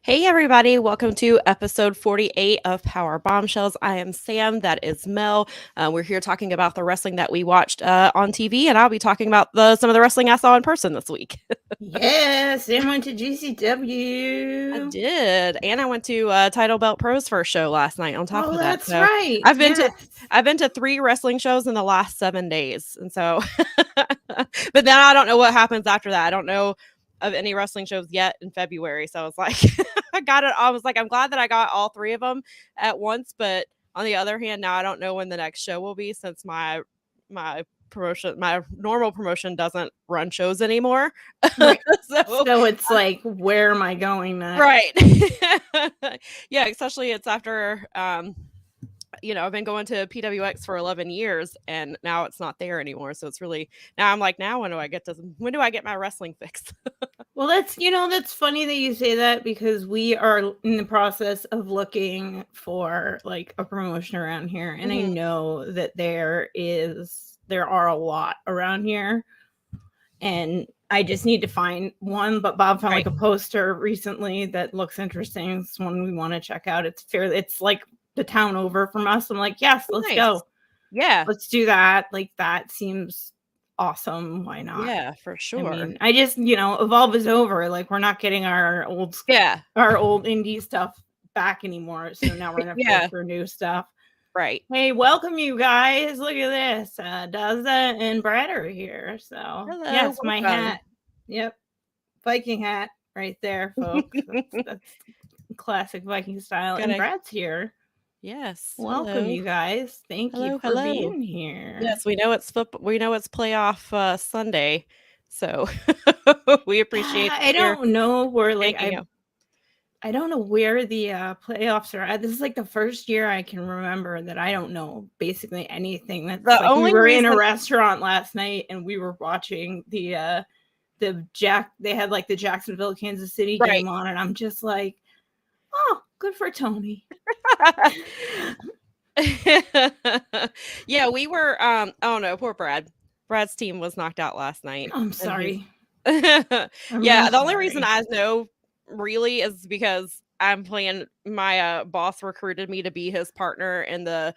Hey, everybody. Welcome to episode 48 of Power Bombshells. I am Sam. That is Mel. We're here talking about the wrestling that we watched on TV, and I'll be talking about some of the wrestling I saw in person this week. Yes, Sam went to I GCW. did, and I went to Title Belt Pro's first show last night. On top Oh, of that, that's so right. I've been to Yes. I've been to 3 wrestling shows in the last 7 days, and so, but then I don't know what happens after that. I don't know of any wrestling shows yet in February, so I was like, I got it. I was like, I'm glad that I got all 3 of them at once, but on the other hand, now I don't know when the next show will be since my normal promotion doesn't run shows anymore. Right. So So it's like, where am I going next? right. Yeah, especially it's after I've been going to PWX for 11 years and now it's not there anymore. So it's really now I'm like, now when do I get my wrestling fix? Well, that's funny that you say that because we are in the process of looking for like a promotion around here. And I know that there are a lot around here. And I just need to find one, but Bob found like a poster recently that looks interesting. It's one we want to check out. It's like the town over from us. I'm like, yes, let's go. Yeah. Let's do that. Like that seems awesome. Why not? Yeah, for sure. I mean, I just, Evolve is over. Like we're not getting our old indie stuff back anymore. So now we're gonna go through new stuff. Right. Hey, welcome you guys. Look at this. Daza and Brad are here. So hello, yes, my hat. Yep. Viking hat right there, folks. that's classic Viking style. And Brad's here. Yes. Welcome hello. you guys. Thank you for being here. Yes, we know it's playoff Sunday. So we appreciate I don't know where I don't know where the playoffs are at. This is like the first year I can remember that I don't know basically anything. That's like we were in a restaurant last night and we were watching they had like the Jacksonville, Kansas City game on, and I'm just like, oh, good for Tony. Yeah, we were oh no, poor Brad. Brad's team was knocked out last night. I'm sorry. The only reason I know really is because I'm playing my boss recruited me to be his partner in the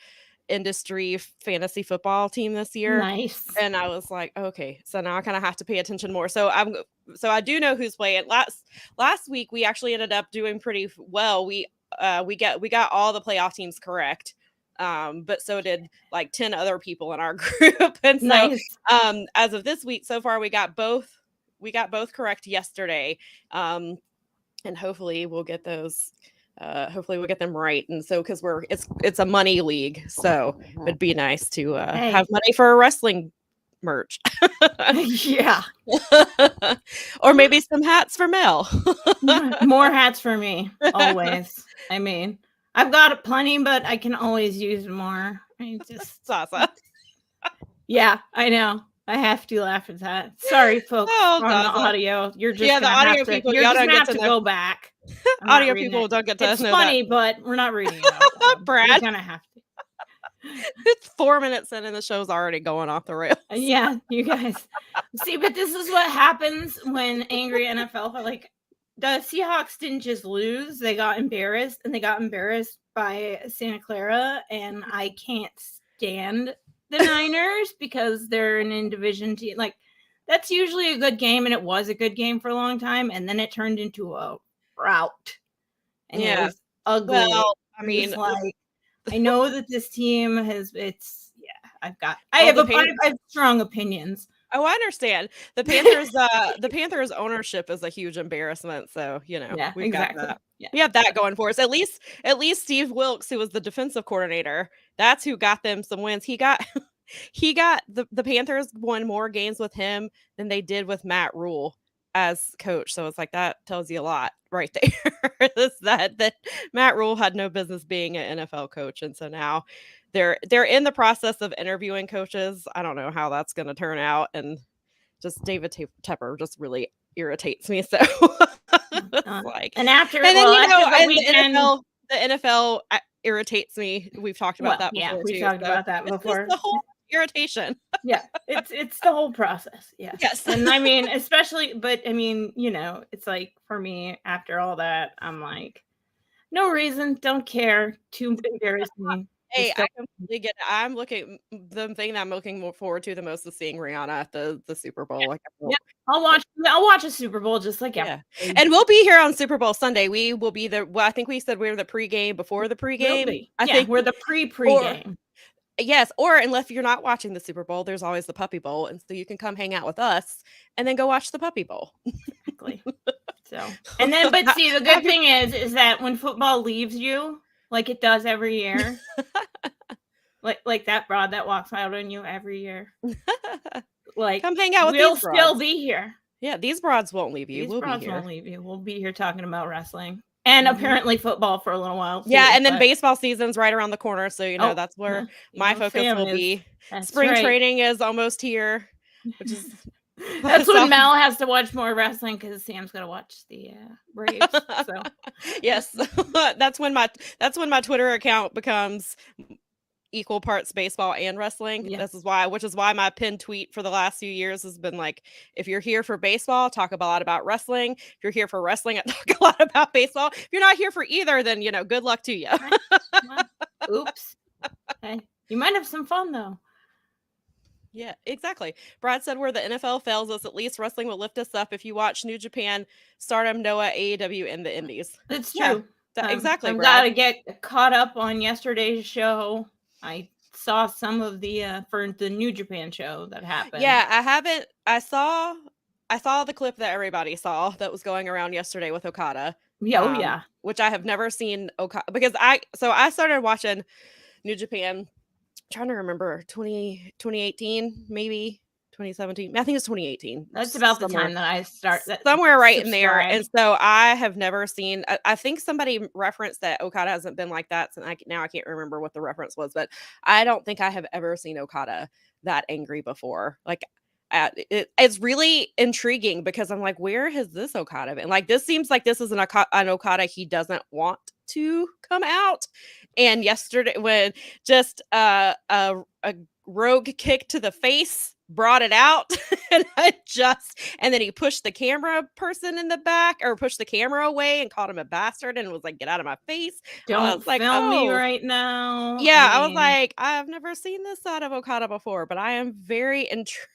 industry fantasy football team this year. Nice. And I was like, okay, so now I kind of have to pay attention more. So I do know who's playing. Last week we actually ended up doing pretty well. We got all the playoff teams correct. But so did like 10 other people in our group. And so nice. As of this week so far we got both correct yesterday. And hopefully we'll get those hopefully we'll get them right. And so because it's a money league, so it'd be nice to have money for a wrestling merch. Yeah. Or maybe some hats for Mel. More hats for me always. I mean, I've got plenty, but I can always use more. Awesome. Yeah, I know. I have to laugh at that. Sorry, folks, on the audio. You're just the audio people. You're gonna have to go back. Audio people don't get to. It's funny, but we're not reading it. Brad, you're gonna have to. It's 4 minutes in, and the show's already going off the rails. Yeah, you guys. See, but this is what happens when angry NFL are like. The Seahawks didn't just lose; they got embarrassed, and they got embarrassed by Santa Clara. And I can't stand the Niners because they're an in-division team. Like that's usually a good game, and it was a good game for a long time, and then it turned into a rout, and it was ugly. Well, I mean, like I know that this team I have strong opinions. Oh, I understand. The Panthers ownership is a huge embarrassment. So, we've got that. Yeah. We have that going for us. At least Steve Wilkes, who was the defensive coordinator, that's who got them some wins. He got the Panthers won more games with him than they did with Matt Rule as coach. So it's like that tells you a lot right there. that Matt Rule had no business being an NFL coach. And so now they're in the process of interviewing coaches. I don't know how that's going to turn out. And just David Tepper just really irritates me. So the NFL irritates me. We've talked about that before. We've talked about that before. The whole irritation. Yeah, it's the whole process. Yes. And I mean, especially, but I mean, it's like for me, after all that, I'm like, no reason, don't care, too embarrassing. Hey, I completely get it. I'm looking the thing that I'm looking more forward to the most is seeing Rihanna at the Super Bowl. Like, I'll watch a Super Bowl just like and we'll be here on Super Bowl Sunday. We will be there. Well, I think we said we were the pregame before the pregame. I think we're the pregame. Yes, or unless you're not watching the Super Bowl, there's always the Puppy Bowl, and so you can come hang out with us and then go watch the Puppy Bowl. Exactly. So, and then, but see, the good thing is that when football leaves you, like it does every year, like that broad that walks out on you every year, like come hang out with we'll these still be here. Yeah, these broads won't leave you. These broads won't leave you. We'll be here talking about wrestling. And apparently football for a little while. Too, and then baseball season's right around the corner. So, that's where my focus will be. Spring training is almost here, which is... That's when Mel has to watch more wrestling because Sam's got to watch the Braves. So, yes, that's when my Twitter account becomes equal parts baseball and wrestling. Yes. Which is why my pinned tweet for the last few years has been like, if you're here for baseball, talk a lot about wrestling. If you're here for wrestling, talk a lot about baseball. If you're not here for either, then good luck to you. Oops. Okay. You might have some fun though. Yeah, exactly. Brad said where the NFL fails us, at least wrestling will lift us up. If you watch New Japan, Stardom, Noah, AEW, and the Indies. It's true. Exactly. I've got to get caught up on yesterday's show. I saw some of the for the New Japan show that happened. Yeah, I haven't. I saw the clip that everybody saw that was going around yesterday with Okada. Yeah, which I have never seen Okada because I started watching New Japan. Trying to remember 2018, maybe 2017. I think it's 2018. That's about the time that I started. Somewhere right in there. And so I have never seen, I think somebody referenced that Okada hasn't been like that. And now I can't remember what the reference was, but I don't think I have ever seen Okada that angry before. Like, it's really intriguing because I'm like, where has this Okada been? Like, this seems like this is an Okada he doesn't want to come out. And yesterday, when just a rogue kick to the face brought it out, and then he pushed the camera person in the back, or pushed the camera away and called him a bastard, and was like, "Get out of my face! Don't film me right now." Yeah, I was like, I've never seen this side of Okada before, but I am very intrigued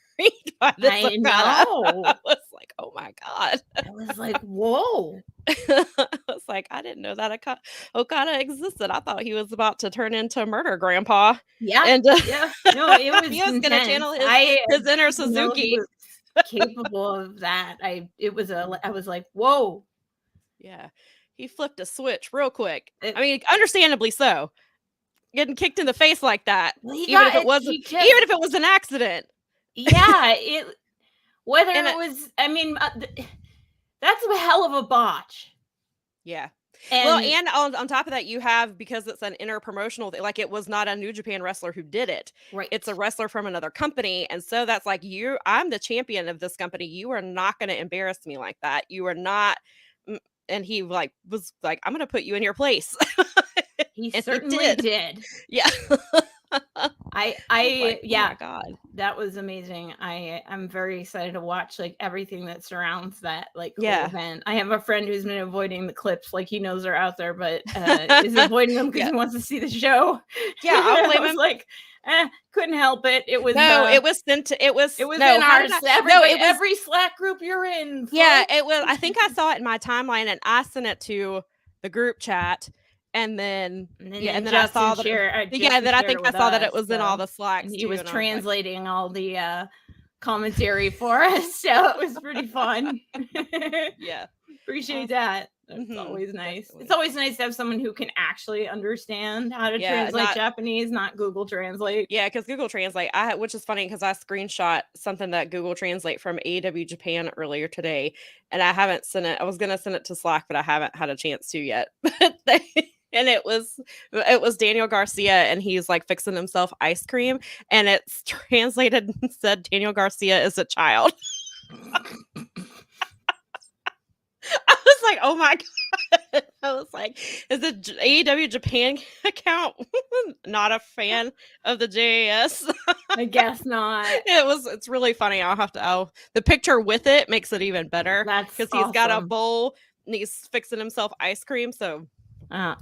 by this. I know. I was like, oh my god. I was like, whoa. I was like, I didn't know that Okada existed. I thought he was about to turn into Murder Grandpa. Yeah. And yeah. No, it was he was gonna channel his inner Suzuki. Capable of that. I was like, whoa. Yeah. He flipped a switch real quick. I mean, understandably so. Getting kicked in the face like that. Well, even if it was an accident. Yeah, I mean, that's a hell of a botch. Yeah. And on top of that, you have, because it's an interpromotional thing, like, it was not a New Japan wrestler who did it. Right. It's a wrestler from another company. And so that's like, I'm the champion of this company. You are not going to embarrass me like that. You are not. And he was like, I'm going to put you in your place. He certainly did. Yeah. Yeah. Oh my God, that was amazing. I'm very excited to watch everything that surrounds that whole event. I have a friend who's been avoiding the clips, he knows they're out there, but is avoiding them because he wants to see the show. Yeah, I'll blame him. Couldn't help it. It was it was sent to every Slack group you're in. Folks. Yeah, it was. I think I saw it in my timeline, and I sent it to the group chat. And then I saw that. Then I think I saw that it was in all the Slacks. He was translating all the commentary for us, so it was pretty fun. Yeah, appreciate that. It's always nice. Definitely. It's always nice to have someone who can actually understand how to translate Japanese, not Google Translate. Yeah, because Google Translate, which is funny because I screenshot something that Google Translate from AEW Japan earlier today, and I haven't sent it. I was gonna send it to Slack, but I haven't had a chance to yet. And it was Daniel Garcia, and he's fixing himself ice cream, and it's translated and said Daniel Garcia is a child. I was like, oh my God. I was like, is the AEW Japan account not a fan of the JAS? I guess not. It's really funny. The picture with it makes it even better. That's because he's got a bowl and he's fixing himself ice cream. So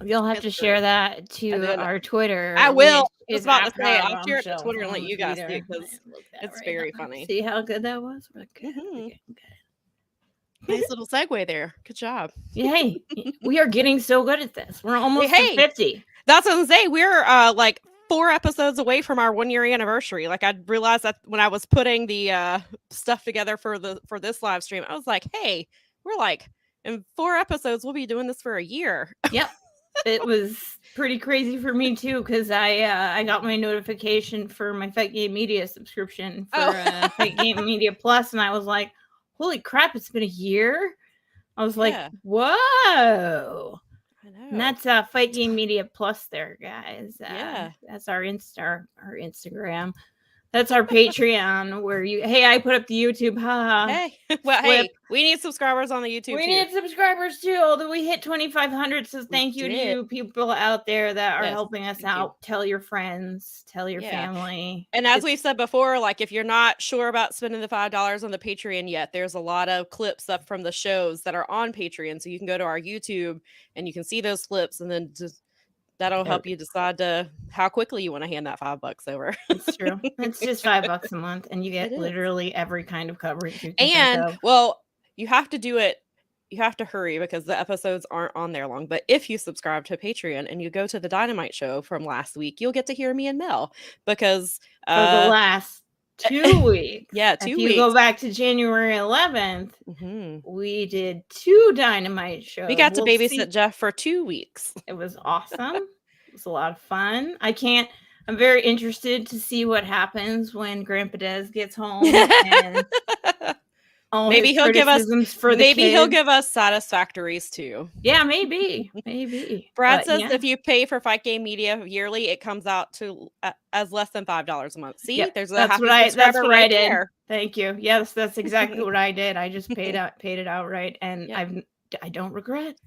you'll have to share that to our Twitter. I will. I was about to say, I'll share it to Twitter and let you guys see it because it's very funny. See how good that was? Okay. Nice little segue there. Good job. Hey, we are getting so good at this. We're almost to 50. That's what I'm saying. We're like 4 episodes away from our 1-year anniversary. Like, I realized that when I was putting the stuff together for this live stream, I was like, hey, we're like, in 4 episodes, we'll be doing this for a year. Yep. It was pretty crazy for me too, because I got my notification for my Fight Game Media subscription for Fight Game Media Plus, and I was like, holy crap, it's been a year. I was like, whoa. I know. And that's Fight Game Media Plus there, guys. That's our Instagram. That's our Patreon where I put up the YouTube. Hey, we need subscribers on the YouTube. We need subscribers too, although we hit 2,500. So thank you to you people out there that are helping us out. Tell your friends, tell your family. And as we've said before, like, if you're not sure about spending the $5 on the Patreon yet, there's a lot of clips up from the shows that are on Patreon. So you can go to our YouTube and you can see those clips, and then that'll help you decide how quickly you want to hand that $5 over. It's true. It's just $5 a month, and you get literally every kind of coverage you can think of. Well, you have to do it. You have to hurry because the episodes aren't on there long. But if you subscribe to Patreon and you go to the Dynamite show from last week, you'll get to hear me and Mel because for the last 2 weeks. 2 weeks. If you go back to January 11th, we did 2 Dynamite shows. We got to babysit Jeff for 2 weeks. It was awesome. It was a lot of fun. I'm very interested to see what happens when Grandpa Des gets home. And maybe he'll give us satisfactories too. Yeah, maybe. Brad says if you pay for Fight Game Media yearly, it comes out to as less than $5 a month. See, that's what I did. There. Thank you. Yes, that's exactly what I did. I just paid it outright, and I don't regret.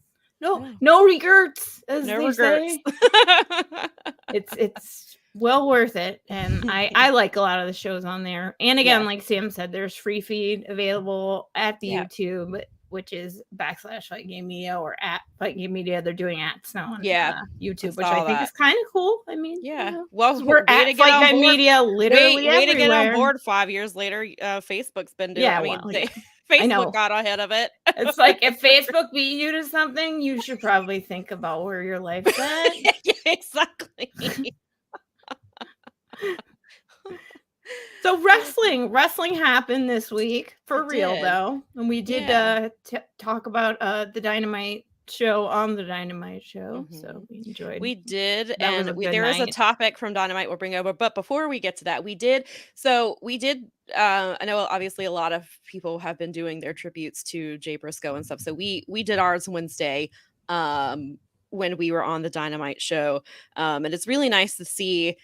No regrets, as they say. It's well worth it, and I like a lot of the shows on there. And again, like Sam said, there's free feed available at the YouTube, which is /Fight Game Media or at Fight Game Media. They're doing ads now on YouTube, which I think is kind of cool. I mean, well, we're at Fight Game Media literally everywhere. Way to get on board 5 years later. Facebook's been doing. Facebook got ahead of it. It's like, if Facebook beat you to something, you should probably think about where your life's at. Exactly. So wrestling happened this week for real though, and we did talk about the Dynamite show on the Dynamite show. So we enjoyed. We did, and there is a topic from Dynamite we'll bring over. But before we get to that, we did. I know obviously a lot of people have been doing their tributes to Jay Briscoe and stuff. So we did ours Wednesday. When we were on the Dynamite show, and it's really nice to see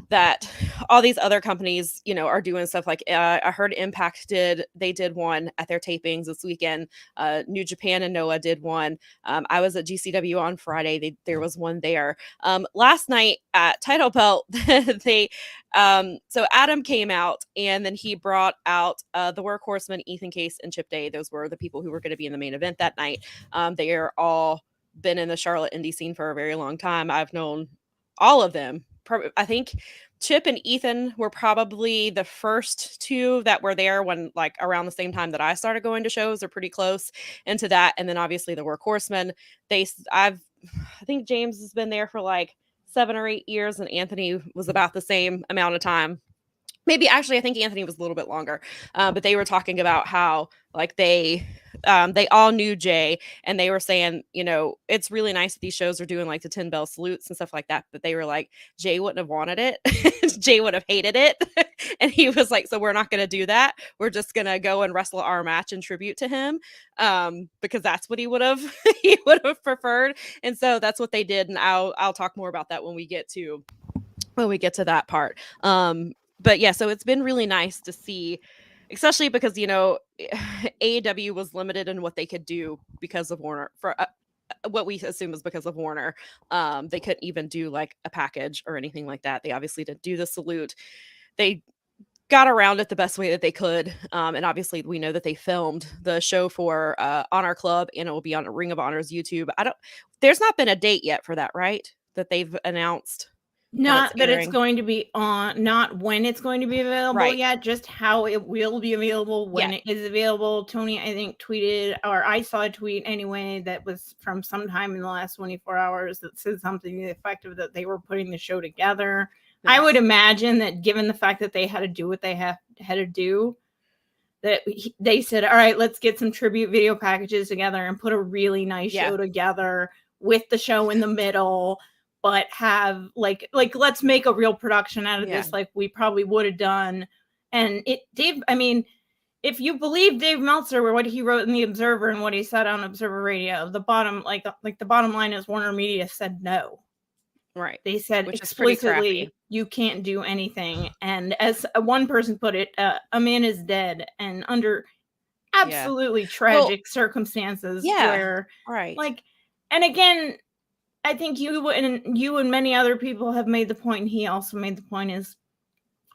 that all these other companies, are doing stuff. Like I heard Impact did one at their tapings this weekend. New Japan and Noah did one. I was at GCW on Friday. There was one there. Last night at Title Belt, so Adam came out, and then he brought out the Workhorsemen, Ethan Case, and Chip Day. Those were the people who were going to be in the main event that night. They are all been in the Charlotte indie scene for a very long time. I've known all of them. I think Chip and Ethan were probably the first 2 that were there when, like, around the same time that I started going to shows, or pretty close into that. And then obviously the Workhorsemen, I think James has been there for like 7 or 8 years, and Anthony was about the same amount of time. Maybe actually, I think Anthony was a little bit longer, but they were talking about how, like, they all knew Jay, and they were saying, it's really nice that these shows are doing like the 10 bell salutes and stuff like that. But they were like, Jay wouldn't have wanted it. Jay would have hated it. And he was like, so we're not going to do that. We're just going to go and wrestle our match in tribute to him, because that's what he would have preferred. And so that's what they did. And I'll talk more about that when we get to that part. But yeah, so it's been really nice to see, especially because, AEW was limited in what they could do because of Warner what we assume is because of Warner. They couldn't even do like a package or anything like that. They obviously didn't do the salute. They got around it the best way that they could. And obviously we know that they filmed the show for Honor Club, and it will be on Ring of Honor's YouTube. There's not been a date yet for that, right? That they've announced. Not that it's going to be on, not when it's going to be available yet, just how it will be available when it is available. Tony, I think, tweeted, or I saw a tweet anyway, that was from sometime in the last 24 hours that said something to the effect of that they were putting the show together. Nice. I would imagine that given the fact that they had to do what they had to do, that they said, all right, let's get some tribute video packages together and put a really nice show together with the show in the middle, but have like let's make a real production out of this, like we probably would have done. And if you believe Dave Meltzer, what he wrote in the Observer and what he said on Observer Radio, the bottom line is Warner Media said no. Right. They said explicitly, you can't do anything. And as one person put it, a man is dead, and under absolutely tragic circumstances where, and again, I think you and many other people have made the point, and he also made the point, is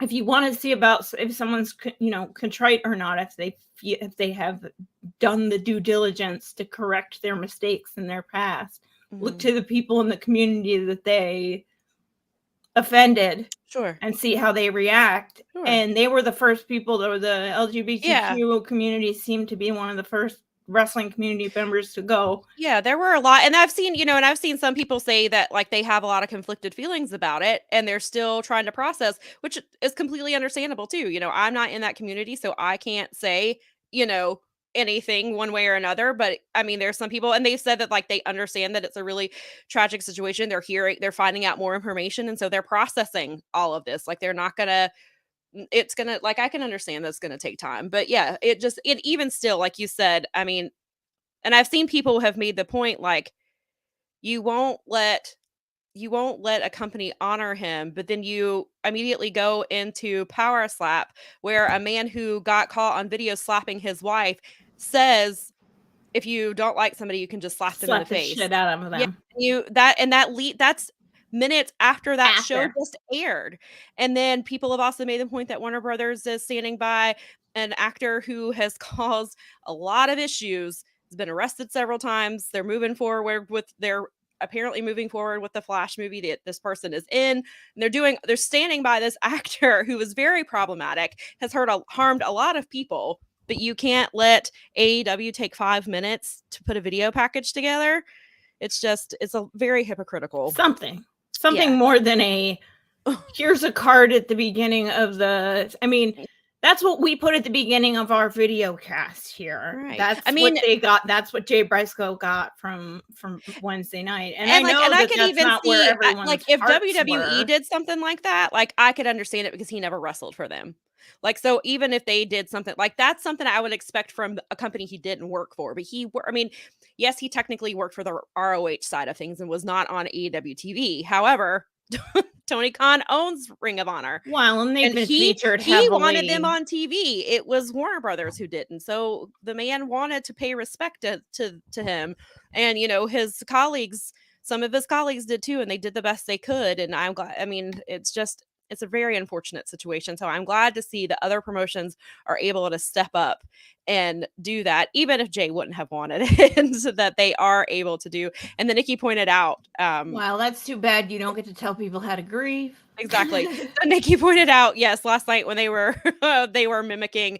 if you want to see about if someone's contrite or not, if they have done the due diligence to correct their mistakes in their past, look to the people in the community that they offended, and see how they react. And they were the first people, the LGBTQ community seemed to be one of the first wrestling community members to go. Yeah, there were a lot, and I've seen some people say that like they have a lot of conflicted feelings about it, and they're still trying to process, which is completely understandable too. I'm not in that community, so I can't say anything one way or another. But I mean, there's some people, and they've said that like they understand that it's a really tragic situation. They're finding out more information, and so they're processing all of this. Like they're not gonna. It's gonna, like, I can understand that's gonna take time, but it even still, like you said, I mean, and I've seen people have made the point, like, you won't let a company honor him, but then you immediately go into Power Slap, where a man who got caught on video slapping his wife says, if you don't like somebody, you can just slap them in the face. Shit out of them. That's minutes after that show just aired. And then people have also made the point that Warner Brothers is standing by an actor who has caused a lot of issues, has been arrested several times. They're apparently moving forward with the Flash movie that this person is in. And they're standing by this actor who is very problematic, has harmed a lot of people, but you can't let AEW take 5 minutes to put a video package together. It's a very hypocritical. Something more than here's a card at the beginning of that's what we put at the beginning of our video cast here. Right. That's what they got. That's what Jay Briscoe got from Wednesday night. And I know I can even see, like, if WWE did something like that, like, I could understand it because he never wrestled for them. Like, so even if they did something like that's something I would expect from a company he didn't work for, but yes, he technically worked for the ROH side of things and was not on AEW TV. However, Tony Khan owns Ring of Honor. Wow, and they've been featured heavily. He wanted them on TV. It was Warner Brothers who didn't. So the man wanted to pay respect to him. And, his colleagues, some of his colleagues did too, and they did the best they could. And I'm glad. I mean, it's a very unfortunate situation. So I'm glad to see that other promotions are able to step up and do that, even if Jay wouldn't have wanted it, and so that they are able to do. And then Nikki pointed out, wow, that's too bad you don't get to tell people how to grieve. Exactly. So Nikki pointed out, yes, last night when they were mimicking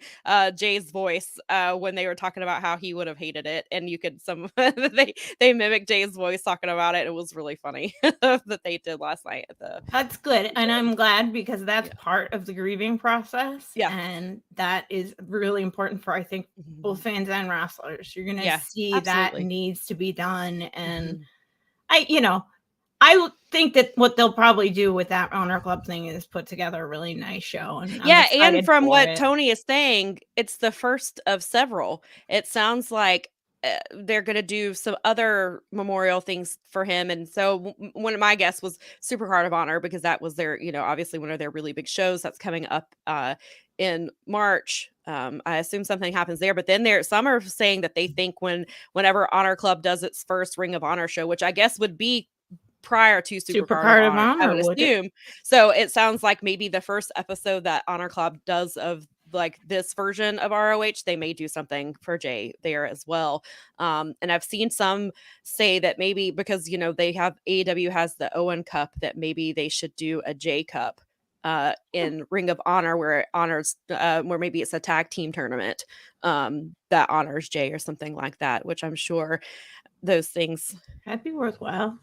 Jay's voice when they were talking about how he would have hated it, and you could they mimicked Jay's voice talking about it. It was really funny that they did last night at the. That's good, and I'm glad because that's part of the grieving process. Yeah, and that is really important for, I think, both fans and wrestlers. You're gonna see that needs to be done, and I think that what they'll probably do with that Honor Club thing is put together a really nice show. And and from what Tony is saying, it's the first of several. It sounds like they're going to do some other memorial things for him. And so one of my guests was Supercard of Honor, because that was their, obviously one of their really big shows that's coming up in March. I assume something happens there, but then some are saying that they think whenever Honor Club does its first Ring of Honor show, which I guess would be prior to Supercard of Honor, I would assume. So it sounds like maybe the first episode that Honor Club does of like this version of ROH, they may do something for Jay there as well. And I've seen some say that maybe because, they have AEW has the Owen Cup, that maybe they should do a Jay Cup in Ring of Honor where it honors where maybe it's a tag team tournament that honors Jay or something like that, which I'm sure those things that'd be worthwhile.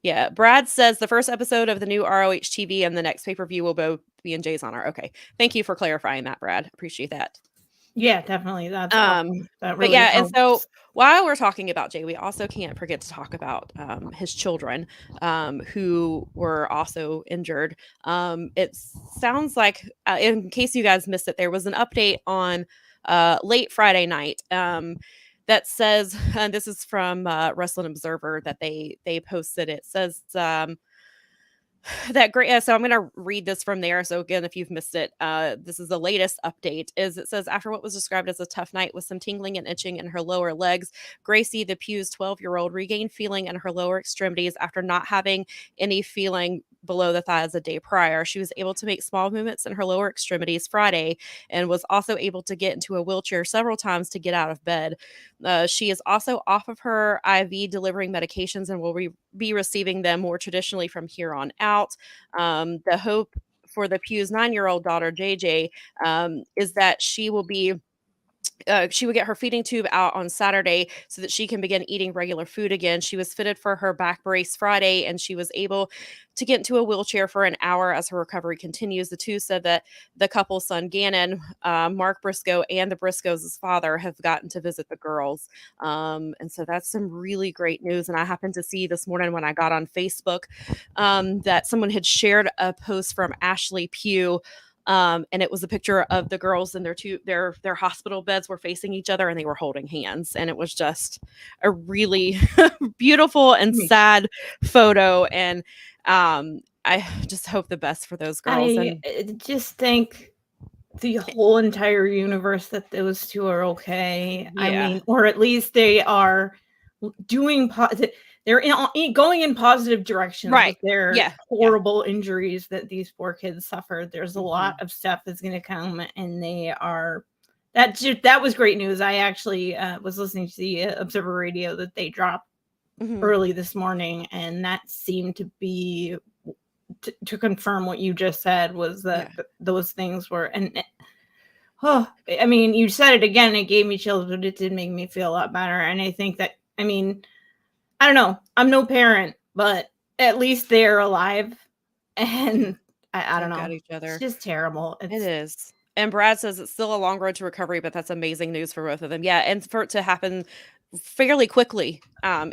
Yeah, Brad says the first episode of the new ROH TV and the next pay-per-view will both be in Jay's honor. Okay. Thank you for clarifying that, Brad. Appreciate that. Yeah, definitely. That's awesome. That really helps. And so while we're talking about Jay, we also can't forget to talk about his children who were also injured. It sounds like, in case you guys missed it, there was an update on late Friday night that says, and this is from Wrestling Observer that they posted. It says that great. So I'm going to read this from there. So again, if you've missed it, this is the latest update. It says, after what was described as a tough night with some tingling and itching in her lower legs, Gracie, the Pew's 12-year-old, regained feeling in her lower extremities after not having any feeling below the thighs a day prior. She was able to make small movements in her lower extremities Friday and was also able to get into a wheelchair several times to get out of bed. She is also off of her IV delivering medications and will be receiving them more traditionally from here on out. The hope for the Pew's 9-year-old daughter, JJ, is that she will get her feeding tube out on Saturday so that she can begin eating regular food again. She was fitted for her back brace Friday, and she was able to get into a wheelchair for an hour as her recovery continues. The two said that the couple's son, Gannon, Mark Briscoe, and the Briscoes' father have gotten to visit the girls. And so that's some really great news. And I happened to see this morning when I got on Facebook that someone had shared a post from Ashley Pugh. And it was a picture of the girls and their hospital beds were facing each other and they were holding hands. And it was just a really beautiful and sad photo. And I just hope the best for those girls. I just think the whole entire universe that those two are okay. Yeah. I mean, or at least they are doing they're going in positive directions with their horrible injuries that these poor kids suffered. There's a lot of stuff that's going to come, and they are that was great news. I actually was listening to the Observer Radio that they dropped early this morning, and that seemed to be to confirm what you just said, was that those things were, and I mean, you said it again, it gave me chills, but it did make me feel a lot better. And I think that, I mean, I don't know, I'm no parent, but at least they're alive, and I don't know, got each other. It's just terrible. It is. And Brad says it's still a long road to recovery, but that's amazing news for both of them. Yeah, and for it to happen fairly quickly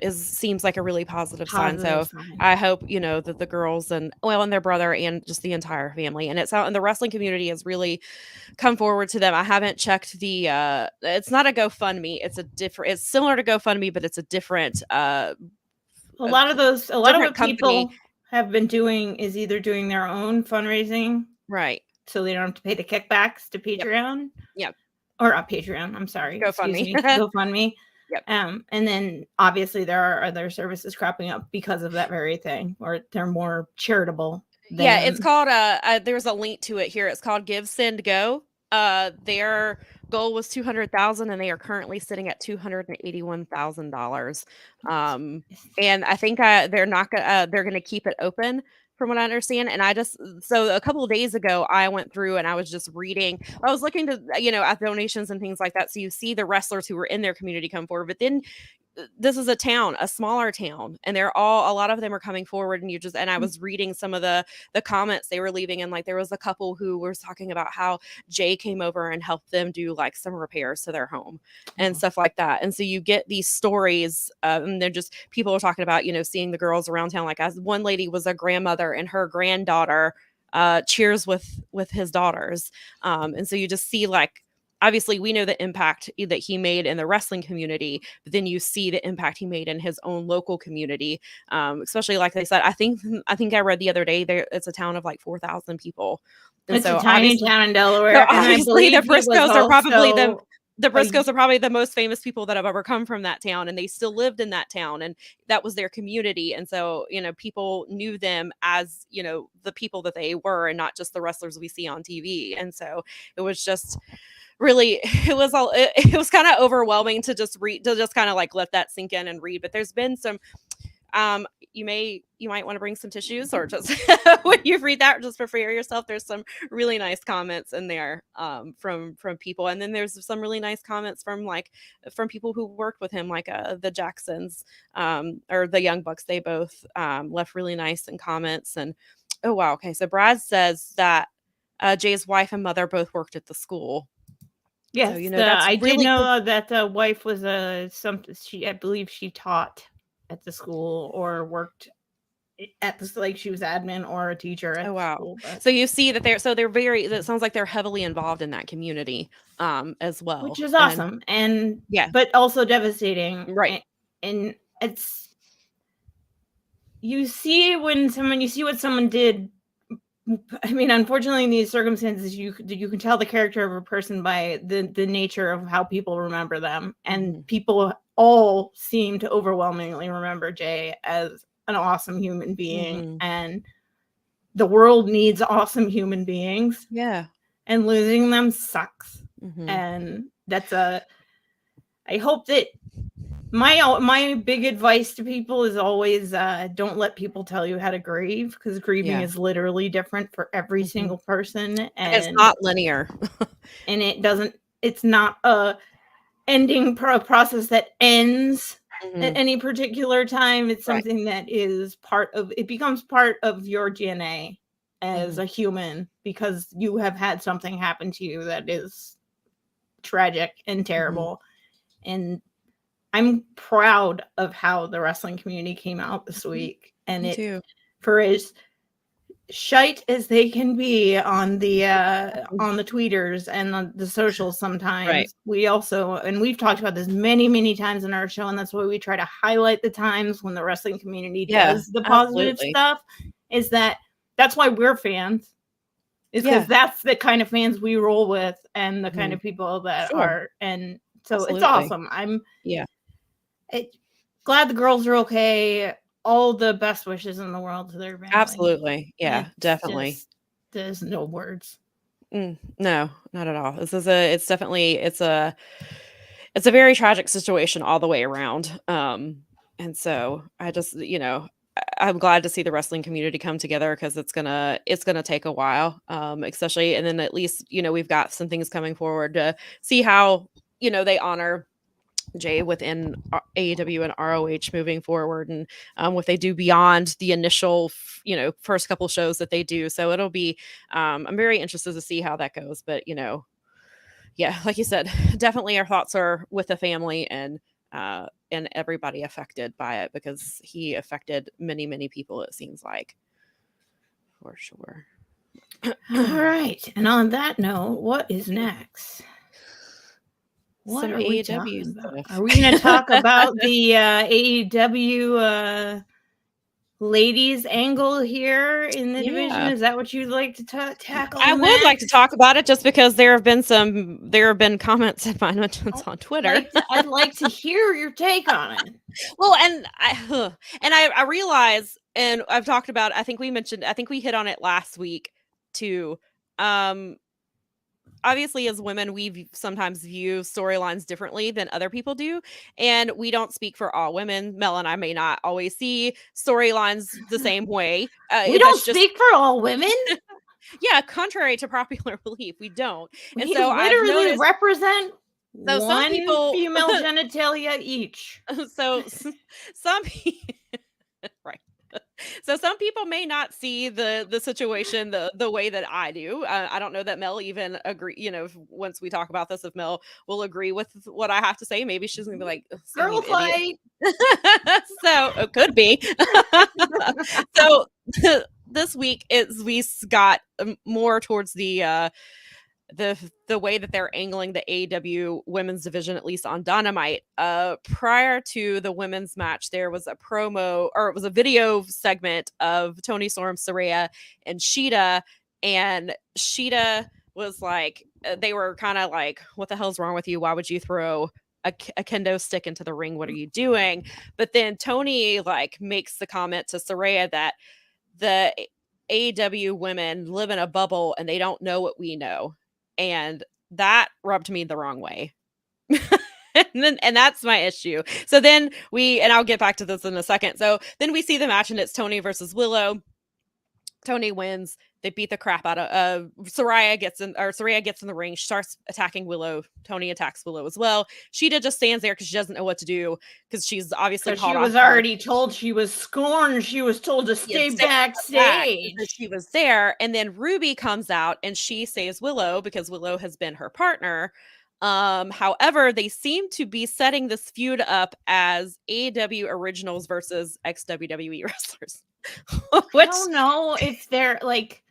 seems like a really positive sign. So I hope that the girls and their brother and just the entire family, and the wrestling community has really come forward to them. I haven't checked the it's not a GoFundMe, it's similar to GoFundMe, but it's a different a lot of what people have been doing is either doing their own fundraising, right, so they don't have to pay the kickbacks to Patreon, or not Patreon, I'm sorry, GoFundMe. GoFundMe. And then obviously there are other services cropping up because of that very thing, or they're more charitable. It's called there's a link to it here. It's called Give, Send, Go. Their goal was 200,000 and they are currently sitting at $281,000. And I think they're going to keep it open, from what I understand. And so a couple of days ago, I went through and I was just reading, I was looking to, at donations and things like that. So you see the wrestlers who were in their community come forward, but then this is a smaller town, and a lot of them are coming forward, and I was reading some of the comments they were leaving. And like, there was a couple who was talking about how Jay came over and helped them do like some repairs to their home and stuff like that. And so you get these stories, and they're just, people are talking about, seeing the girls around town. Like, as one lady was a grandmother and her granddaughter cheers with his daughters. And so you just see like, obviously we know the impact that he made in the wrestling community, but then you see the impact he made in his own local community. Especially like they said, I think I read the other day there it's a town of like 4,000 people. And it's a tiny town in Delaware. So and obviously the Briscoes are probably the Briscoes are probably the most famous people that have ever come from that town, and they still lived in that town, and that was their community. And so, people knew them as, the people that they were, and not just the wrestlers we see on TV. And so it was just really, it was kind of overwhelming to just read, to just kind of like let that sink in and read. But there's been some, you might want to bring some tissues, or just when you read that, just prepare yourself. There's some really nice comments in there from people, and then there's some really nice comments from people who worked with him, like the Jacksons or the Young Bucks. They both left really nice in comments. And oh wow, okay, so Brad says that Jay's wife and mother both worked at the school. Yes, so, I really did know that the wife was I believe she taught at the school or worked at the, like she was admin or a teacher at the school. But. So you see that they're very, that sounds like they're heavily involved in that community as well, which is awesome. And yeah, but also devastating, right? And it's, you see what someone did. I mean, unfortunately, in these circumstances, you can tell the character of a person by the nature of how people remember them, and people all seem to overwhelmingly remember Jay as an awesome human being, and the world needs awesome human beings. Yeah, and losing them sucks, and that's I hope that. My big advice to people is always don't let people tell you how to grieve, because grieving is literally different for every single person, and it's not linear. And it's not a ending process that ends at any particular time. It's something that is becomes part of your DNA as a human, because you have had something happen to you that is tragic and terrible. And I'm proud of how the wrestling community came out this week, and for as shite as they can be on the tweeters and on the socials sometimes, we also, and we've talked about this many times in our show, and that's why we try to highlight the times when the wrestling community does the positive stuff, is that's why we're fans, is because that's the kind of fans we roll with, and the kind of people that are, and so it's awesome. I'm glad the girls are okay. All the best wishes in the world to their family. Absolutely. Yeah, definitely. There's no words. No, not at all. It's a very tragic situation all the way around. And so I just, I'm glad to see the wrestling community come together, because it's gonna take a while. Especially, and then at least, we've got some things coming forward to see how, they honor Jay within AEW and ROH moving forward, and what they do beyond the initial, first couple shows that they do. So it'll be, I'm very interested to see how that goes. But, like you said, definitely our thoughts are with the family and everybody affected by it, because he affected many people, it seems like, for sure. All right. And on that note, what is next? What are we talking about? Are we going to talk about the AEW ladies angle here in the division? Is that what you'd like to tackle? I would like to talk about it, just because there have been comments and mentions on Twitter. I'd like to hear your take on it. Well, and I realize, and I've talked about, I think we hit on it last week too. Obviously, as women, we sometimes view storylines differently than other people do, and we don't speak for all women. Mel and I may not always see storylines the same way. We don't speak for all women. Yeah, contrary to popular belief, we don't. And so literally represent one female genitalia each. So some right. So some people may not see the situation the way that I do. I don't know that Mel even agree. Once we talk about this, if Mel will agree with what I have to say, maybe she's gonna be like, "Girl fight." So it could be. So this week we got more towards the the way that they're angling the AEW women's division, at least on Dynamite. Prior to the women's match, there was a promo, or it was a video segment of Toni Storm, Saraya, and Shida. And Shida was like, they were kind of like, what the hell's wrong with you? Why would you throw a kendo stick into the ring? What are you doing? But then Toni like makes the comment to Saraya that the AEW women live in a bubble and they don't know what we know. And that rubbed me the wrong way. and that's my issue. So then and I'll get back to this in a second. So then we see the match and it's Toni versus Willow. Toni wins. They beat the crap out of Saraya gets in the ring. She starts attacking Willow. Toni attacks Willow as well. Shida just stands there because she doesn't know what to do because she's obviously caught. She was already told she was scorned. She was told to stay backstage. She was there, and then Ruby comes out and she saves Willow because Willow has been her partner. However, they seem to be setting this feud up as AEW Originals versus ex-WWE wrestlers. I don't know if they're like,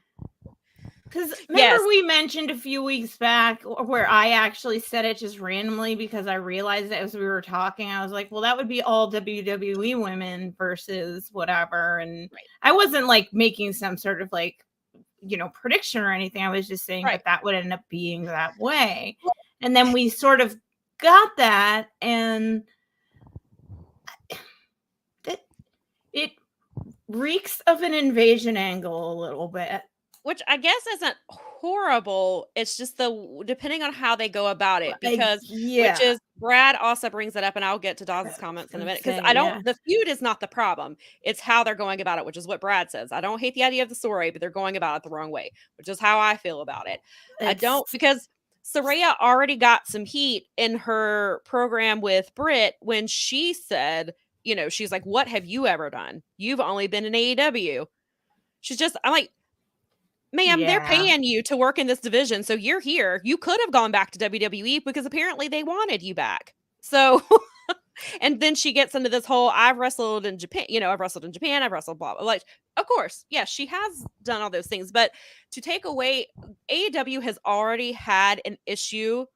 because remember we mentioned a few weeks back where I actually said it just randomly because I realized that as we were talking, I was like, well, that would be all WWE women versus whatever. And I wasn't like making some sort of like, prediction or anything. I was just saying that would end up being that way. And then we sort of got that, and it reeks of an invasion angle a little bit. Which I guess isn't horrible. It's just depending on how they go about it, because which is Brad also brings it up, and I'll get to Dawson's comments in a minute, because the feud is not the problem. It's how they're going about it, which is what Brad says. I don't hate the idea of the story, but they're going about it the wrong way, which is how I feel about it. I don't, because Saraya already got some heat in her program with Britt when she said, she's like, what have you ever done? You've only been in AEW. I'm like, ma'am, they're paying you to work in this division, so you're here. You could have gone back to WWE because apparently they wanted you back. So, and then she gets into this whole, I've wrestled in Japan, I've wrestled blah, blah. Like, of course, yes, she has done all those things, but to take away, AEW has already had an issue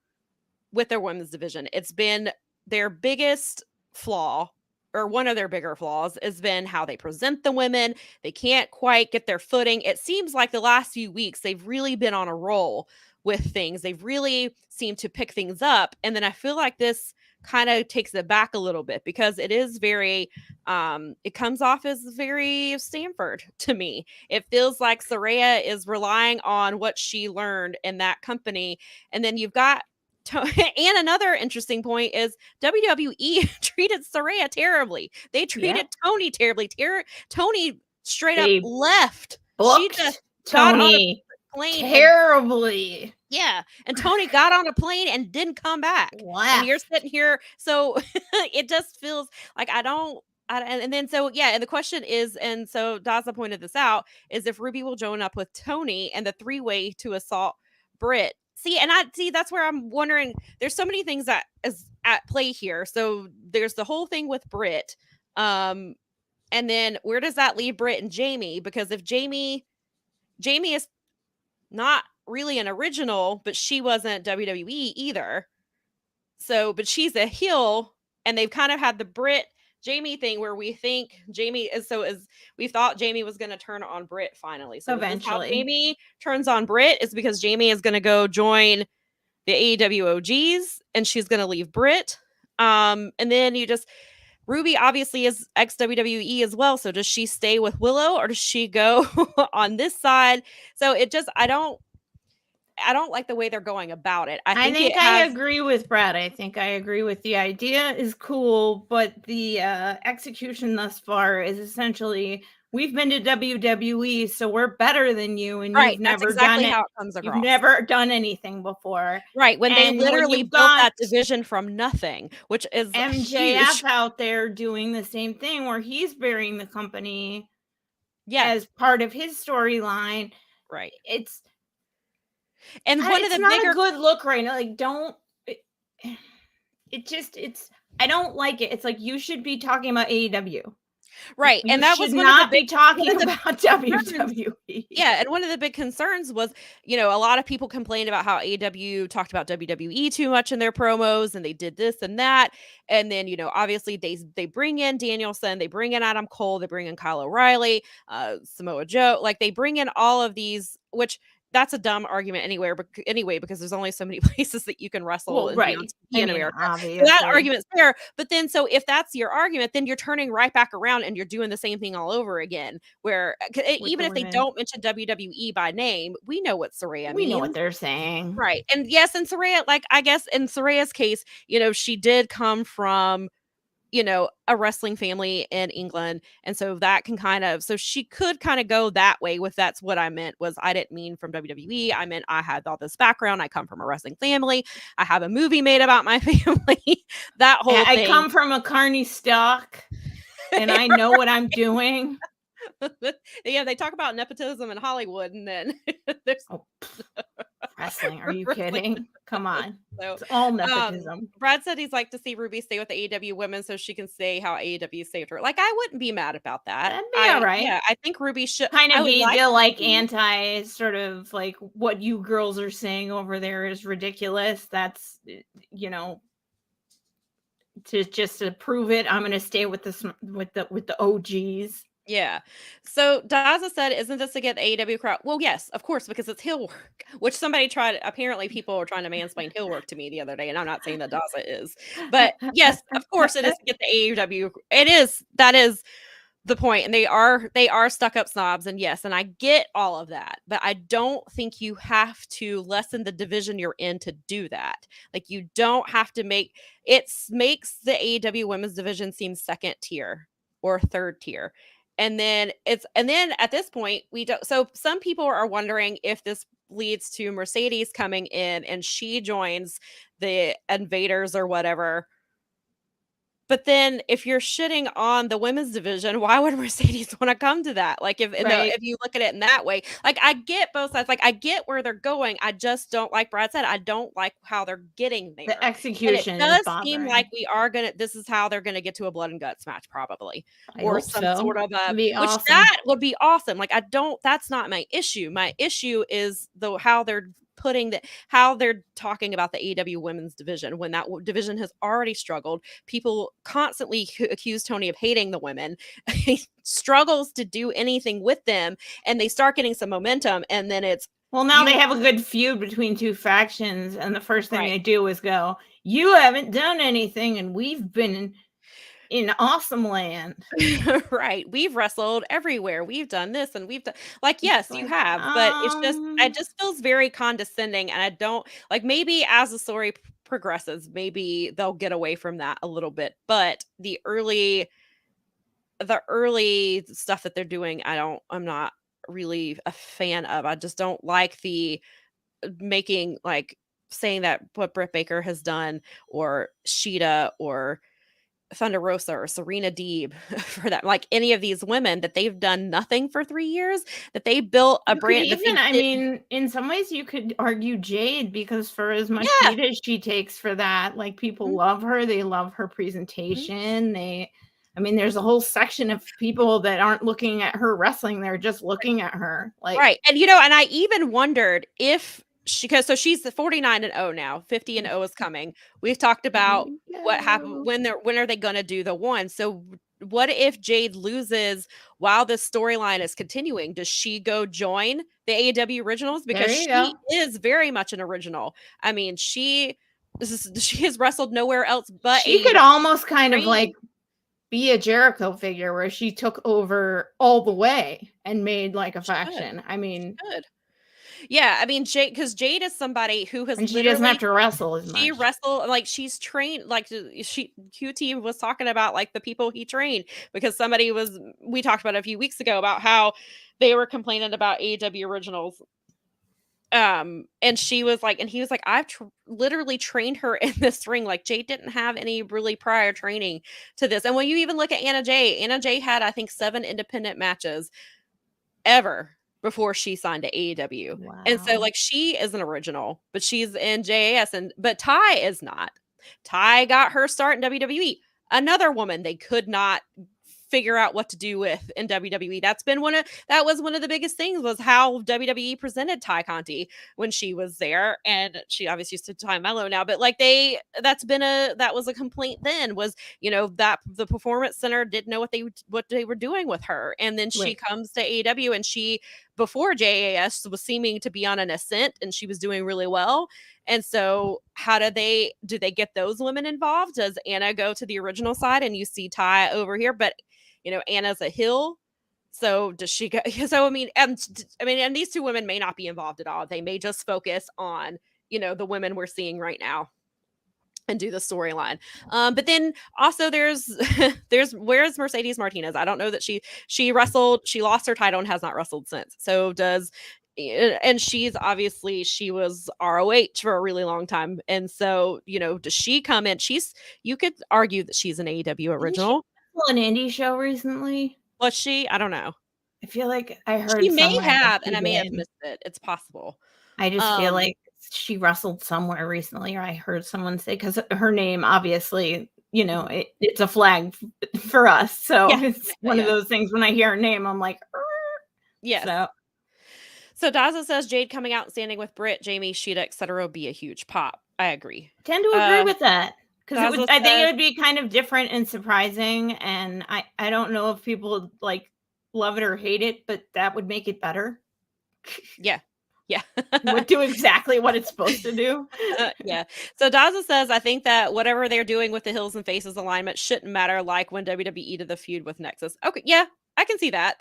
with their women's division. It's been their biggest flaw, or one of their bigger flaws, has been how they present the women. They can't quite get their footing. It seems like the last few weeks, they've really been on a roll with things. They've really seemed to pick things up. And then I feel like this kind of takes it back a little bit, because it is very, it comes off as very Stanford to me. It feels like Saraya is relying on what she learned in that company. And then you've got, and another interesting point is WWE treated Saraya terribly. They treated Toni terribly. Toni straight up left. She just Toni terribly. And Toni got on a plane and didn't come back. And you're sitting here, so it just feels like and the question is, and so Daza pointed this out, is if Ruby will join up with Toni and the three-way to assault Britt. That's where I'm wondering, there's so many things that is at play here. So there's the whole thing with Britt. And then where does that leave Britt and Jamie? Because if Jamie is not really an original, but she wasn't WWE either. So, but she's a heel, and they've kind of had the Britt Jamie thing where we think Jamie we thought Jamie was going to turn on Britt finally. So eventually, Jamie turns on Britt is because Jamie is going to go join the AEW OGs, and she's going to leave Britt. And then Ruby obviously is ex-WWE as well. So does she stay with Willow, or does she go on this side? So I don't like the way they're going about it. I agree with Brad. I think I agree with the idea is cool, but the execution thus far is essentially, we've been to WWE, so we're better than you, and you've never done it. How it comes across. You've never done anything before. Right, when they literally built that division from nothing, which is MJF huge. Out there doing the same thing where he's burying the company as part of his storyline. Right. It's not a good look right now. Like, I don't like it. It's like, you should be talking about AEW. Right. You and that should was one of the not be big talking about WWE. Yeah, and one of the big concerns was, a lot of people complained about how AEW talked about WWE too much in their promos, and they did this and that. And then, obviously they bring in Danielson, they bring in Adam Cole, they bring in Kyle O'Reilly, Samoa Joe, like they bring in all of these, which that's a dumb argument anyway, because there's only so many places that you can wrestle and be on TV in America. Obviously. So that argument's fair. But then, so if that's your argument, then you're turning right back around and you're doing the same thing all over again. Where even if they don't mention WWE by name, we know what Saraya means. We know what they're saying, right? And yes, and Saraya, like I guess in Saraya's case, she did come from a wrestling family in England. And so that can so she could kind of go that way with that's what I meant was I didn't mean from WWE. I meant I had all this background. I come from a wrestling family. I have a movie made about my family. That whole thing. I come from a carny stock and I know what I'm doing. Yeah, they talk about nepotism in Hollywood, and then there's wrestling. Are you kidding? Come on. So, it's all nepotism. Brad said he's like to see Ruby stay with the AEW women so she can say how AEW saved her. Like, I wouldn't be mad about that. That'd be all right. Yeah, I think Ruby should kind of be the anti sort of like what you girls are saying over there is ridiculous. That's to prove it, I'm going to stay with the OGs. Yeah. So Daza said, isn't this to get the AEW crowd? Well, yes, of course, because it's heel work, which somebody tried. Apparently people were trying to mansplain heel work to me the other day. And I'm not saying that Daza is, but yes, of course it is to get the AEW. That is the point. And they are stuck up snobs. And yes, and I get all of that, but I don't think you have to lessen the division you're in to do that. Like, you don't have to makes the AEW women's division seem second tier or third tier. And then at this point, we don't. So some people are wondering if this leads to Mercedes coming in and she joins the Invaders or whatever. But then if you're shitting on the women's division, why would Mercedes want to come to that? Like, if you look at it in that way, like, I get both sides. Like, I get where they're going. I just don't, like Brad said, I don't like how they're getting there. The execution and it does seem like this is how they're going to get to a blood and guts match, probably. Or some sort of that would be awesome. Like, that's not my issue. My issue is how they're how they're talking about the AEW women's division when that division has already struggled. People constantly accuse Tony of hating the women. He struggles to do anything with them, and they start getting some momentum, and then it's now they have a good feud between two factions, and the first thing they do is go, "You haven't done anything, and we've been in awesome land." Right. We've wrestled everywhere. We've done this and we've done, like, yes, you have, but it just feels very condescending. And I don't like, maybe as the story progresses, maybe they'll get away from that a little bit. But the early stuff that they're doing, I'm not really a fan of. I just don't like the making, like, saying that what Britt Baker has done, or Sheeta, or Thunder Rosa, or Serena Deeb, for that, like, any of these women that they've done nothing for 3 years, that they built a brand. Mean, in some ways you could argue Jade, because for as much heat as she takes for that, like, people love her. They love her presentation. There's a whole section of people that aren't looking at her wrestling. They're just looking at her. Like, right. And, and I even wondered if she's 49-0 now, 50-0 is coming. We've talked about what happened when are they going to do the one. So what if Jade loses while this storyline is continuing? Does she go join the AEW Originals? Because she is very much an original. I mean, she has wrestled nowhere else but she could almost kind of like be a Jericho figure where she took over all the way and made like a faction. Good. Yeah, Jade, because Jade is somebody who has, and she doesn't have to wrestle as much. She wrestled, like, she's trained, like, QT was talking about, like, the people he trained, because we talked about it a few weeks ago about how they were complaining about AEW Originals. And she was like, and he was like, I've literally trained her in this ring. Like, Jade didn't have any really prior training to this. And when you even look at Anna Jay had, I think, 7 independent matches ever before she signed to AEW. Wow. And so, like, she is an original, but she's in JAS, but Ty is not. Ty got her start in WWE. Another woman they could not figure out what to do with in WWE. That was one of the biggest things, was how WWE presented Ty Conti when she was there, and she obviously used to Ty Mello now, but like that was a complaint then, was, that the Performance Center didn't know what they were doing with her, and then she comes to AEW, and she, before JAS, was seeming to be on an ascent, and she was doing really well. And so how do they get those women involved? Does Anna go to the original side and you see Ty over here? But, Anna's a heel. So does she go? So, and these two women may not be involved at all. They may just focus on, the women we're seeing right now and do the storyline. But then also there's where's Mercedes Martinez? I don't know that she wrestled, she lost her title and has not wrestled since. So and she was ROH for a really long time. And so, does she come in? You could argue that she's an AEW original. Didn't she an indie show recently? Was she? I don't know. I feel like I heard she may have, and I may have missed it. It's possible. I just feel like she wrestled somewhere recently, or I heard someone say, because her name, obviously, it's a flag for us. So it's one of those things, when I hear her name, I'm like, yeah. So Daza says Jade coming out and standing with Britt, Jamie, Sheeta, etc. would be a huge pop. I agree. Tend to agree with that, because I think it would be kind of different and surprising, and I don't know if people like love it or hate it, but that would make it better. Yeah. Would do exactly what it's supposed to do. Yeah. So Daza says, I think that whatever they're doing with the Hills and Faces alignment shouldn't matter, like when WWE did the feud with Nexus. Okay, yeah, I can see that.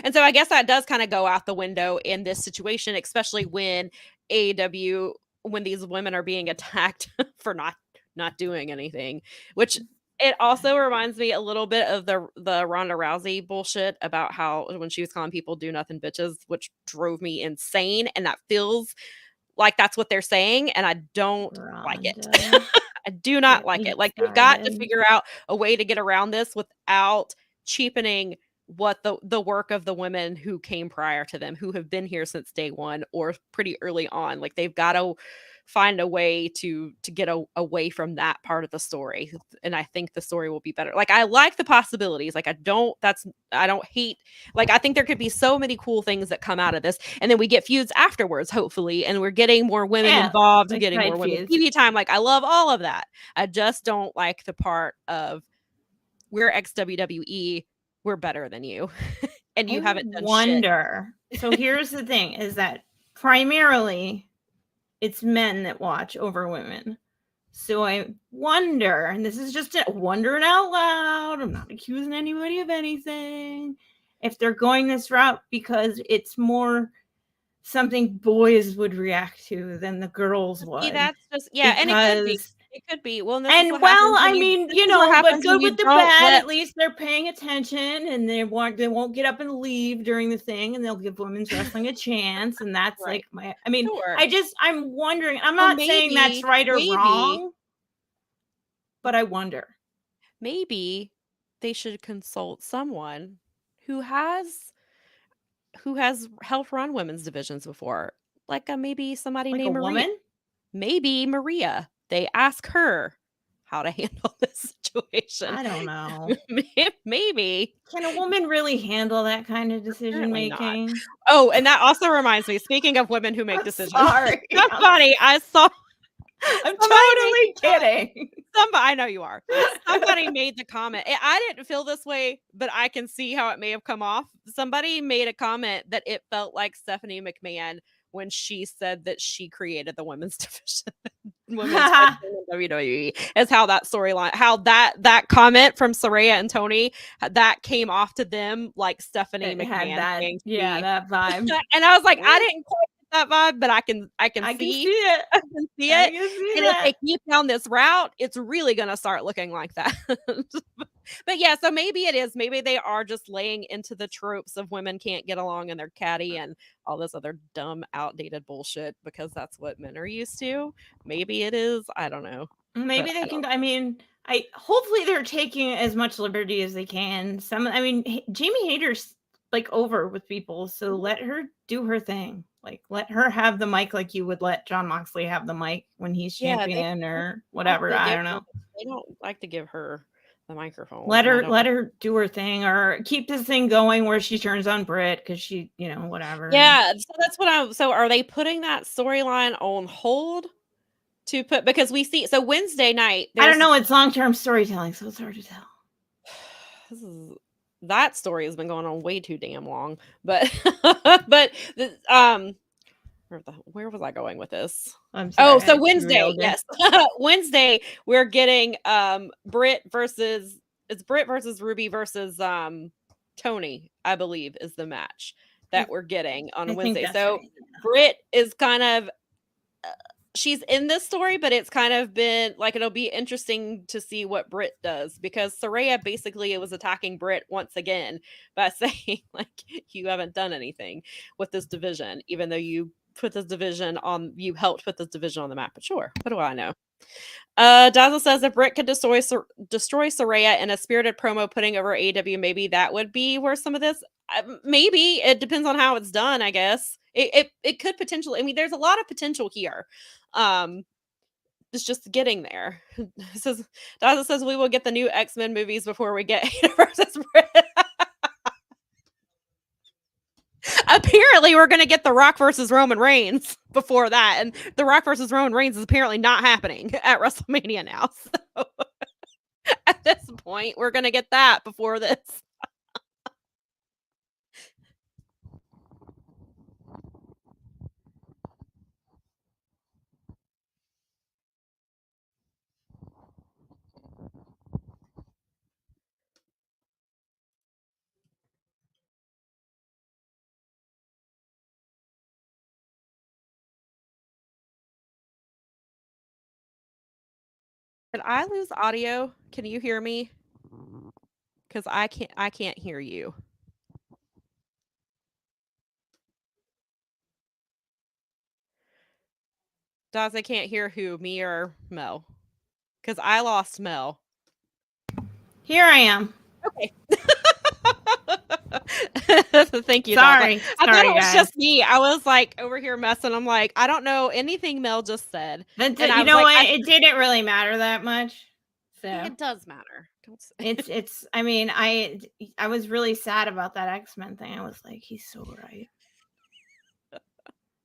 And so I guess that does kind of go out the window in this situation, especially when AEW, when these women are being attacked for not doing anything, which it also reminds me a little bit of the Ronda Rousey bullshit about how when she was calling people do nothing bitches, which drove me insane. And that feels like that's what they're saying. And I don't like it. I do not like it. Like, you've got to figure out a way to get around this without cheapening what the work of the women who came prior to them, who have been here since day one or pretty early on. Like, they've got to find a way to get away from that part of the story. And I think the story will be better. Like, I like the possibilities. Like, I don't hate, like, I think there could be so many cool things that come out of this. And then we get feuds afterwards, hopefully. And we're getting more women involved and getting more women TV time. Like, I love all of that. I just don't like the part of we're ex-WWE, we're better than you. And you haven't done shit. So here's the thing, is that primarily it's men that watch over women. So I wonder, and this is just wondering out loud, I'm not accusing anybody of anything, if they're going this route because it's more something boys would react to than the girls would. See, that's just, and it could be. Well, but good with the bad, at least they're paying attention, and they won't get up and leave during the thing, and they'll give women's wrestling a chance. And that's right. I'm wondering, I'm not saying that's right or wrong, but I wonder. Maybe they should consult someone who has helped run women's divisions before. Like maybe somebody named Maria. Woman? Maybe Maria. They ask her how to handle this situation. I don't know. Maybe. Can a woman really handle that kind of decision making? Oh, and that also reminds me, speaking of women who make decisions. Sorry. That's funny. I'm totally kidding. I know you are. Somebody made the comment. I didn't feel this way, but I can see how it may have come off. Somebody made a comment that it felt like Stephanie McMahon when she said that she created the women's division. WWE is how that storyline, how that comment from Saraya and Tony, that came off to them like Stephanie McMahon had that vibe. And I was like, I didn't quite get that vibe, but I can see it. I can see it. And if they keep down this route, it's really gonna start looking like that. But yeah, so maybe it is. Maybe they are just laying into the tropes of women can't get along and they're catty and all this other dumb, outdated bullshit because that's what men are used to. Maybe it is. I don't know. Maybe they can. Hopefully they're taking as much liberty as they can. Jamie Hayter's like over with people, so let her do her thing. Like, let her have the mic like you would let Jon Moxley have the mic when he's champion or whatever. I don't know. They don't like to give her the microphone. Let her do her thing, or keep this thing going where she turns on Britt because she, whatever. Yeah, so that's what so are they putting that storyline on hold because we see Wednesday night? I don't know. It's long-term storytelling, so it's hard to tell. That story has been going on way too damn long, but where was I going with this? So Wednesday, yes. Wednesday, we're getting Britt versus Ruby versus Tony, I believe, is the match that we're getting on Wednesday. So right. Britt is kind of she's in this story, but it's kind of been like, it'll be interesting to see what Britt does, because Saraya basically was attacking Britt once again by saying, like, you haven't done anything with this division, even though you helped put this division on the map. But sure, what do I know? Dazzle says if Britt could destroy Saraya in a spirited promo putting over AEW, maybe that would be where some of this. Maybe it depends on how it's done. I guess it could potentially. I mean, there's a lot of potential here. It's just getting there. Dazzle says we will get the new X-Men movies before we get versus Britt. Apparently, we're going to get The Rock versus Roman Reigns before that. And The Rock versus Roman Reigns is apparently not happening at WrestleMania now. So at this point, we're going to get that before this. Did I lose audio? Can you hear me? Because I can't hear you. Daz, I can't hear who, me or Mel? Because I lost Mel. Here I am. Okay. Thank you. Sorry. I thought it was just me. I was like over here messing. I'm like, I don't know anything Mel just said. You know what? It didn't really matter that much. So it does matter. It's. I mean, I was really sad about that X-Men thing. I was like, he's so right.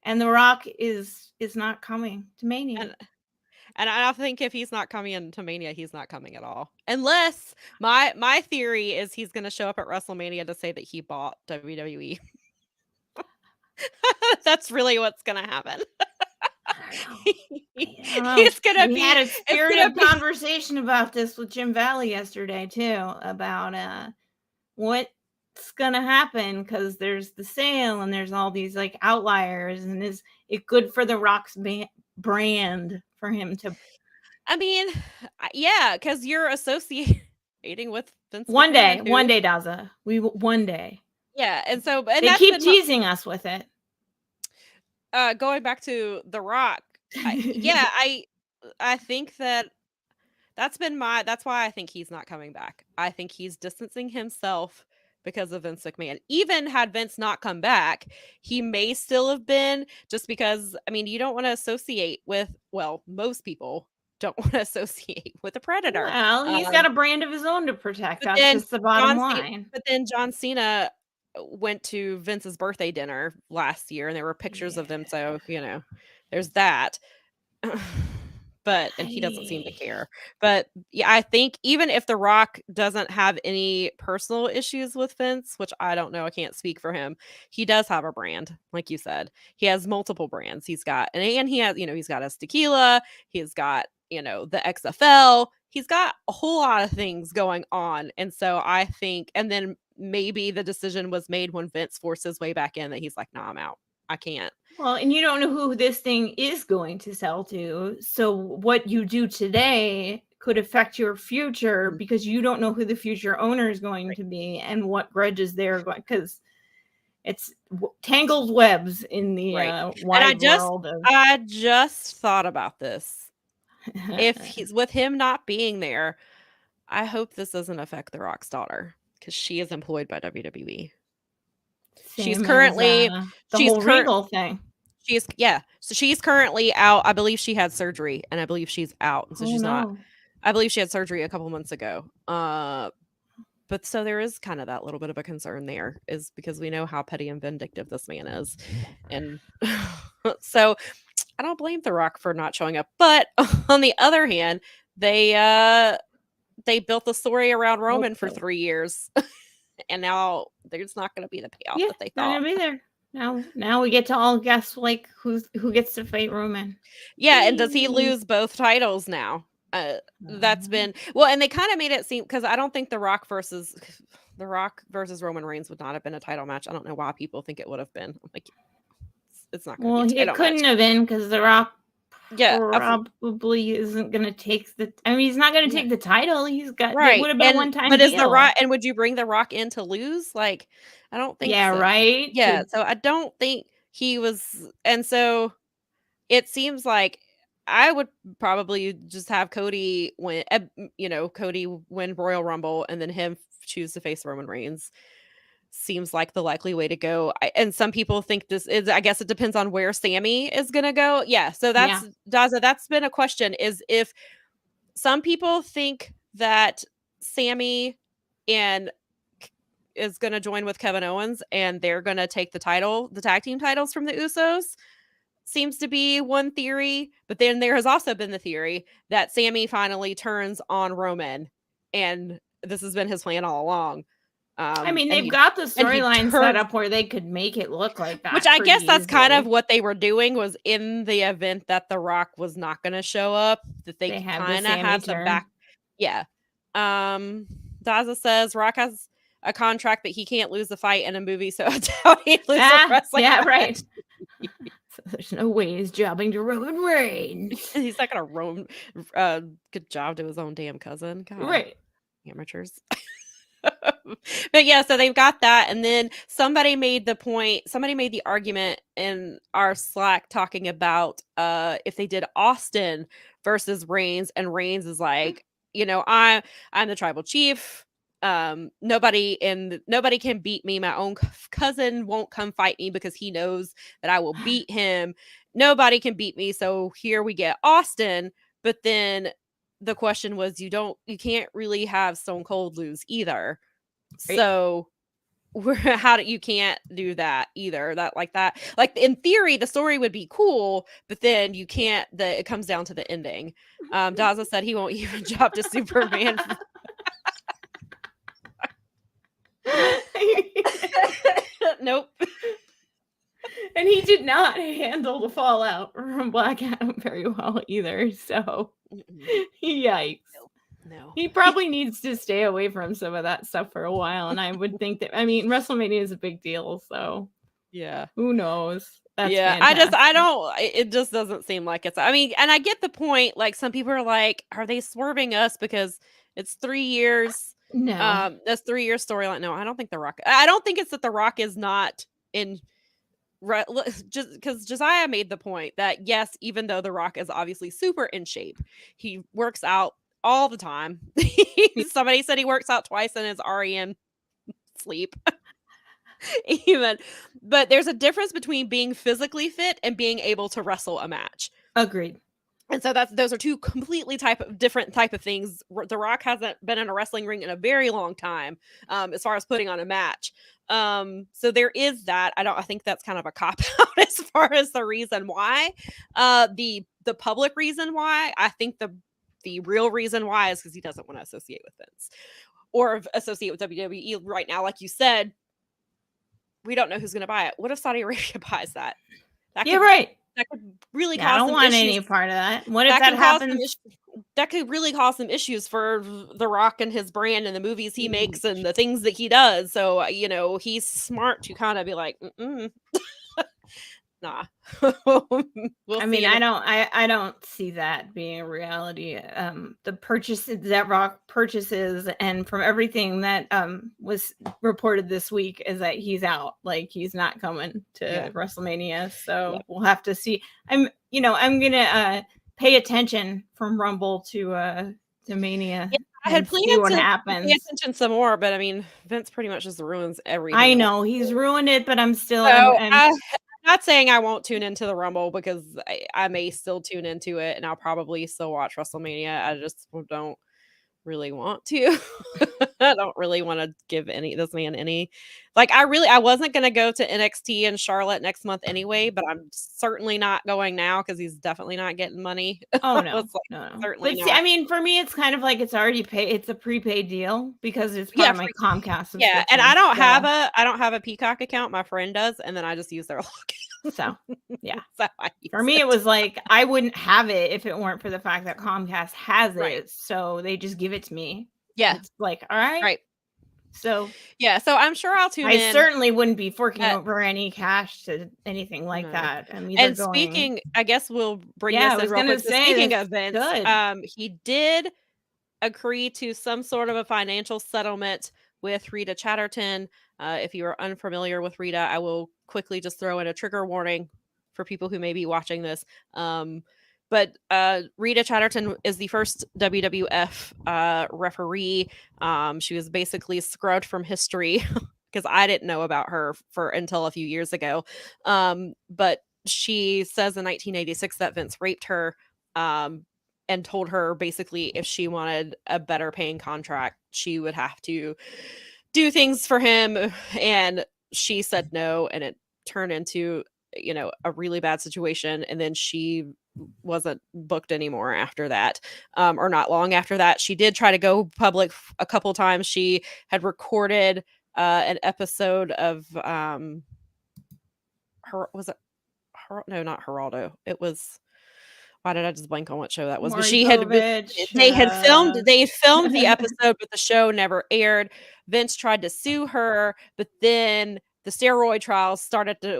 And The Rock is not coming to Mania. And I think if he's not coming into Mania, he's not coming at all. Unless my theory is he's going to show up at WrestleMania to say that he bought WWE. That's really what's going to happen. He's going to be. We had a spirited conversation about this with Jim Valley yesterday too, about what's going to happen, because there's the sale and there's all these like outliers, and is it good for The Rock's brand for him to? I mean, yeah, because you're associating with Vince one day, Daza. One day. Yeah, and so they keep teasing us with it. Going back to The Rock, I think that's why I think he's not coming back. I think he's distancing himself because of Vince McMahon. Even had Vince not come back, he may still have been, just because, I mean, you don't want to associate with, well, most people don't want to associate with a predator. Well, he's got a brand of his own to protect. That's just the bottom line. But then John Cena went to Vince's birthday dinner last year, and there were pictures of them. So, there's that. And he doesn't seem to care. But yeah, I think even if The Rock doesn't have any personal issues with Vince, which I don't know, I can't speak for him, he does have a brand, like you said. He has multiple brands. He's got, and he has, he's got his tequila, he's got, the XFL, he's got a whole lot of things going on. And so I think, and then maybe the decision was made when Vince forced his way back in that he's like, no, I'm out. I can't. Well, and you don't know who this thing is going to sell to. So what you do today could affect your future, because you don't know who the future owner is going to be and what grudges they're going, because it's tangled webs in the wide world. I just thought about this. If he's with him not being there, I hope this doesn't affect The Rock's daughter, because she is employed by WWE. She's currently whole Regal thing. So she's currently out. I believe she had surgery, and I believe she's out, and so she's not. I believe she had surgery a couple months ago. But so there is kind of that little bit of a concern there, is because we know how petty and vindictive this man is. And so I don't blame The Rock for not showing up. But on the other hand, they built the story around Roman for 3 years. And now there's not going to be the payoff that they thought. Not going to be there. Now we get to all guess like who gets to fight Roman. Yeah, and does he lose both titles now? That's been and they kind of made it seem, because I don't think The Rock versus Roman Reigns would not have been a title match. I don't know why people think it would have been. Like, it's not going to be a title match. It couldn't have been, because The Rock probably isn't going to take the. I mean, he's not going to take the title. He's got right. It would have been one time. But is The Rock? And would you bring The Rock in to lose? Like, I don't think. Yeah, so. Right. Yeah, so I don't think he was, and so it seems like I would probably just have Cody win. Cody win Royal Rumble, and then him choose to face Roman Reigns. Seems like the likely way to go. And some people think this is, I guess it depends on where Sammy is going to go. Yeah. So that's, Daza, that's been a question, is if some people think that Sammy is going to join with Kevin Owens and they're going to take the tag team titles from the Usos. Seems to be one theory. But then there has also been the theory that Sammy finally turns on Roman. And this has been his plan all along. I mean, they've got the storyline set up where they could make it look like that. Which I guess that's kind of what they were doing, was in the event that The Rock was not going to show up, that they kind of have some back. Yeah. Daza says Rock has a contract that he can't lose the fight in a movie, so I doubt he'd lose a wrestling match. Right. So there's no way he's jobbing to Roman Reigns. He's not going to good job to his own damn cousin. God. Right. Amateurs. But yeah, so they've got that, and then somebody made the argument in our Slack talking about if they did Austin versus Reigns, and Reigns is like, I'm the tribal chief, nobody can beat me, my own cousin won't come fight me because he knows that I will beat him, nobody can beat me, so here we get Austin. But then the question was, you can't really have Stone Cold lose either. Right. So you can't do that either. Like in theory, the story would be cool, but then you can't, it comes down to the ending. Daza said he won't even job to Superman. Nope. And he did not handle the fallout from Black Adam very well either. So, yikes. No. He probably needs to stay away from some of that stuff for a while. And I would think that, WrestleMania is a big deal. So, yeah. Who knows? That's fantastic. It just doesn't seem like it's, and I get the point. Like, some people are like, are they swerving us because it's 3 years? No. That's 3 year storyline. No, I don't think I don't think it's that The Rock is not in. Just because Josiah made the point that yes, even though The Rock is obviously super in shape, he works out all the time. Somebody said he works out twice in his REM sleep. But there's a difference between being physically fit and being able to wrestle a match. Agreed. And so those are two completely different type of things. The Rock hasn't been in a wrestling ring in a very long time, as far as putting on a match. So there is that. I think that's kind of a cop out as far as the reason why. The public reason why, I think the real reason why is because he doesn't want to associate with Vince or associate with WWE right now. Like you said, we don't know who's going to buy it. What if Saudi Arabia buys that? Right. That could really cause I don't want issues. Any part of that. What if that happens? That could really cause some issues for The Rock and his brand and the movies he makes and the things that he does. So, he's smart to kind of be like, nah. I don't see that being a reality. The purchases that Rock purchases, and from everything that was reported this week, is that he's out. Like, he's not coming to WrestleMania. So we'll have to see. I'm gonna pay attention from Rumble to Mania. Yeah, I had planned to pay attention some more, but Vince pretty much just ruins everything. I know he's ruined it, but I'm still. Not saying I won't tune into the Rumble because I may still tune into it and I'll probably still watch WrestleMania. I just don't really want to. I don't really want to give this man any. Like I wasn't gonna go to NXT in Charlotte next month anyway, but I'm certainly not going now because he's definitely not getting money. Oh no, no. Certainly but not. I mean, for me, it's kind of like it's already paid. It's a prepaid deal because it's part of my Comcast subscription. Yeah, and I don't have a Peacock account. My friend does, and then I just use their login. So yeah, for me, it was like I wouldn't have it if it weren't for the fact that Comcast has it. So they just give it to me. Yeah, it's like all right. So yeah, so I'm sure I'll tune in. I certainly wouldn't be forking over any cash to anything like that. And speaking, I guess we'll bring this in real quick. Speaking of Vince, he did agree to some sort of a financial settlement with Rita Chatterton. If you are unfamiliar with Rita, I will quickly just throw in a trigger warning for people who may be watching this. But Rita Chatterton is the first WWF referee. She was basically scrubbed from history because I didn't know about her until a few years ago. But she says in 1986 that Vince raped her and told her basically if she wanted a better paying contract, she would have to do things for him. And she said no, and it turned into a really bad situation. And then she wasn't booked anymore after that, or not long after that. She did try to go public a couple times. She had recorded an episode of not Geraldo. It was, why did I just blank on what show that was? But they had filmed the episode, but the show never aired. Vince tried to sue her, but then the steroid trials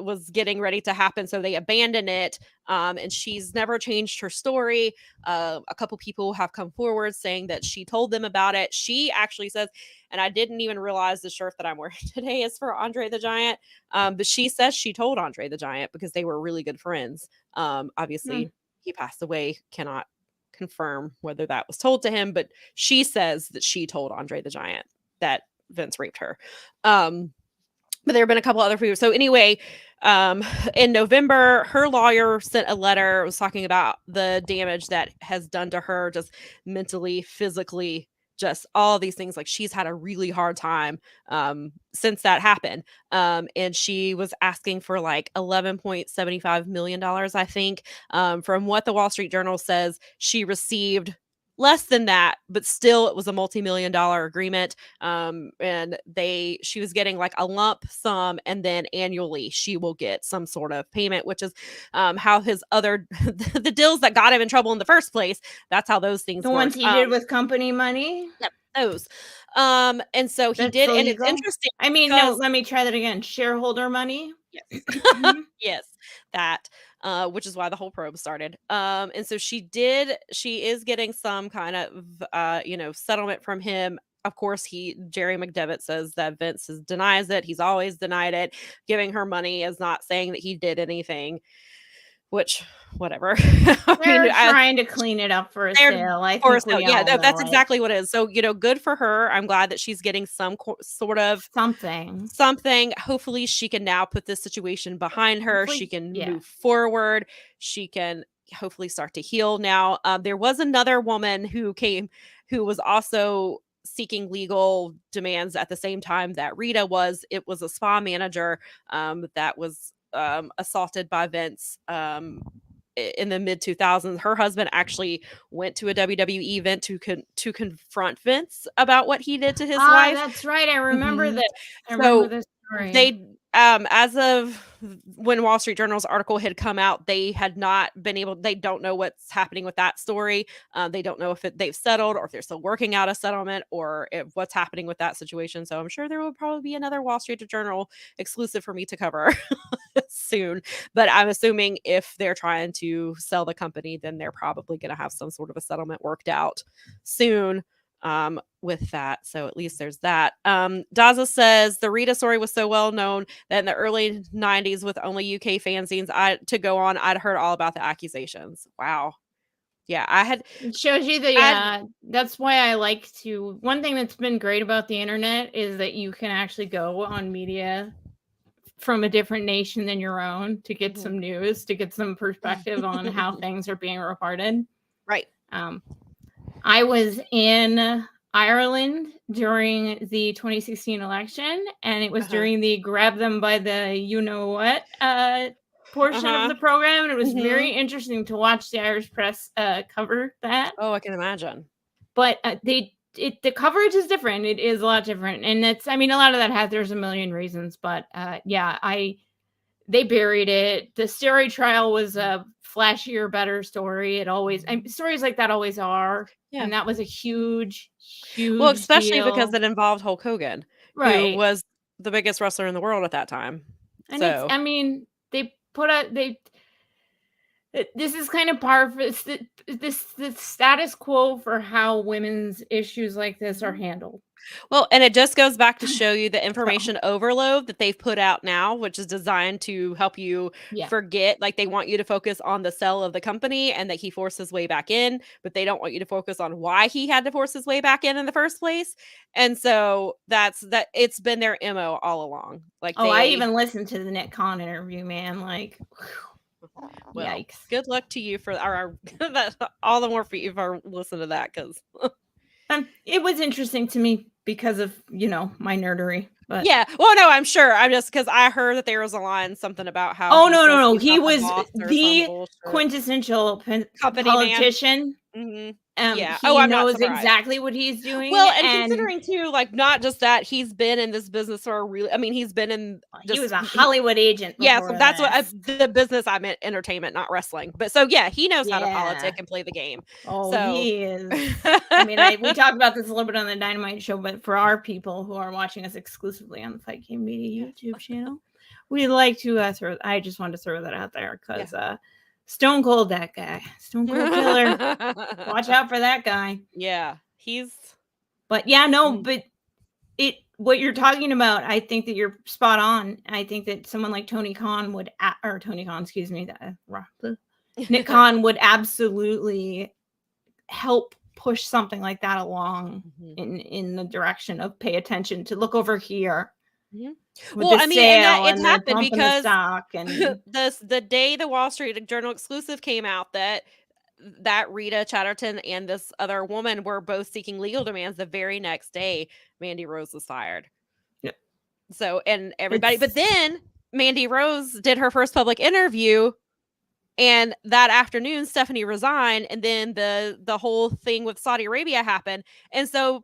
was getting ready to happen, so they abandoned it. And she's never changed her story. A couple people have come forward saying that she told them about it. She actually says, and I didn't even realize the shirt that I'm wearing today is for Andre the Giant. But she says she told Andre the Giant because they were really good friends. Obviously, he passed away. Cannot confirm whether that was told to him, but she says that she told Andre the Giant that Vince raped her. But there have been a couple other people. So anyway, in November, her lawyer sent a letter, was talking about the damage that has done to her, just mentally, physically, just all these things. Like she's had a really hard time since that happened. And she was asking for like $11.75 million, I think. From what the Wall Street Journal says, she received less than that, but still it was a multi-million-dollar agreement. And she was getting like a lump sum, and then annually she will get some sort of payment, which is how his other the deals that got him in trouble in the first place. That's how those things work. Ones he did with company money. Yep, those. And so he did, and it's interesting. I mean, no, let me try that again. Shareholder money. Yes. Yes, that. Which is why the whole probe started. And so she is getting some kind of, settlement from him. Of course, Jerry McDevitt says that Vince denies it. He's always denied it. Giving her money is not saying that he did anything, which, whatever. They're trying to clean it up for a sale. I think that's exactly what it is. So, good for her. I'm glad that she's getting some sort of something. Hopefully she can now put this situation behind her. She can move forward. She can hopefully start to heal now. There was another woman who was also seeking legal demands at the same time that Rita was. It was a spa manager that was assaulted by Vince in the mid 2000s. Her husband actually went to a WWE event to confront Vince about what he did to his wife. That's right. I remember this. I remember this story. They as of when Wall Street Journal's article had come out, they had not been able. They don't know what's happening with that story. They don't know if they've settled or if they're still working out a settlement or what's happening with that situation. So I'm sure there will probably be another Wall Street Journal exclusive for me to cover soon. But I'm assuming if they're trying to sell the company, then they're probably going to have some sort of a settlement worked out soon. With that. So at least there's that. Daza says the Rita story was so well known that in the early 90s with only UK fanzines I'd heard all about the accusations. Wow. Yeah, it shows you that that's why I like to. One thing that's been great about the internet is that you can actually go on media from a different nation than your own to get some news, to get some perspective on how things are being reported. Right. I was in Ireland during the 2016 election, and it was during the grab them by the you-know-what portion of the program, and it was very interesting to watch the Irish press cover that. Oh, I can imagine. But the coverage is different. It is a lot different, and it's, I mean, a lot of that there's a million reasons, but they buried it. The steroid trial was a flashier, better story. It always, stories like that always are. Yeah. And that was a huge well, especially deal. Because it involved Hulk Hogan, who was the biggest wrestler in the world at that time. And so, I mean, they put out, this is kind of par for the status quo for how women's issues like this are handled. Well, and it just goes back to show you the information overload that they've put out now, which is designed to help you forget. Like, they want you to focus on the sell of the company and that he forced his way back in, but they don't want you to focus on why he had to force his way back in the first place. And so it's been their MO all along. Like, I even listened to the Nick Khan interview, man. Like, well, yikes. Good luck to you for all the more for you for listening to that, because it was interesting to me because of, my nerdery. But yeah, well, no, I'm sure. I'm just, because I heard that there was a line something about how no, he was the quintessential politician. Yeah. He knows exactly what he's doing. Well, and considering too, like, not just that, he's been in this business for he's been in. He was a Hollywood agent. Yeah, so that's what the business I meant, entertainment, not wrestling. But so yeah, he knows how to politic and play the game. Oh, so. He is. I mean, we talked about this a little bit on the Dynamite show, but for our people who are watching us exclusively on the Fight Game Media YouTube channel, we'd like to I just wanted to throw that out there because. Stone Cold, that guy. Stone Cold Killer. Watch out for that guy. Yeah, But what you're talking about, I think that you're spot on. I think that someone like Nick Khan would absolutely help push something like that along in the direction of pay attention, to look over here. Well, I mean, and it happened because the day the Wall Street Journal exclusive came out that Rita Chatterton and this other woman were both seeking legal demands, the very next day Mandy Rose was fired. Yep. So, and everybody, but then Mandy Rose did her first public interview, and that afternoon Stephanie resigned, and then the whole thing with Saudi Arabia happened, and so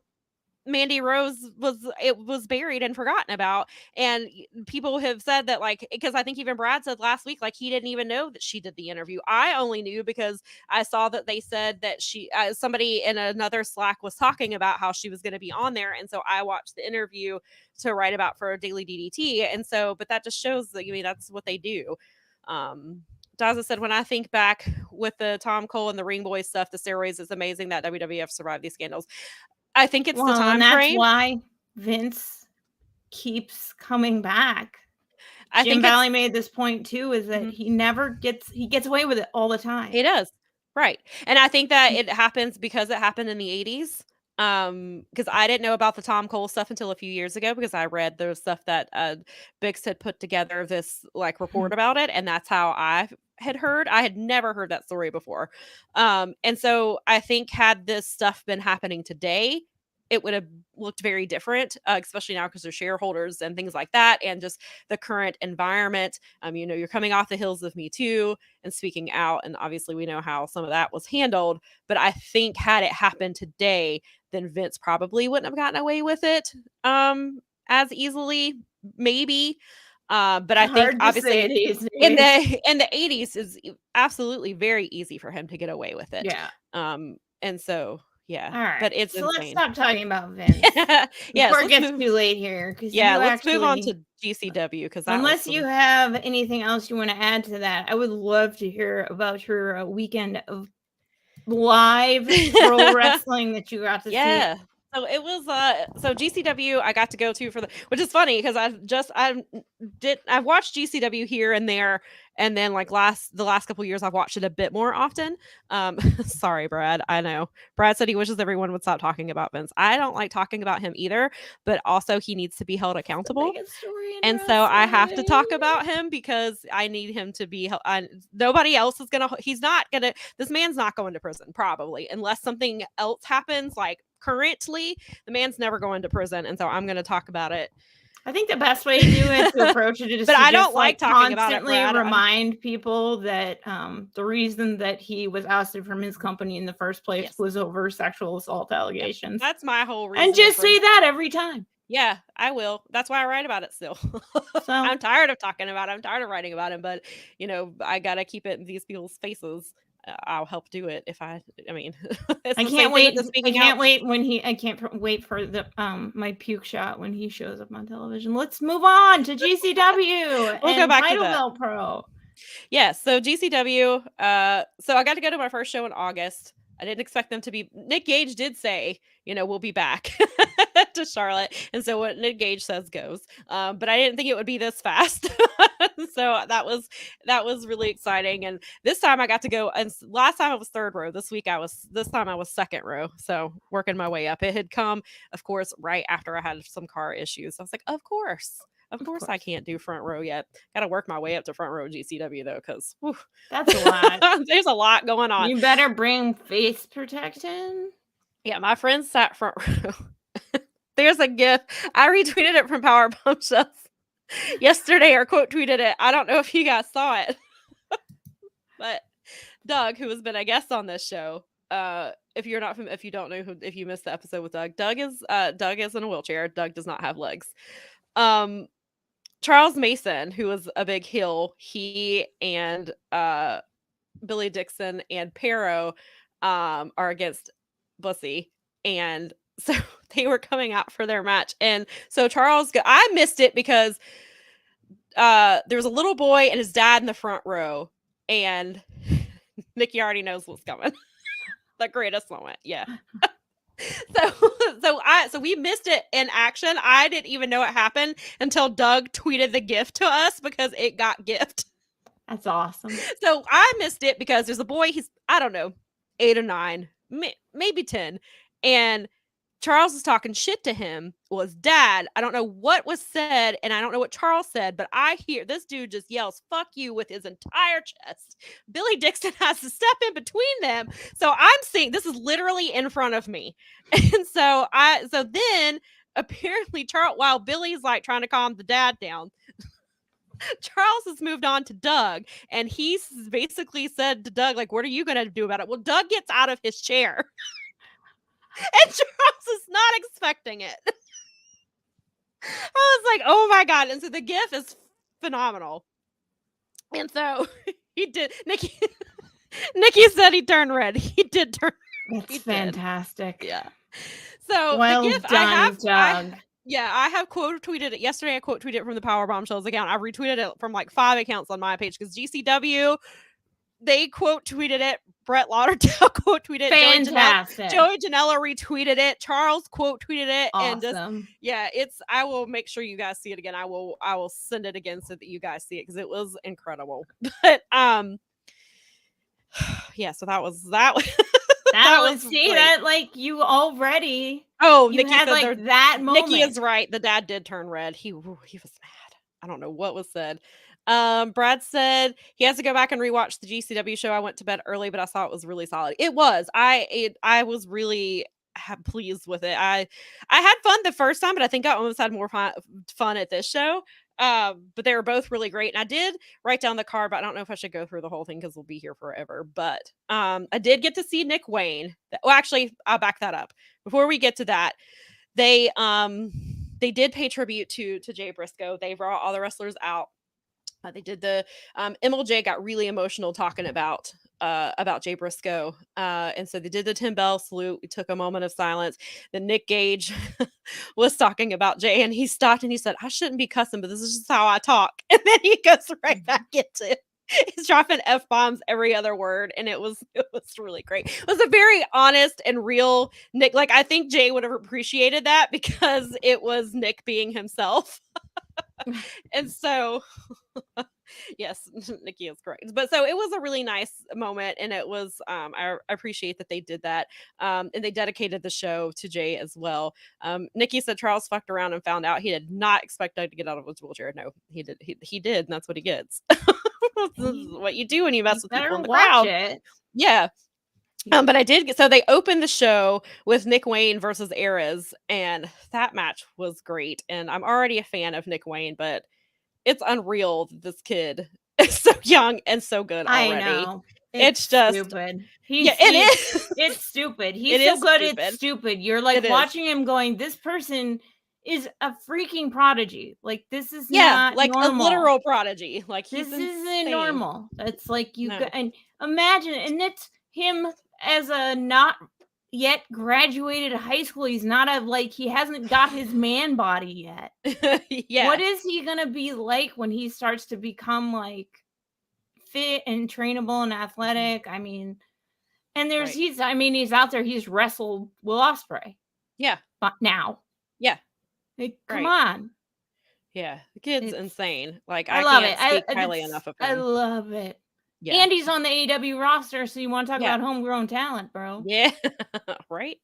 Mandy Rose was buried and forgotten about. And people have said that, like, because I think even Brad said last week, like, he didn't even know that she did the interview. I only knew because I saw that they said that she, somebody in another Slack was talking about how she was going to be on there. And so I watched the interview to write about for Daily DDT. And so, but that just shows that, that's what they do. Daza said, when I think back with the Tom Cole and the Ring Boy stuff, the steroids, it's amazing that WWF survived these scandals. I think it's the time frame. That's why Vince keeps coming back. Jim Valley made this point too, is that he gets away with it all the time. He does. Right. And I think that it happens because it happened in the 80s. Because I didn't know about the Tom Cole stuff until a few years ago, because I read the stuff that Bix had put together, this report about it, and that's how I had heard. I had never heard that story before. And so I think had this stuff been happening today, it would have looked very different, especially now because they're shareholders and things like that, and just the current environment. You're coming off the heels of Me Too and speaking out, and obviously we know how some of that was handled. But I think had it happened today, then Vince probably wouldn't have gotten away with it as easily, maybe. But I think obviously in the 80s is absolutely very easy for him to get away with it. Yeah. And so yeah. All right. But it's so insane. Let's stop talking about Vince. Before it gets too late here. Let's move on to GCW, because unless you have anything else you want to add to that, I would love to hear about your weekend of live pro wrestling that you got to see. So So it was so GCW I got to go to which is funny because I've watched GCW here and there, and then like the last couple years I've watched it a bit more often. Sorry, Brad. I know Brad said he wishes everyone would stop talking about Vince. I don't like talking about him either, but also he needs to be held accountable. And so I have to talk about him because I need him to be. Nobody else is gonna. He's not gonna. This man's not going to prison probably unless something else happens. Like currently, the man's never going to prison, and so I'm going to talk about it. I think the best way to do it to approach it is but to I don't like talking constantly about it, remind people that the reason that he was ousted from his company in the first place was over sexual assault allegations. That's my whole reason. And just say that every time. Yeah, I will. That's why I write about it still. So I'm tired of talking about it. I'm tired of writing about him, but I got to keep it in these people's faces. I'll help do it if I mean, I can't wait. I can't wait for the my puke shot when he shows up on television. Let's move on to GCW. We'll go back to that. Belt Pro. Yeah, so GCW. So I got to go to my first show in August. I didn't expect them to be. Nick Gage did say, we'll be back to Charlotte, and so what Nick Gage says goes. But I didn't think it would be this fast. So that was really exciting. And this time I got to go. And last time I was third row. This time I was second row. So working my way up. It had come, of course, right after I had some car issues. I was like, of course. Of course, I can't do front row yet. Got to work my way up to front row GCW though, because that's a lot. There's a lot going on. You better bring face protection. Yeah, my friend sat front row. There's a GIF. I retweeted it from Powerbombshells yesterday, or quote tweeted it. I don't know if you guys saw it, but Doug, who has been a guest on this show, if you don't know if you missed the episode with Doug is in a wheelchair. Doug does not have legs. Charles Mason, who was a big heel, he and Billy Dixon and Pero are against Bussy, and so they were coming out for their match. And so I missed it because there was a little boy and his dad in the front row, and Nikki already knows what's coming. The greatest moment, yeah. So we missed it in action. I didn't even know it happened until Doug tweeted the GIF to us because it got GIFed. That's awesome. So I missed it because there's a boy, he's, I don't know, 8 or 9, maybe 10. And Charles is talking shit to him. Well, his dad, I don't know what was said, and I don't know what Charles said, but I hear this dude just yells, "Fuck you," with his entire chest. Billy Dixon has to step in between them. So I'm seeing, this is literally in front of me. And so then apparently while Billy's like trying to calm the dad down, Charles has moved on to Doug, and he's basically said to Doug, like, what are you going to do about it? Well, Doug gets out of his chair. And Charles is not expecting it. I was like, oh my God. And so the GIF is phenomenal. And so he did. Nikki said he turned red. He did turn red. That's fantastic. Yeah. So well the GIF, done, Doug. I have quote tweeted it yesterday. I quote tweeted it from the Powerbombshells account. I retweeted it from like 5 accounts on my page because GCW, they quote tweeted it. Brett Lauderdale quote tweeted it. Fantastic. Joey Janela retweeted it. Charles quote tweeted it. Awesome. And I will make sure you guys see it again. I will send it again so that you guys see it because it was incredible. But yeah, so that was that was see great. That like you already Nikki had like that moment. Nikki is right. The dad did turn red. He was mad. I don't know what was said. Brad said he has to go back and rewatch the GCW show. I went to bed early, but I saw it was really solid. It was. I was really pleased with it. I had fun the first time, but I think I almost had more fun at this show. But they were both really great. And I did write down the card, but I don't know if I should go through the whole thing because we'll be here forever. But I did get to see Nick Wayne. Well, actually, I'll back that up. Before we get to that, they did pay tribute to Jay Briscoe. They brought all the wrestlers out. They did the MLJ got really emotional talking about Jay Briscoe. And so they did the 10 bell salute. We took a moment of silence. Then Nick Gage was talking about Jay, and he stopped and he said, I shouldn't be cussing, but this is just how I talk. And then he goes right back into it. He's dropping F-bombs every other word, and it was really great. It was a very honest and real Nick. Like, I think Jay would have appreciated that because it was Nick being himself. And so yes, Nikki is correct. But so it was a really nice moment, and it was I appreciate that they did that. And they dedicated the show to Jay as well. Nikki said Charles fucked around and found out he did not expect Doug to get out of his wheelchair. No, he did. He did, and that's what he gets. This is what you do when you mess with people in the crowd. Yeah. But I did so they opened the show with Nick Wayne versus Ares, and that match was great. And I'm already a fan of Nick Wayne, but it's unreal that this kid is so young and so good already. I know. It's just stupid. It is. It's stupid. He's so good. It's stupid. You're like watching him going, this person is a freaking prodigy. Like, this is not like normal. A literal prodigy. Like, this isn't normal. It's like and imagine, and it's him as a not yet graduated high school. He's not he hasn't got his man body yet. What is he gonna be like when he starts to become like fit and trainable and athletic? I mean, and there's he's out there. He's wrestled Will Ospreay. Yeah. But now. Yeah. Like, come on. Yeah. The kid's insane. Like, I love can't speak highly enough of him. I love it. Yeah. And he's on the AEW roster, so you want to talk about homegrown talent, bro. Yeah. Right?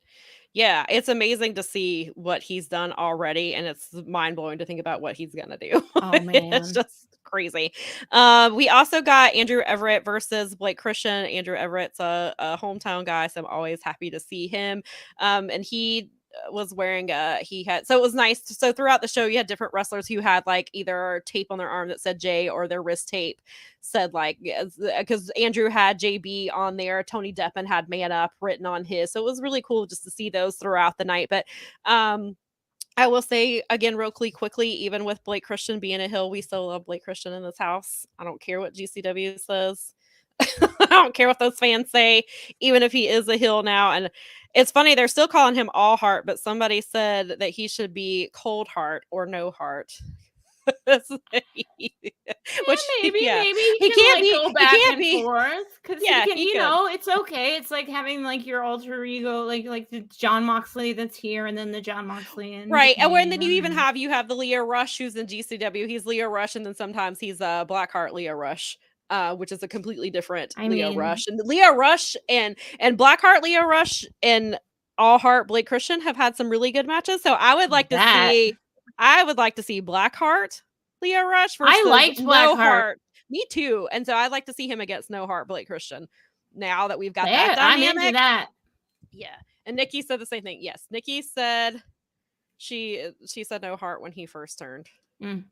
Yeah, it's amazing to see what he's done already, and it's mind-blowing to think about what he's gonna do. Oh, man. It's just crazy. We also got Andrew Everett versus Blake Christian. Andrew Everett's a hometown guy, so I'm always happy to see him. And he was wearing so it was nice. So throughout the show, you had different wrestlers who had like either tape on their arm that said J, or their wrist tape said like, because Andrew had JB on there, Tony Deppen had Man Up written on his. So it was really cool just to see those throughout the night. But I will say again, real quickly, even with Blake Christian being a heel, we still love Blake Christian in this house. I don't care what GCW says. I don't care what those fans say, even if he is a heel now. And it's funny, they're still calling him All Heart, but somebody said that he should be Cold Heart or No Heart. Which maybe he can't go back and forth, because it's okay. It's like having like your alter ego, like the John Moxley that's here, and then the John Moxley in right. And then you have the Leo Rush who's in GCW. He's Leo Rush, and then sometimes he's Blackheart Leo Rush. Which is a completely different Leo Rush. And Leo Rush and Blackheart Leo Rush and All Heart Blake Christian have had some really good matches. So I would like to see Blackheart Leo Rush versus I liked Blackheart. Me too. And so I'd like to see him against No Heart Blake Christian. Now that we've got that dynamic. I'm into that. Yeah. And Nikki said the same thing. Yes. Nikki said she said No Heart when he first turned.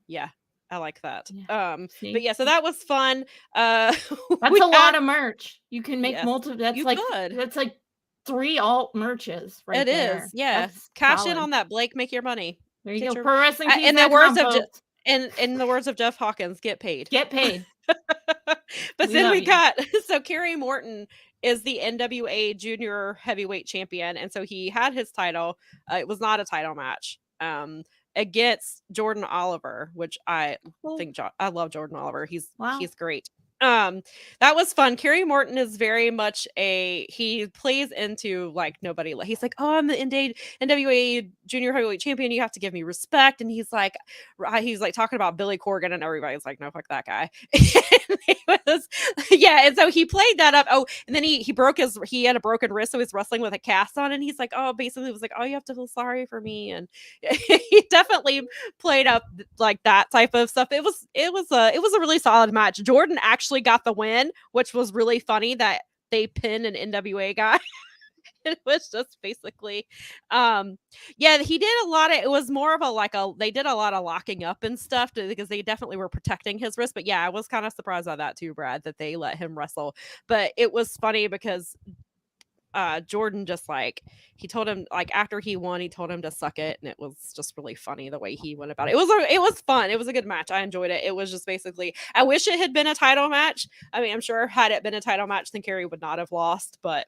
Yeah. I like that. Yeah. But yeah, so that was fun. That's a lot of merch. You can make multiple. That's like 3 alt merches right there. It is. Yeah. That's cash solid. In on that, Blake. Make your money. There you go. Pro Wrestling. In the words of Jeff Hawkins, get paid. Get paid. But then we got Kerry Morton is the NWA Junior Heavyweight Champion, and so he had his title. It was not a title match. Against Jordan Oliver, which I think I love Jordan Oliver. He's great. That was fun. Kerry Morton is very much he plays into like nobody. He's like, oh, I'm the NWA Junior Heavyweight Champion. You have to give me respect. And he's like talking about Billy Corgan, and everybody's like, no, fuck that guy. And so he played that up. Oh, and then he had a broken wrist, so he's wrestling with a cast on, and he's like, oh, basically was like, oh, you have to feel sorry for me. And he definitely played up like that type of stuff. It was a really solid match. Jordan actually got the win, which was really funny that they pinned an NWA guy. It was just basically he did a lot of, it was more of they did a lot of locking up and stuff because they definitely were protecting his wrist. But yeah, I was kind of surprised by that too, Brad, that they let him wrestle. But it was funny because Jordan just he told him after he won, he told him to suck it, and it was just really funny the way he went about it. It was fun. It was a good match. I enjoyed it. It was just basically, I wish it had been a title match. I mean, I'm sure had it been a title match, then Kerry would not have lost, but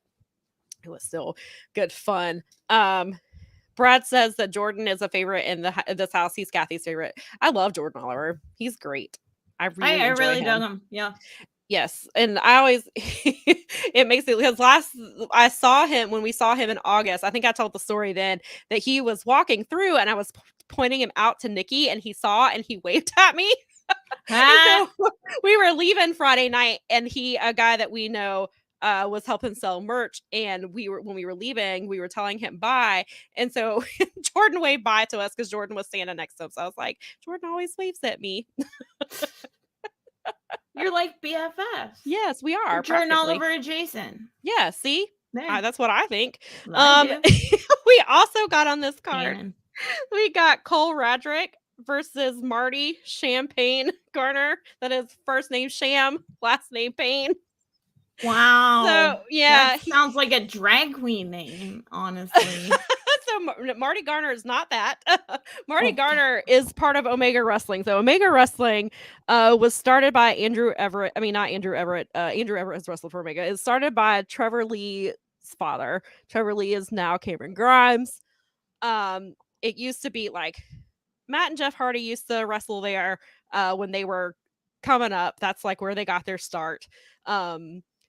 it was still good fun. Brad says that Jordan is a favorite in this house. He's Kathy's favorite. I love Jordan Oliver. He's great. I really dug him. Yeah. Yes, and I always it makes it because I saw him when we saw him in August. I think I told the story then that he was walking through and I was pointing him out to Nikki and he saw and he waved at me. And so we were leaving Friday night and a guy that we know was helping sell merch, and when we were leaving, we were telling him bye, and so Jordan waved bye to us because Jordan was standing next to him. So I was like, Jordan always waves at me. You're like BFFs. Yes, we are. Jordan Oliver and Jason. Yeah, see? That's what I think. I we also got on this card. We got Cole Radrick versus Marty Champagne Garner. That is first name Sham, last name Payne. Wow. So, yeah. That sounds like a drag queen name, honestly. So Marty Garner is not that. Marty Garner is part of Omega Wrestling. So Omega Wrestling was started by Andrew Everett. I mean, not Andrew Everett. Andrew Everett has wrestled for Omega. It's started by Trevor Lee's father. Trevor Lee is now Cameron Grimes. It used to be like Matt and Jeff Hardy used to wrestle there when they were coming up. That's like where they got their start.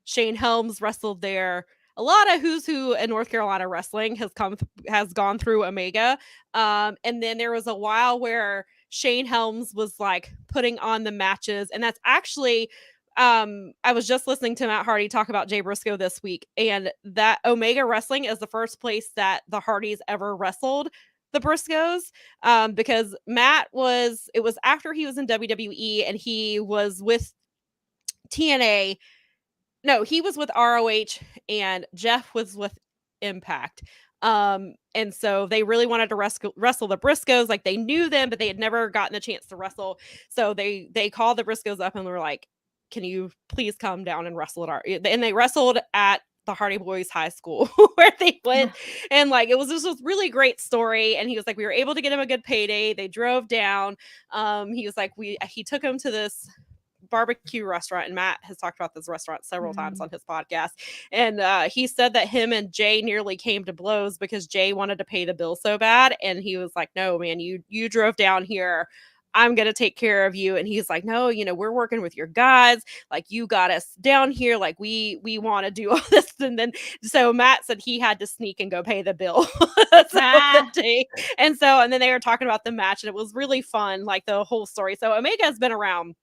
Shane Helms wrestled there. A lot of who's who in North Carolina wrestling has gone through Omega. And then there was a while where Shane Helms was like putting on the matches. And that's actually, I was just listening to Matt Hardy talk about Jay Briscoe this week. And that Omega Wrestling is the first place that the Hardys ever wrestled the Briscoes, because it was after he was in WWE and he was with TNA. No, he was with ROH and Jeff was with Impact. And so they really wanted to wrestle the Briscoes. Like they knew them, but they had never gotten a chance to wrestle. So they called the Briscoes up and were like, can you please come down and wrestle and they wrestled at the Hardy Boys High School where they went. And like, it was just this really great story. And he was like, we were able to get him a good payday. They drove down. He was like, he took him to this barbecue restaurant, and Matt has talked about this restaurant several times on his podcast, and he said that him and Jay nearly came to blows because Jay wanted to pay the bill so bad, and he was like, no man, you drove down here, I'm gonna take care of you. And he's like, no, we're working with your guys, like you got us down here, like we want to do all this. And then so Matt said he had to sneak and go pay the bill. And then they were talking about the match, and it was really fun, like the whole story. So Omega has been around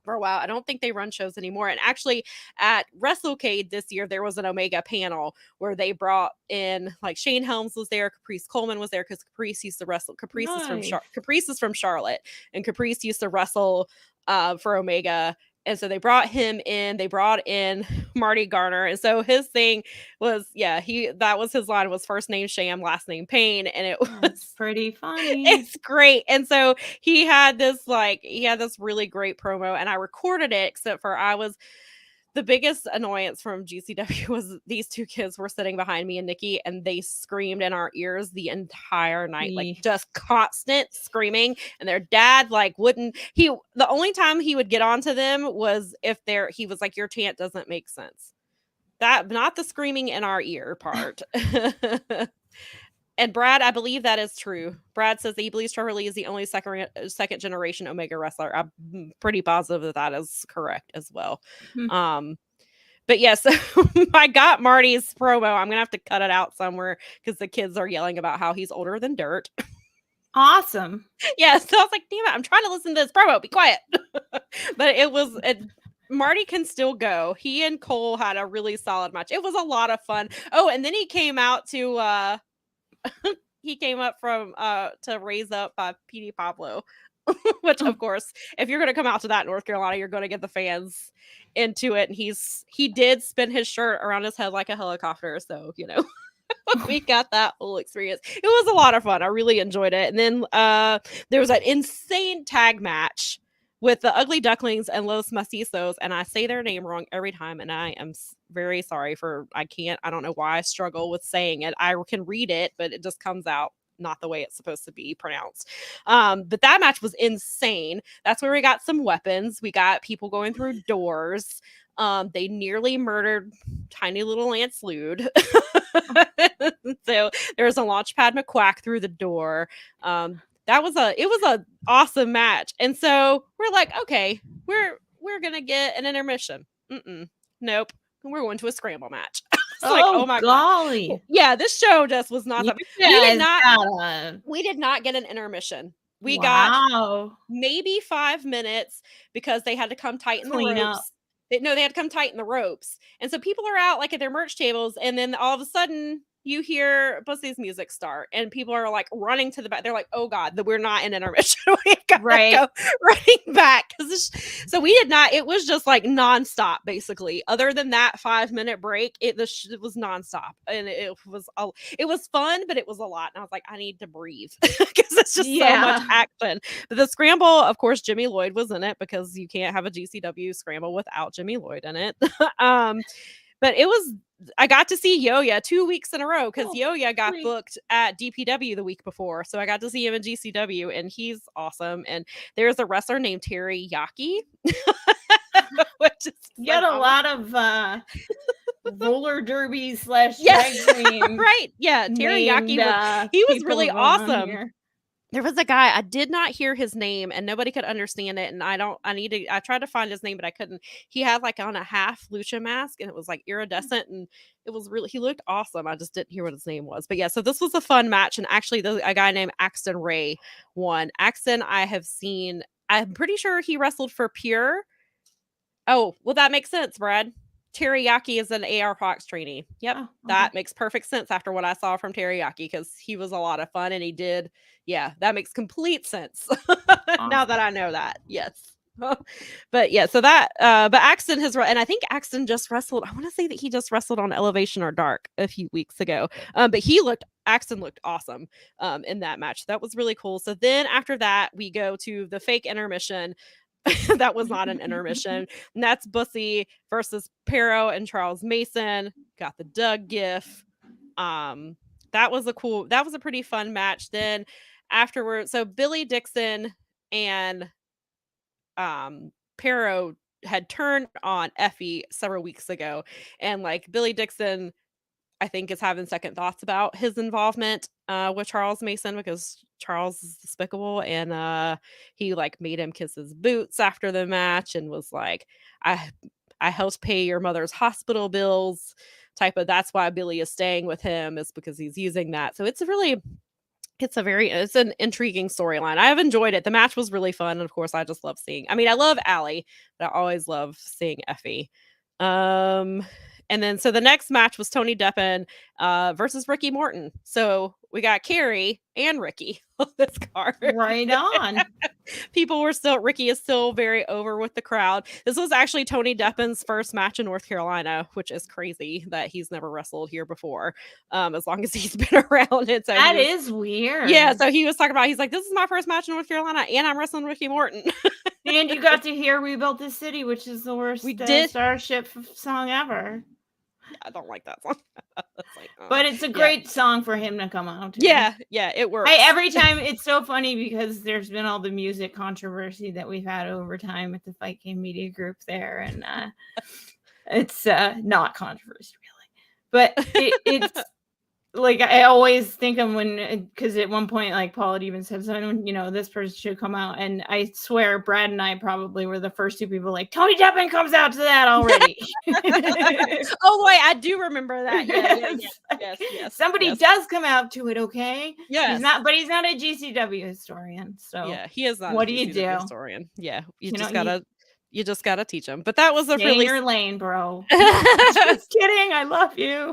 for a while. I don't think they run shows anymore. And actually at WrestleCade this year, there was an Omega panel where they brought in, like, Shane Helms was there, Caprice Coleman was there, because Caprice used to wrestle. Caprice is from Charlotte, and Caprice used to wrestle for Omega. And so they brought him in. They brought in Marty Garner. And so his thing was, that was his line, was first name Sham, last name Payne. And it was pretty funny. It's great. And so he had this really great promo, and I recorded it, except for the biggest annoyance from GCW was these two kids were sitting behind me and Nikki, and they screamed in our ears the entire night, like just constant screaming. And their dad the only time he would get onto them was if he was like, your chant doesn't make sense. That, not the screaming in our ear part. And Brad, I believe that is true. Brad says that he believes Trevor Lee is the only second generation Omega wrestler. I'm pretty positive that is correct as well. But yes, I got Marty's promo. I'm gonna have to cut it out somewhere because the kids are yelling about how he's older than dirt. Awesome. Yeah, so I was like, damn it, I'm trying to listen to this promo. Be quiet. But Marty can still go. He and Cole had a really solid match. It was a lot of fun. Oh, and then he came out to he came up from to Raise Up by P.D. Pablo, which of course, if you're going to come out to that in North Carolina, you're going to get the fans into it. And he did spin his shirt around his head like a helicopter, so we got that whole experience. It was a lot of fun. I really enjoyed it. And then there was an insane tag match with the Ugly Ducklings and Los Macizos, and I say their name wrong every time, and I am very sorry I don't know why I struggle with saying it. I can read it, but it just comes out not the way it's supposed to be pronounced. But that match was insane. That's where we got some weapons. We got people going through doors. They nearly murdered tiny little Lance Lude. So there's a Launchpad McQuack through the door. It was a awesome match. And so we're like, okay, we're gonna get an intermission. Nope, we're going to a scramble match. Oh my golly. God. Yeah, this show just was not. We did not get an intermission. We got maybe 5 minutes because they had to come tighten the ropes. They had to come tighten the ropes. And so people are out like at their merch tables, and then all of a sudden you hear Pussy's music start, and people are like running to the back. They're like, "Oh God, we're not in intermission. We got to go running back." So we did not. It was just like nonstop, basically. Other than that 5-minute break, it was nonstop, and it was fun, but it was a lot. And I was like, I need to breathe because it's just so much action. But the scramble, of course, Jimmy Lloyd was in it because you can't have a GCW scramble without Jimmy Lloyd in it. But I got to see Yo-Ya 2 weeks in a row because Yo-Ya got booked at DPW the week before. So I got to see him in GCW, and he's awesome. And there's a wrestler named Terry Yaki. Which is got a lot of roller derby / drag queen. Right. Yeah. Terry Yaki he was really awesome. There was a guy, I did not hear his name, and nobody could understand it. And I tried to find his name, but I couldn't. He had like on a half lucha mask, and it was like iridescent, and it was he looked awesome. I just didn't hear what his name was. But yeah, so this was a fun match. And actually a guy named Axton Ray won. Axton, I'm pretty sure he wrestled for Pure. Oh, well, that makes sense, Brad. Teriyaki is an AR Fox trainee. Yep. That makes perfect sense after what I saw from Teriyaki, because he was a lot of fun, and he did. Yeah, that makes complete sense. Now that I know that. Yes. But yeah, so that, but Axton and I think Axton just wrestled. I want to say that he just wrestled on Elevation or Dark a few weeks ago. But Axton looked awesome in that match. That was really cool. So then after that, we go to the fake intermission. That was not an intermission. And that's Bussy versus Pero and Charles Mason. Got the Doug gif. That was a pretty fun match. Then afterwards, so Billy Dixon and Pero had turned on Effie several weeks ago, and like Billy Dixon, I think, is having second thoughts about his involvement with Charles Mason, because Charles is despicable, and he like made him kiss his boots after the match and was like, I helped pay your mother's hospital bills type of. That's why Billy is staying with him, is because he's using that. So it's an intriguing storyline. I've enjoyed it. The match was really fun, and of course I just love seeing, I love Allie, but I always love seeing Effie. And then, so the next match was Tony Deppen versus Ricky Morton. So we got Carrie and Ricky on this card. Right on. Ricky is still very over with the crowd. This was actually Tony Deppen's first match in North Carolina, which is crazy that he's never wrestled here before, as long as he's been around. And so that is weird. Yeah, so he was talking about, he's like, this is my first match in North Carolina, and I'm wrestling Ricky Morton. And you got to hear We Built This City, which is the worst Starship song ever. I don't like that song. But it's a great song for him to come out to. Yeah, it works. Every time, it's so funny because there's been all the music controversy that we've had over time at the Fight Game Media Group there, and it's not controversy really, but it's like, I always think of because at one point, like, Paul had even said something, this person should come out. And I swear Brad and I probably were the first two people like, Tony Deppen comes out to that already. Oh, wait, I do remember that. Yes. Somebody does come out to it, okay? Yeah. He's not a GCW historian. So yeah, he is not what a do you GCW do? Historian. Yeah, you just gotta teach him. But that was a really your lane, bro. Just kidding. I love you.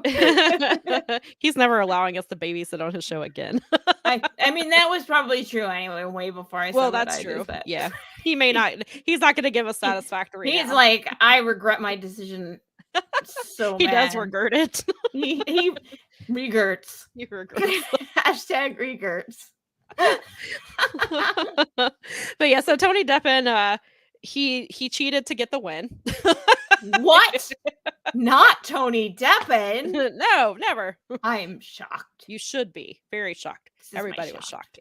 He's never allowing us to babysit on his show again. That was probably true anyway, way before I said well, that's true. Yeah, he may not. He's not going to give us satisfactory. He's like, I regret my decision. So he does regret it. he regrets. He regrets. Hashtag regrets. But yeah, so Tony Deppen, he cheated to get the win. What? Not Tony Deppen? No, never. I'm shocked. You should be very shocked. Everybody was shocked.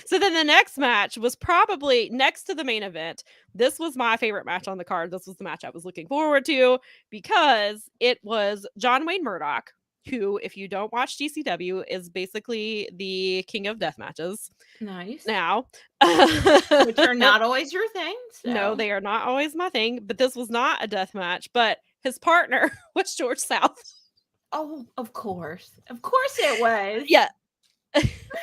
So then the next match was probably next to the main event. This was my favorite match on the card. This was the match I was looking forward to because it was John Wayne Murdoch who, if you don't watch GCW, is basically the king of death matches. Nice. Now. Which are not always your thing. So. No, they are not always my thing, but this was not a death match, but his partner was George South. Oh, of course. Of course it was. Yeah.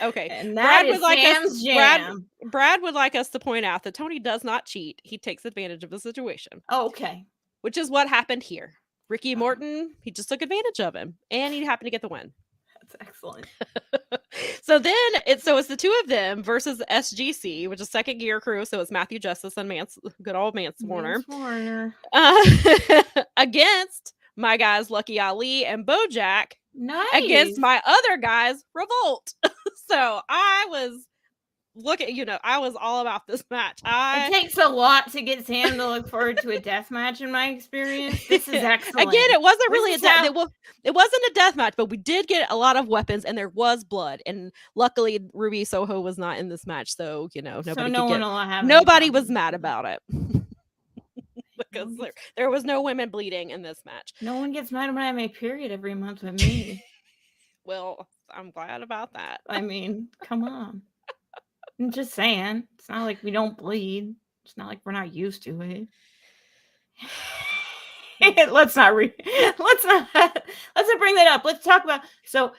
Okay. And that is Sam's jam. Brad would like us to point out that Tony does not cheat. He takes advantage of the situation. Okay. Which is what happened here. Ricky Morton, he just took advantage of him, and he happened to get the win. That's excellent. So then it's the two of them versus SGC, which is Second Gear Crew. So it's Matthew Justice and good old Mance Warner. Against my guys Lucky Ali and Bojack. Nice. Against my other guys, Revolt. So I was I was all about this match. It takes a lot to get Sam to look forward to a death match, in my experience. This is excellent. Again, it wasn't really it wasn't a death match, but we did get a lot of weapons, and there was blood. And luckily, Ruby Soho was not in this match, so nobody was mad about it. Because there was no women bleeding in this match. No one gets mad when I have my period every month with me. Well, I'm glad about that. I mean, come on. I'm just saying. It's not like we don't bleed. It's not like we're not used to it. Let's not bring that up. Let's talk about so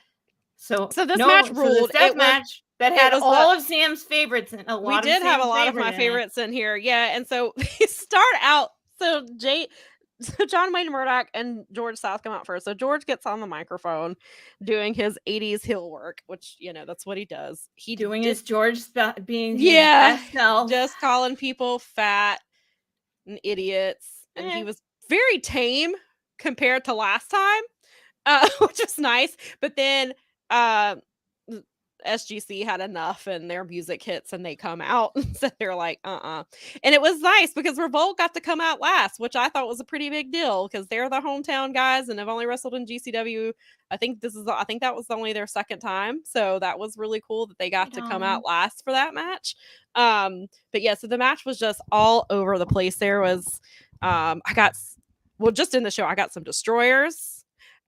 this match ruled. This match that had all of Sam's favorites in a lot. We did have a lot of my favorites in here. Yeah, and so we start out. So John Wayne Murdoch and George South come out first. So George gets on the microphone doing his 80s heel work, which, that's what he does. His George being his best self. Just calling people fat and idiots. And he was very tame compared to last time, which is nice. But then SGC had enough and their music hits and they come out and so they're like, And it was nice because Revolt got to come out last, which I thought was a pretty big deal because they're the hometown guys and have only wrestled in GCW. I think that was only their second time. So that was really cool that they got to come out last for that match. But yeah, so the match was just all over the place. There was, just in the show, I got some destroyers.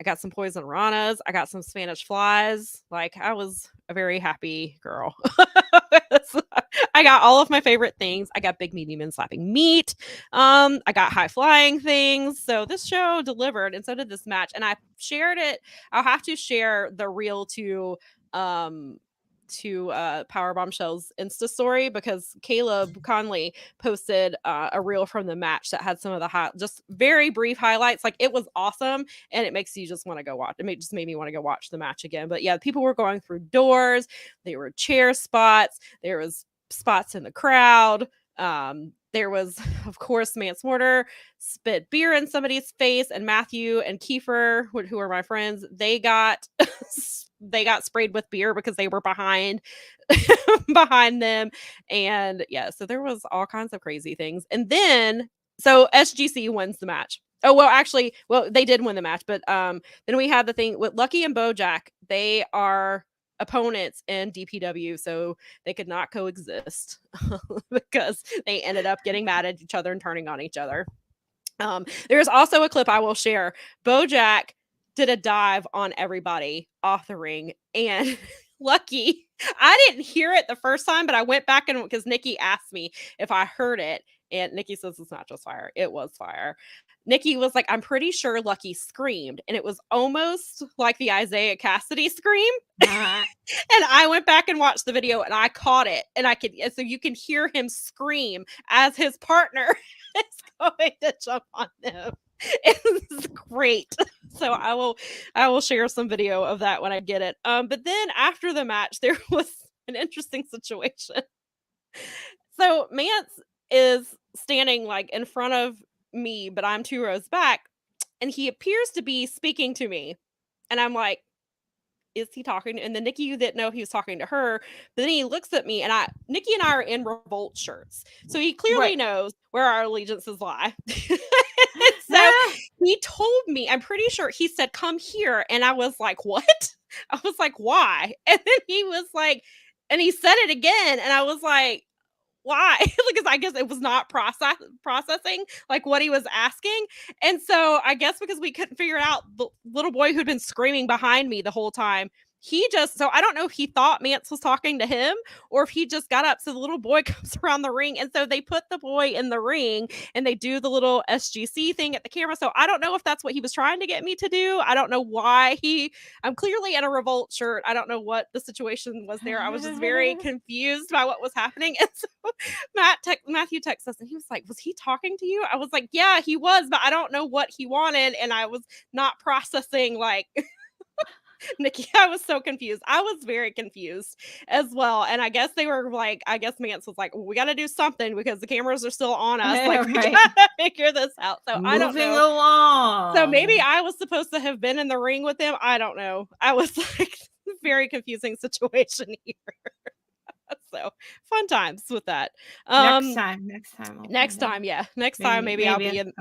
I got some poison ranas. I got some Spanish flies. Like, I was a very happy girl. I got all of my favorite things. I got big, medium, and slapping meat. I got high flying things. So this show delivered, and so did this match. And I shared it. I'll have to share the reel to Powerbombshells Insta story because Caleb Conley posted a reel from the match that had some of the just very brief highlights. Like, it was awesome, and it makes you just want to go watch. It just made me want to go watch the match again. But yeah, people were going through doors. There were chair spots. There was spots in the crowd. There was, of course, Mance Mortar spit beer in somebody's face, and Matthew and Kiefer, who are my friends, they got sprayed with beer because they were behind them. And yeah, so there was all kinds of crazy things. And then, so SGC wins the match. Oh, well, they did win the match, but then we had the thing with Lucky and Bojack. They are opponents in DPW, so they could not coexist because they ended up getting mad at each other and turning on each other. There's also a clip I will share. Bojack did a dive on everybody off the ring, and Lucky, I didn't hear it the first time, but I went back and because Nikki asked me if I heard it, and Nikki says it's not just fire, it was fire. Nikki was like, I'm pretty sure Lucky screamed, and it was almost like the Isaiah Cassidy scream. And I went back and watched the video, and I caught it, and so you can hear him scream as his partner is going to jump on them. It's great. So I will share some video of that when I get it. But then after the match, there was an interesting situation. So Mance is standing like in front of me, but I'm 2 rows back, and he appears to be speaking to me, and I'm like, is he talking? And then Nikki didn't know he was talking to her, but then he looks at me, and Nikki and I are in Revolt shirts, so he clearly knows where our allegiances lie. So he told me, I'm pretty sure he said, come here, and I was like, what? I was like, why? And then he was like, and he said it again, and I was like, why? Because I guess it was not processing like what he was asking. And so I guess because we couldn't figure it out, the little boy who'd been screaming behind me the whole time, so I don't know if he thought Mance was talking to him or if he just got up. So the little boy comes around the ring. And so they put the boy in the ring and they do the little SGC thing at the camera. So I don't know if that's what he was trying to get me to do. I don't know why I'm clearly in a Revolt shirt. I don't know what the situation was there. I was just very confused by what was happening. And so Matthew texted us and he was like, was he talking to you? I was like, yeah, he was, but I don't know what he wanted. And I was not processing like Nikki, I was so confused. I was very confused as well. And I guess they were like, I guess Mance was like, well, we got to do something because the cameras are still on us. Like, we got to figure this out. So I don't know. Along. So maybe I was supposed to have been in the ring with him. I don't know. I was like, very confusing situation here. So fun times with that. Next time. Next time, maybe I'll be in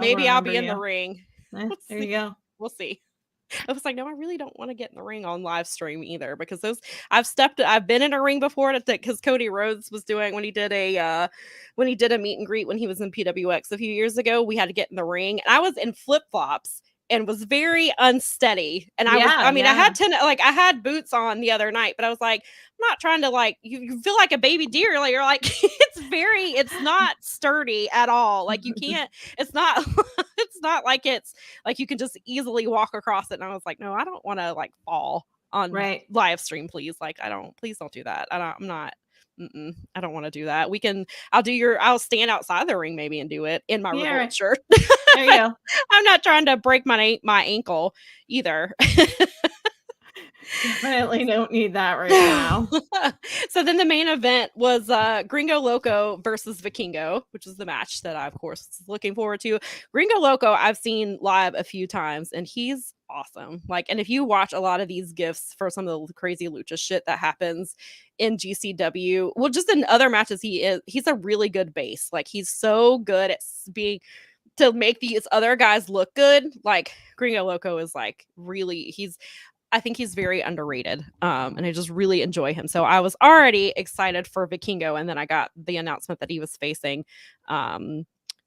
the ring. There you go. We'll see. I was like, no, I really don't want to get in the ring on live stream either because I've been in a ring before because Cody Rhodes was doing when he did a meet and greet when he was in PWX a few years ago. We had to get in the ring and I was in flip flops and was very unsteady. And I had boots on the other night, but I was like, I'm not trying to like, you feel like a baby deer. Like you're like, it's not sturdy at all. Like you can't, it's not like it's like you can just easily walk across it. And I was like, no, I don't want to like fall on live stream, please. Like please don't do that. I don't want to do that. I'll stand outside the ring maybe and do it in my Revolt shirt. There you go. I'm not trying to break my ankle either. Definitely don't need that right now. So then the main event was Gringo Loco versus Vikingo, which is the match that I, of course, was looking forward to. Gringo Loco, I've seen live a few times, and he's awesome. Like, and if you watch a lot of these GIFs for some of the crazy lucha shit that happens in GCW, well, just in other matches, he's a really good base. Like, he's so good at to make these other guys look good. Like, Gringo Loco is like really, I think he's very underrated. And I just really enjoy him. So I was already excited for Vikingo. And then I got the announcement that he was facing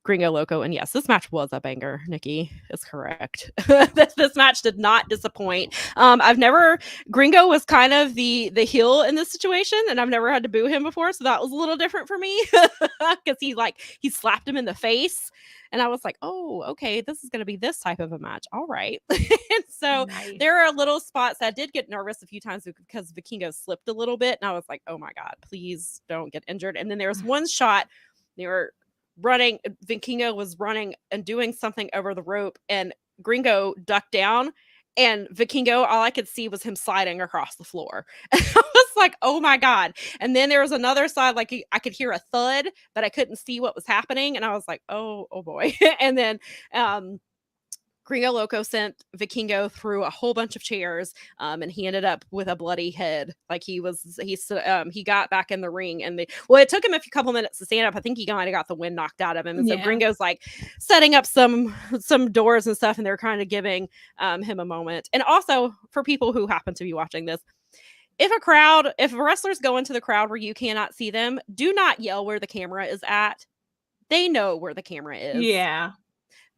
Gringo Loco. And yes, this match was a banger. Nikki is correct. This match did not disappoint. Gringo was kind of the heel in this situation, and I've never had to boo him before. So that was a little different for me because he slapped him in the face. And I was like, oh, okay, this is going to be this type of a match. All right. And so there are little spots that I did get nervous a few times because Vikingo slipped a little bit. And I was like, oh my God, please don't get injured. And then there was one shot, Vikingo was running and doing something over the rope, and Gringo ducked down. And Vikingo, all I could see was him sliding across the floor. And I was like, oh my God. And then there was another side, like I could hear a thud, but I couldn't see what was happening. And I was like, oh boy. And then Gringo Loco sent Vikingo through a whole bunch of chairs, and he ended up with a bloody head. Like he got back in the ring, and it took him a couple minutes to stand up. I think he might have got the wind knocked out of him, and so Gringo's like setting up some doors and stuff, and they're kind of giving him a moment. And also for people who happen to be watching this, if wrestlers go into the crowd where you cannot see them, do not yell where the camera is at. They know where the camera is. Yeah.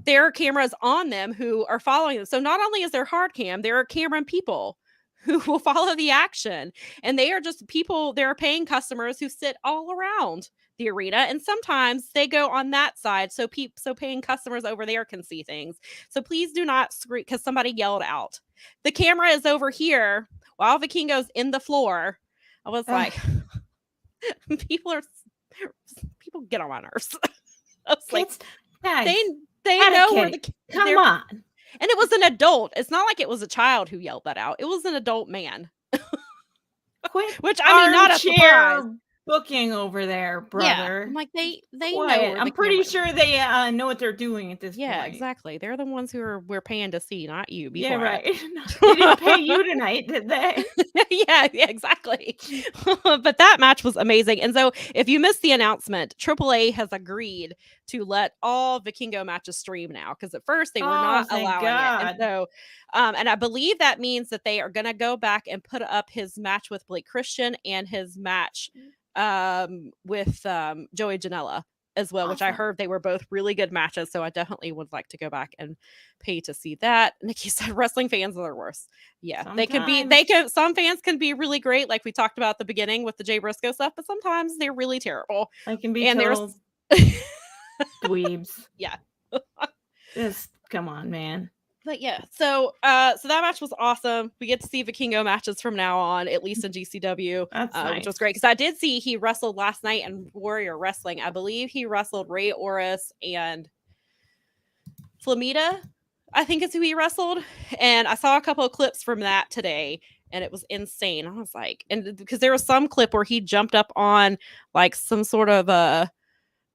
There are cameras on them who are following them. So not only is there hard cam, there are camera people who will follow the action. And they are just people, there are paying customers who sit all around the arena. And sometimes they go on that side. So paying customers over there can see things. So please do not scream because somebody yelled out. The camera is over here while Vikingo's in the floor. I was like, people get on my nerves. I was like, they know where come on. And it was an adult. It's not like it was a child who yelled that out. It was an adult man. Which I mean, not a surprise. Booking over there, brother. Yeah, I'm like they know. I'm pretty sure they know what they're doing at this point. Yeah, exactly. They're the ones we're paying to see, not you. Yeah, right. They didn't pay you tonight, did they? yeah, exactly. But that match was amazing. And so if you missed the announcement, AAA has agreed to let all Vikingo matches stream now, because at first they were not allowing it. And so and I believe that means that they are going to go back and put up his match with Blake Christian and his match with Joey Janela as well, which I heard they were both really good matches. So I definitely would like to go back and pay to see that. Nikki said wrestling fans are the worst. Yeah, sometimes. Some fans can be really great. Like we talked about at the beginning with the Jay Briscoe stuff, but sometimes they're really terrible. They can be total dweebs. Yeah. Just come on, man. But yeah, so that match was awesome. We get to see Vikingo matches from now on, at least in GCW, nice. Which was great because I did see he wrestled last night in Warrior Wrestling. I believe he wrestled Ray Oris and Flamita, I think is who he wrestled. And I saw a couple of clips from that today, and it was insane. I was like, and because there was some clip where he jumped up on like some sort of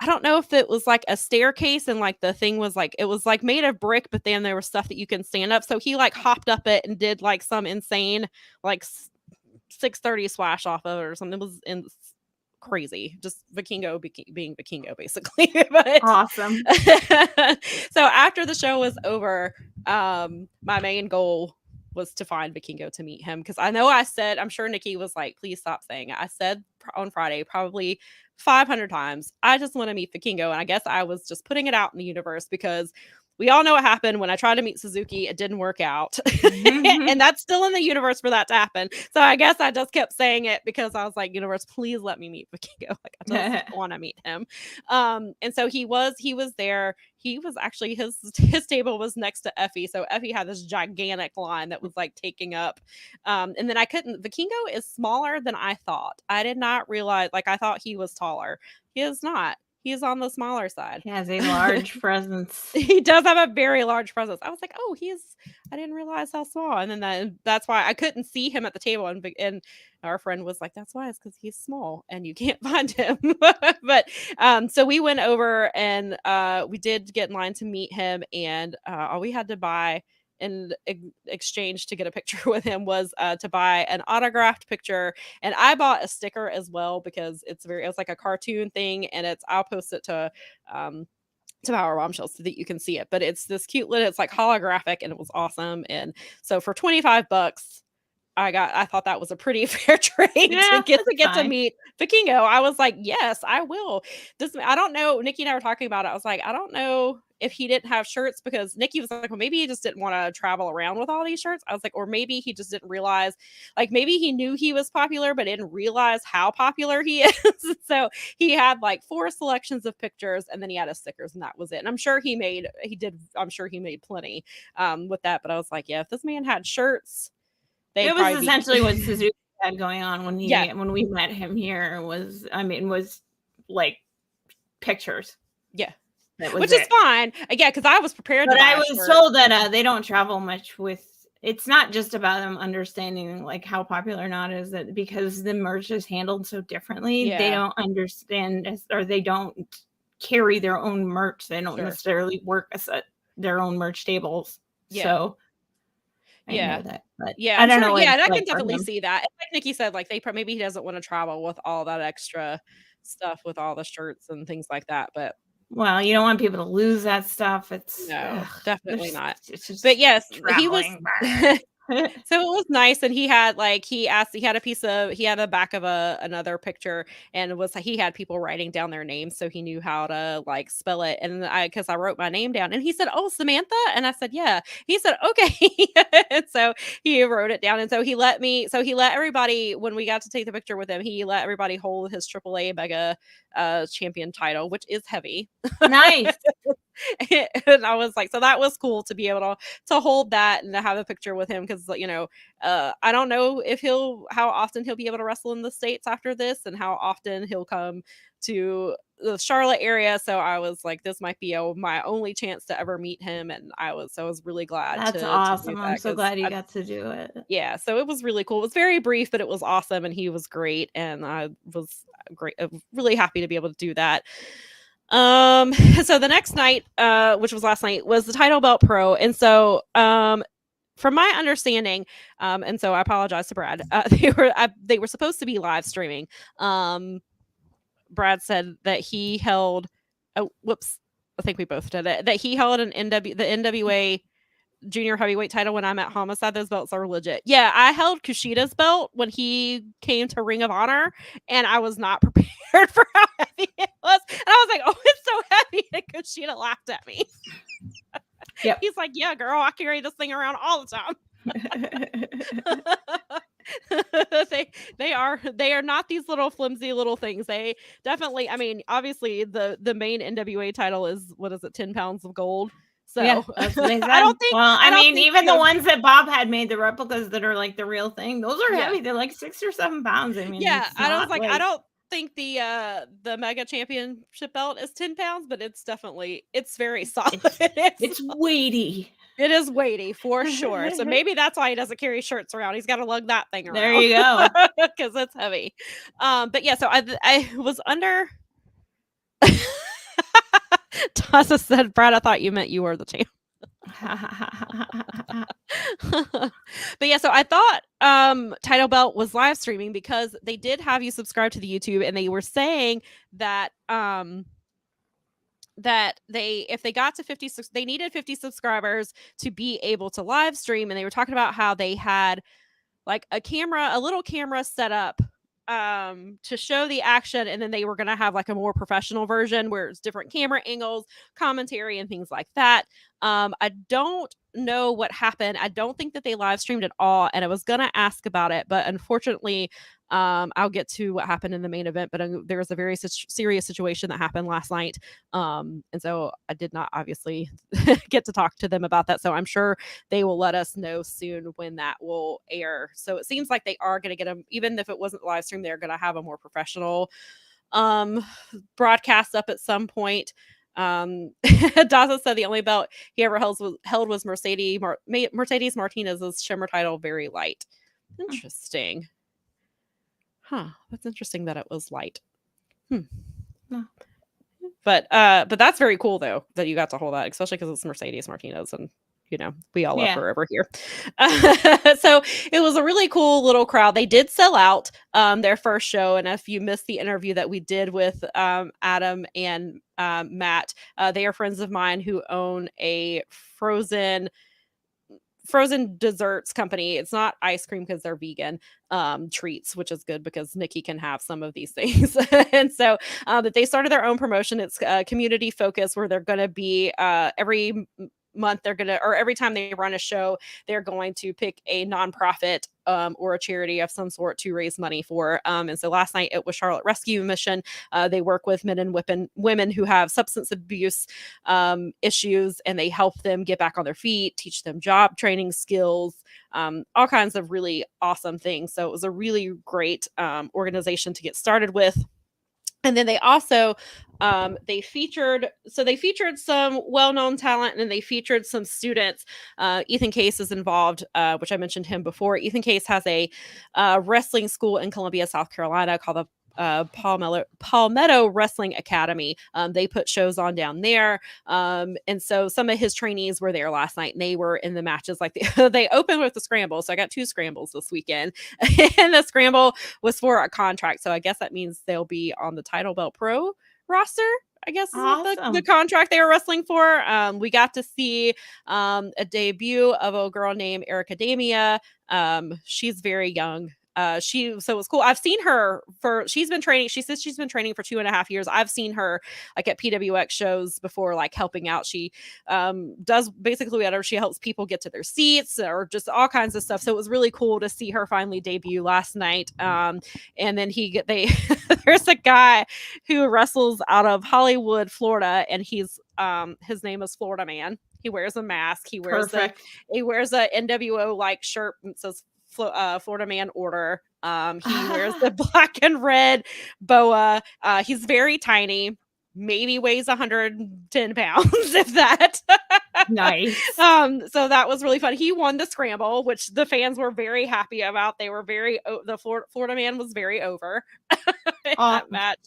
I don't know if it was like a staircase and like the thing was like, it was like made of brick, but then there was stuff that you can stand up. So he like hopped up it and did like some insane, like 630 splash off of it or something. It was crazy. Just Vikingo being Vikingo basically. But, awesome. So after the show was over, my main goal was to find Vikingo to meet him. Cause I know I'm sure Nikki was like, please stop saying it. I said on Friday, probably 500 times, I just want to meet Vikingo. And I guess I was just putting it out in the universe because we all know what happened when I tried to meet Suzuki. It didn't work out. And that's still in the universe for that to happen. So I guess I just kept saying it because I was like, universe, please let me meet Vikingo. Like I just want to meet him. And so he was there. He was actually, his table was next to Effie. So Effie had this gigantic line that was like taking up. And then Vikingo is smaller than I thought. I did not realize, like I thought he was taller. He is not. He's on the smaller side. He has a large presence. He does have a very large presence. I was like, oh, I didn't realize how small. And then that's why I couldn't see him at the table. And our friend was like, that's why, it's because he's small and you can't find him. But so we went over and we did get in line to meet him. And all we had to buy in exchange to get a picture with him was to buy an autographed picture. And I bought a sticker as well because it's like a cartoon thing, and I'll post it to Powerbombshells so that you can see it. But it's this cute little, it's like holographic, and it was awesome. And so for $25, I thought that was a pretty fair trade to get to meet Vikingo. I was like, yes, I will. I don't know. Nikki and I were talking about it. I was like, I don't know if he didn't have shirts, because Nikki was like, well, maybe he just didn't want to travel around with all these shirts. I was like, or maybe he just didn't realize, like maybe he knew he was popular, but didn't realize how popular he is. So he had like 4 selections of pictures, and then he had his stickers, and that was it. And I'm sure he made plenty with that. But I was like, yeah, if this man had shirts, it was essentially what Suzuki had going on when we met him here was like pictures. Yeah. Which is fine. Yeah, because I was prepared. But I was told that they don't travel much with. It's not just about them understanding like how popular or not is that, because the merch is handled so differently. Yeah. They don't understand, or they don't carry their own merch. They don't necessarily work at their own merch tables. Yeah. So I know that, but I don't know. Yeah, I can definitely see that. And like Nikki said, like maybe he doesn't want to travel with all that extra stuff with all the shirts and things like that. But well, you don't want people to lose that stuff. Definitely not. But yes, he was. So it was nice, and he had he had a back of another picture, and he had people writing down their names, so he knew how to like spell it. And because I wrote my name down, and he said, "Oh, Samantha," and I said, "Yeah." He said, "Okay." And so he wrote it down, and so he let everybody, when we got to take the picture with him, he let everybody hold his AAA Mega champion title, which is heavy. Nice. And I was like, so that was cool to be able to hold that and to have a picture with him, because I don't know how often he'll be able to wrestle in the States after this, and how often he'll come to the Charlotte area. So I was like, this might be my only chance to ever meet him, and I was really glad. That's awesome. I'm so glad you got to do it. Yeah, so it was really cool. It was very brief, but it was awesome, and he was great, and I was really happy to be able to do that. So the next night, which was last night, was the Title Belt Pro. And so, from my understanding, and so I apologize to Brad, they were supposed to be live streaming. Brad said that he held, I think we both did it, that he held the NWA junior heavyweight title when I'm at Homicide. Those belts are legit. Yeah, I held Kushida's belt when he came to Ring of Honor, and I was not prepared for how heavy it was. And I was like, oh, it's so heavy. And Kushida laughed at me. Yep. He's like, yeah, girl, I carry this thing around all the time. they are not these little flimsy little things. They definitely, I mean, obviously the main NWA title is, what is it, 10 pounds of gold. So yeah, that's what they said. I don't think, well, I mean, even the ones that Bob had made, the replicas that are like the real thing, those are heavy. They're like 6 or 7 pounds. I mean, yeah, I was like, I don't think the mega championship belt is 10 pounds, but it's definitely, it's very solid. It's weighty. It is weighty for sure. So maybe that's why he doesn't carry shirts around. He's got to lug that thing around. There you go. Because it's heavy. But yeah, so I was under. Tasa said, Brad, I thought you meant you were the champ. But yeah, so I thought Title Belt was live streaming because they did have you subscribe to the YouTube, and they were saying that that if they got to 56, they needed 50 subscribers to be able to live stream. And they were talking about how they had like a little camera set up to show the action, and then they were going to have like a more professional version where it's different camera angles, commentary, and things like that. I don't know what happened. I don't think that they live streamed at all, and I was going to ask about it, but unfortunately I'll get to what happened in the main event, but there was a very serious situation that happened last night, and so I did not obviously get to talk to them about that. So I'm sure they will let us know soon when that will air. So it seems like they are going to get them, even if it wasn't live stream, they're going to have a more professional broadcast up at some point. Daza said the only belt he ever held was Mercedes Martinez's Shimmer title, very light. Interesting. Huh, that's interesting that it was light. But that's very cool though that you got to hold that, especially because it's Mercedes Martinez, and you know we all love her over here. So it was a really cool little crowd. They did sell out their first show, and if you missed the interview that we did with Adam and Matt, they are friends of mine who own a frozen desserts company. It's not ice cream because they're vegan, treats, which is good because Nikki can have some of these things. And so but they started their own promotion. It's community focused, where they're going to be every month or every time they run a show, they're going to pick a nonprofit or a charity of some sort to raise money for. And so last night it was Charlotte Rescue Mission. They work with men and women who have substance abuse issues, and they help them get back on their feet, teach them job training skills, all kinds of really awesome things. So it was a really great organization to get started with. And then they also they featured some well-known talent, and then they featured some students. Ethan Case is involved, which I mentioned him before. Ethan Case has a wrestling school in Columbia, South Carolina, called the Palmetto Wrestling Academy. They put shows on down there, and so some of his trainees were there last night, and they were in the matches. Like they opened with the scramble, so I got 2 scrambles this weekend, and the scramble was for a contract, so I guess that means they'll be on the Title Belt Pro roster, I guess. Awesome. the contract they were wrestling for. We got to see a debut of a girl named Erica Damia. She's very young. So it was cool. I've seen her she's been training. She says she's been training for 2.5 years. I've seen her like at PWX shows before, like helping out. She does basically whatever. She helps people get to their seats or just all kinds of stuff. So it was really cool to see her finally debut last night. And then there's a guy who wrestles out of Hollywood, Florida, and he's his name is Florida Man. He wears a mask. He wears a NWO like shirt and says Florida Man Order. He wears the black and red boa. He's very tiny, maybe weighs 110 pounds, if that. Nice. So that was really fun. He won the scramble, which the fans were very happy about. They were the Florida Man was very over. that match.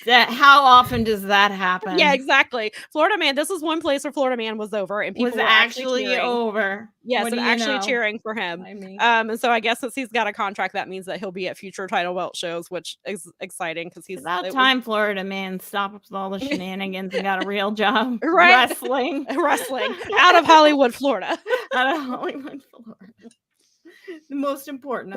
How often does that happen? Yeah, exactly. Florida Man. This is one place where Florida Man was over, and people were actually cheering. over. Yes, and actually cheering for him. And so I guess since he's got a contract, that means that he'll be at future title belt shows, which is exciting because he's about time. Florida Man stopped with all the shenanigans and got a real job, wrestling out of Hollywood, Florida. Out of Hollywood, Florida. The most important.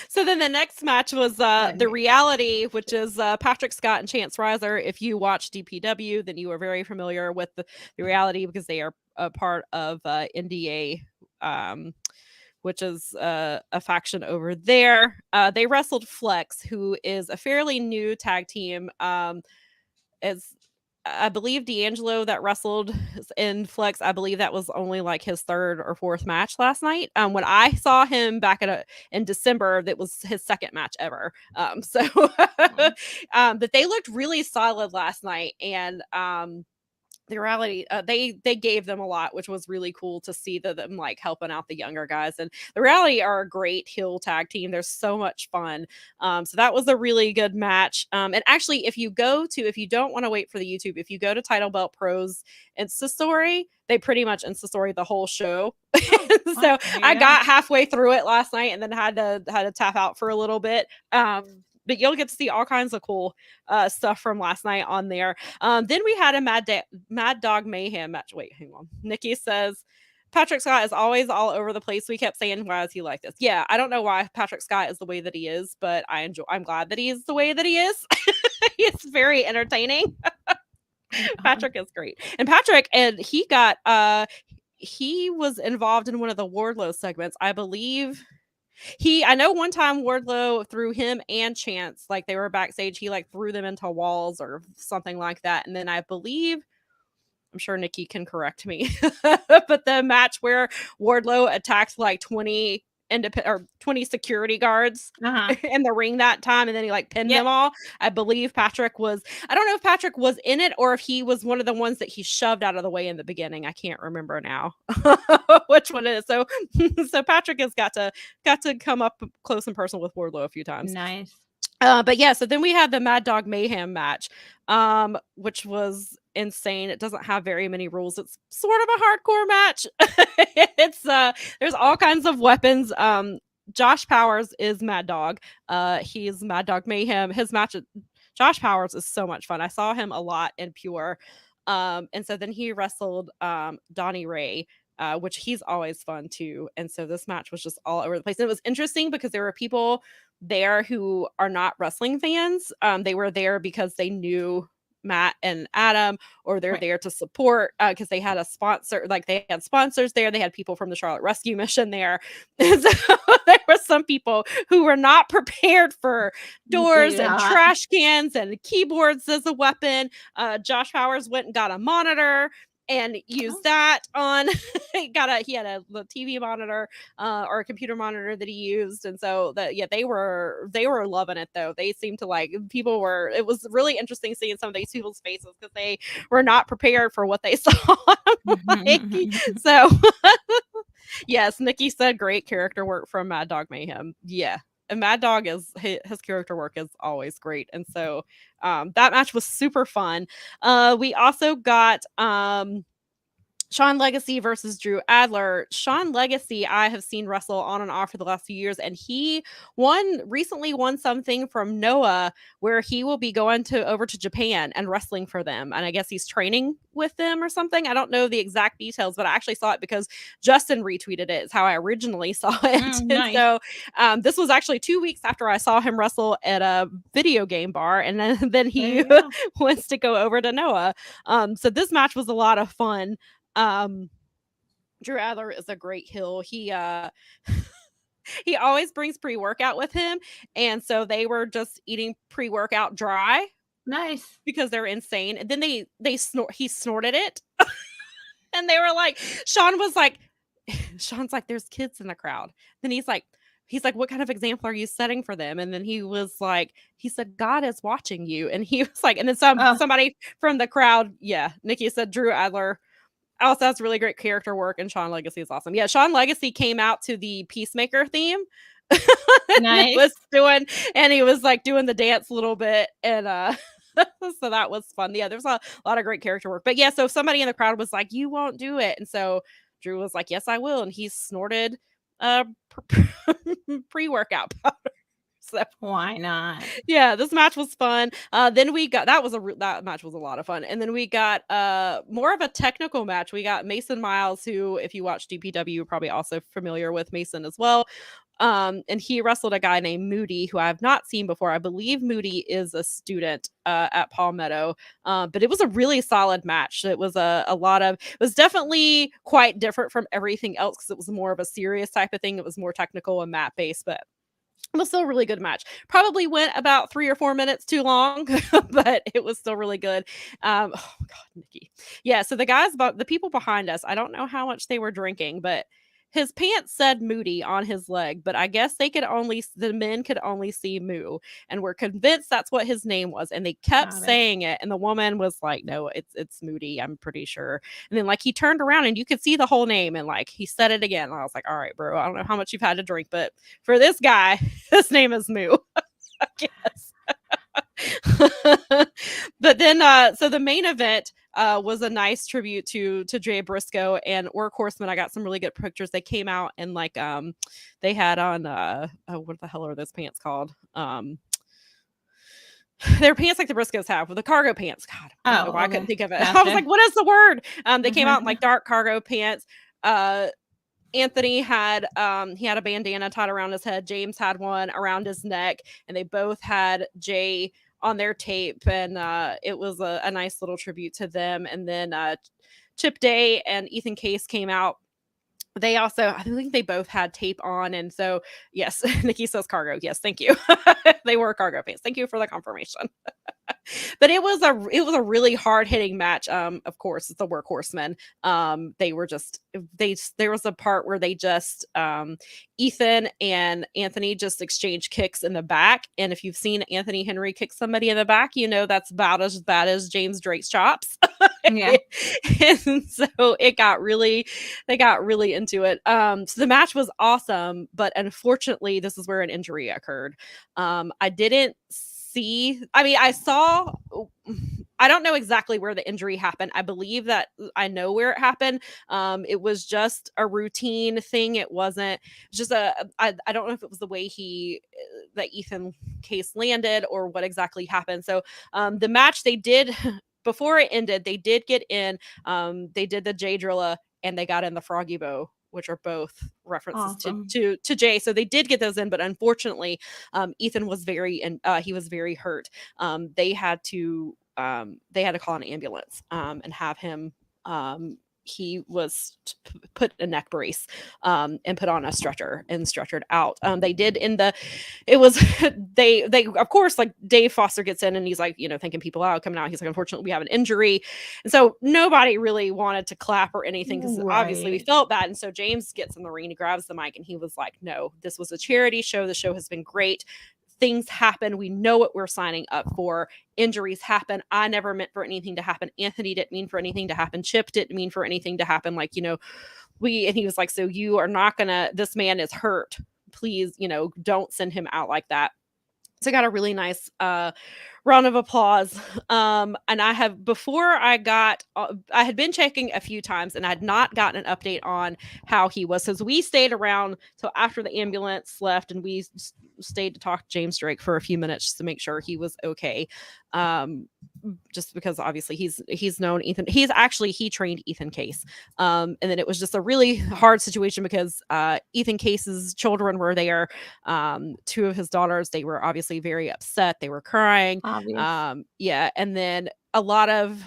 So then the next match was the Reality, which is Patrick Scott and Chance Riser. If you watch DPW, then you are very familiar with the Reality because they are a part of NDA, which is a faction over there. They wrestled Flex, who is a fairly new tag team. As I believe D'Angelo that wrestled in Flex, I believe that was only like his third or fourth match last night. When I saw him back in December, that was his second match ever. But they looked really solid last night, and the Reality, they gave them a lot, which was really cool to see them like helping out the younger guys. And the Reality are a great heel tag team. They're so much fun. So that was a really good match. And actually, if you don't want to wait for the YouTube, if you go to Title Belt Pro's Insta story, they pretty much Insta story the whole show. So I got halfway through it last night and then had to tap out for a little bit. But you'll get to see all kinds of cool stuff from last night on there. Then we had a Mad Dog Mayhem match. Wait, hang on. Nikki says, Patrick Scott is always all over the place. We kept saying, why is he like this? Yeah, I don't know why Patrick Scott is the way that he is, but I'm glad that he is the way that he is. He's very entertaining. Patrick is great. And Patrick, and he was involved in one of the Wardlow segments, I believe. I know one time Wardlow threw him and Chance, like they were backstage, he like threw them into walls or something like that. And then I believe, I'm sure Nikki can correct me, but the match where Wardlow attacked like 20 security guards in the ring that time, and then he like pinned them all. I believe I don't know if Patrick was in it or if he was one of the ones that he shoved out of the way in the beginning. I can't remember now which one it is. So Patrick has got to come up close and personal with Wardlow a few times. Nice. But yeah, so then we had the Mad Dog Mayhem match, which was insane. It doesn't have very many rules. It's sort of a hardcore match. It's there's all kinds of weapons. Josh Powers is Mad Dog. He's Mad Dog Mayhem. His match, Josh Powers, is so much fun. I saw him a lot in Pure. And so then he wrestled Donnie Ray, which he's always fun too. And so this match was just all over the place. And it was interesting because there were people there who are not wrestling fans. They were there because they knew Matt and Adam, or they're there to support because they had a sponsor, like they had sponsors there. They had people from the Charlotte Rescue Mission there. And so there were some people who were not prepared for doors and trash cans and keyboards as a weapon. Josh Powers went and got a monitor and used that on he had a TV monitor or a computer monitor that he used. And so they were loving it though. They seemed to like, it was really interesting seeing some of these people's faces because they were not prepared for what they saw. So yes, Nikki said great character work from Mad Dog Mayhem. Yeah. And Mad Dog his character work is always great. And so that match was super fun. We also got Sean Legacy versus Drew Adler. Sean Legacy, I have seen wrestle on and off for the last few years, and he recently won something from Noah where he will be going over to Japan and wrestling for them. And I guess he's training with them or something. I don't know the exact details, but I actually saw it because Justin retweeted it. Is how I originally saw it. Nice. So this was actually 2 weeks after I saw him wrestle at a video game bar, and then he wants to go over to Noah. So this match was a lot of fun. Drew Adler is a great heel. He always brings pre-workout with him, and so they were just eating pre-workout dry. Nice, because they're insane. And then he snorted it, and they were like, Sean's like, there's kids in the crowd. Then he's like, what kind of example are you setting for them? And then he said, God is watching you. And he was like, and then somebody from the crowd, Nikki said Drew Adler also has really great character work, and Sean Legacy is awesome. Yeah, Sean Legacy came out to the Peacemaker theme Nice. He was like doing the dance a little bit, and so that was fun. Yeah, there's a lot of great character work. But yeah, so somebody in the crowd was like, "You won't do it," and so Drew was like, "Yes, I will," and he snorted pre-workout powder. So why not? Yeah, this match was fun. Then we got that match was a lot of fun, and then we got more of a technical match. We got Mason Miles, who, if you watch DPW, you're probably also familiar with Mason as well. And he wrestled a guy named Moody, who I have not seen before. I believe Moody is a student at Palmetto, but it was a really solid match. It was it was definitely quite different from everything else because it was more of a serious type of thing. It was more technical and mat based, but it was still a really good match. Probably went about 3 or 4 minutes too long, but it was still really good. Oh god, Nikki. Yeah, so the people behind us, I don't know how much they were drinking, but his pants said Moody on his leg, but I guess the men could only see Moo, and were convinced that's what his name was, and they kept saying it, and the woman was like, "No, it's Moody, I'm pretty sure." And then like he turned around and you could see the whole name, and like he said it again. And I was like, "All right, bro, I don't know how much you've had to drink, but for this guy, his name is Moo." I guess. But then so the main event was a nice tribute to Jay Briscoe and Workhorsemen. I got some really good pictures. They came out and like they had on what the hell are those pants called? They're pants like the Briscoes have, with the cargo pants. God, I don't know why I couldn't think of it. Gotcha. I was like, what is the word? They came out in like dark cargo pants. Anthony had he had a bandana tied around his head. James had one around his neck, and they both had Jay on their tape, and it was a nice little tribute to them. And then Chip Day and Ethan Case came out. They also, I think they both had tape on, and so yes, Nikki says cargo. Yes, thank you. They were cargo pants. Thank you for the confirmation. But it was a really hard hitting match. Of course, it's the Workhorsemen. There was a part where they just Ethan and Anthony just exchanged kicks in the back, and if you've seen Anthony Henry kick somebody in the back, you know that's about as bad as James Drake's chops. Yeah. And so they got really into it. So the match was awesome, but unfortunately, this is where an injury occurred. I didn't see, I mean, I don't know exactly where the injury happened. I believe that I know where it happened. It was just a routine thing. It wasn't just I don't know if it was the way that Ethan Case landed or what exactly happened. So the match they did before it ended, they did get in, they did the J Drilla and they got in the Froggy Bow, which are both references to Jay. So they did get those in, but unfortunately, Ethan was he was very hurt. They had to call an ambulance and have him. He was put in a neck brace and put on a stretcher and stretchered out. They did they of course, like Dave Foster gets in and he's like, thinking people out, coming out. He's like, unfortunately, we have an injury. And so nobody really wanted to clap or anything because obviously we felt bad. And so James gets in the ring, he grabs the mic and he was like, no, this was a charity show. The show has been great. Things happen. We know what we're signing up for. Injuries happen. I never meant for anything to happen. Anthony didn't mean for anything to happen. Chip didn't mean for anything to happen. Like, and he was like, so you are not gonna, this man is hurt. Please, don't send him out like that. So I got a really nice round of applause. And I had been checking a few times and I had not gotten an update on how he was. So we stayed around till after the ambulance left and we stayed to talk to James Drake for a few minutes just to make sure he was okay. Just because obviously he's known Ethan. He trained Ethan Case. And then it was just a really hard situation because Ethan Case's children were there. 2 of his daughters, they were obviously very upset. They were crying. Yeah. And then a lot of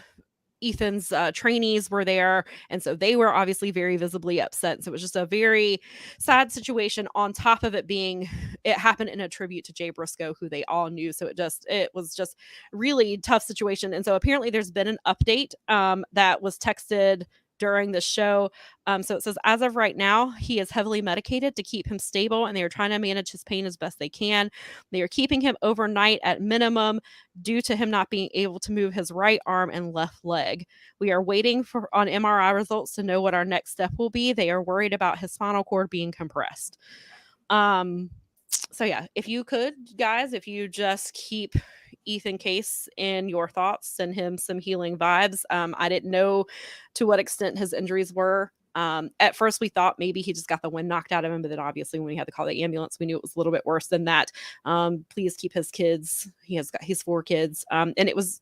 Ethan's trainees were there. And so they were obviously very visibly upset. So it was just a very sad situation on top of it happened in a tribute to Jay Briscoe, who they all knew. So it was just really tough situation. And so apparently there's been an update that was texted during the show. So it says, as of right now, he is heavily medicated to keep him stable, and they are trying to manage his pain as best they can. They are keeping him overnight at minimum due to him not being able to move his right arm and left leg. We are waiting on MRI results to know what our next step will be. They are worried about his spinal cord being compressed. So yeah, if you could, guys, if you just keep Ethan Case in your thoughts, send him some healing vibes. I didn't know to what extent his injuries were. At first, we thought maybe he just got the wind knocked out of him, but then obviously when we had to call the ambulance, we knew it was a little bit worse than that. Please keep his kids. He's 4 kids, and it was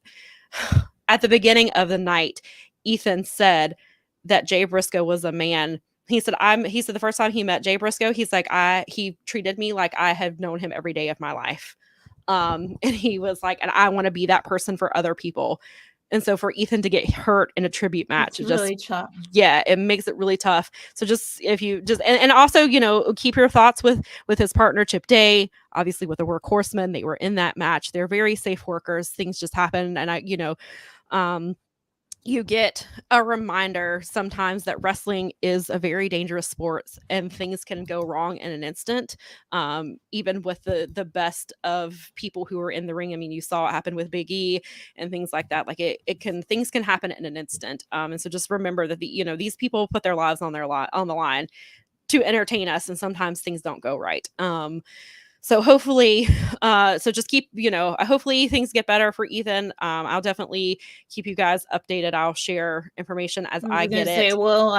at the beginning of the night. Ethan said that Jay Briscoe was a man. He said the first time he met Jay Briscoe, he's like, he treated me like I have known him every day of my life. And he was like, and I want to be that person for other people. And so for Ethan to get hurt in a tribute match, it's really tough. Yeah, it makes it really tough. So just if you just and also, keep your thoughts with his partner Chip Day, obviously with the Workhorsemen. They were in that match. They're very safe workers. Things just happen. And you get a reminder sometimes that wrestling is a very dangerous sport and things can go wrong in an instant. Even with the best of people who are in the ring. I mean, you saw it happen with Big E and things like that. Like things can happen in an instant. And so just remember that these people put their lives on the line to entertain us. And sometimes things don't go right. So hopefully, so just keep, hopefully things get better for Ethan. I'll definitely keep you guys updated. I'll share information as I get it. We'll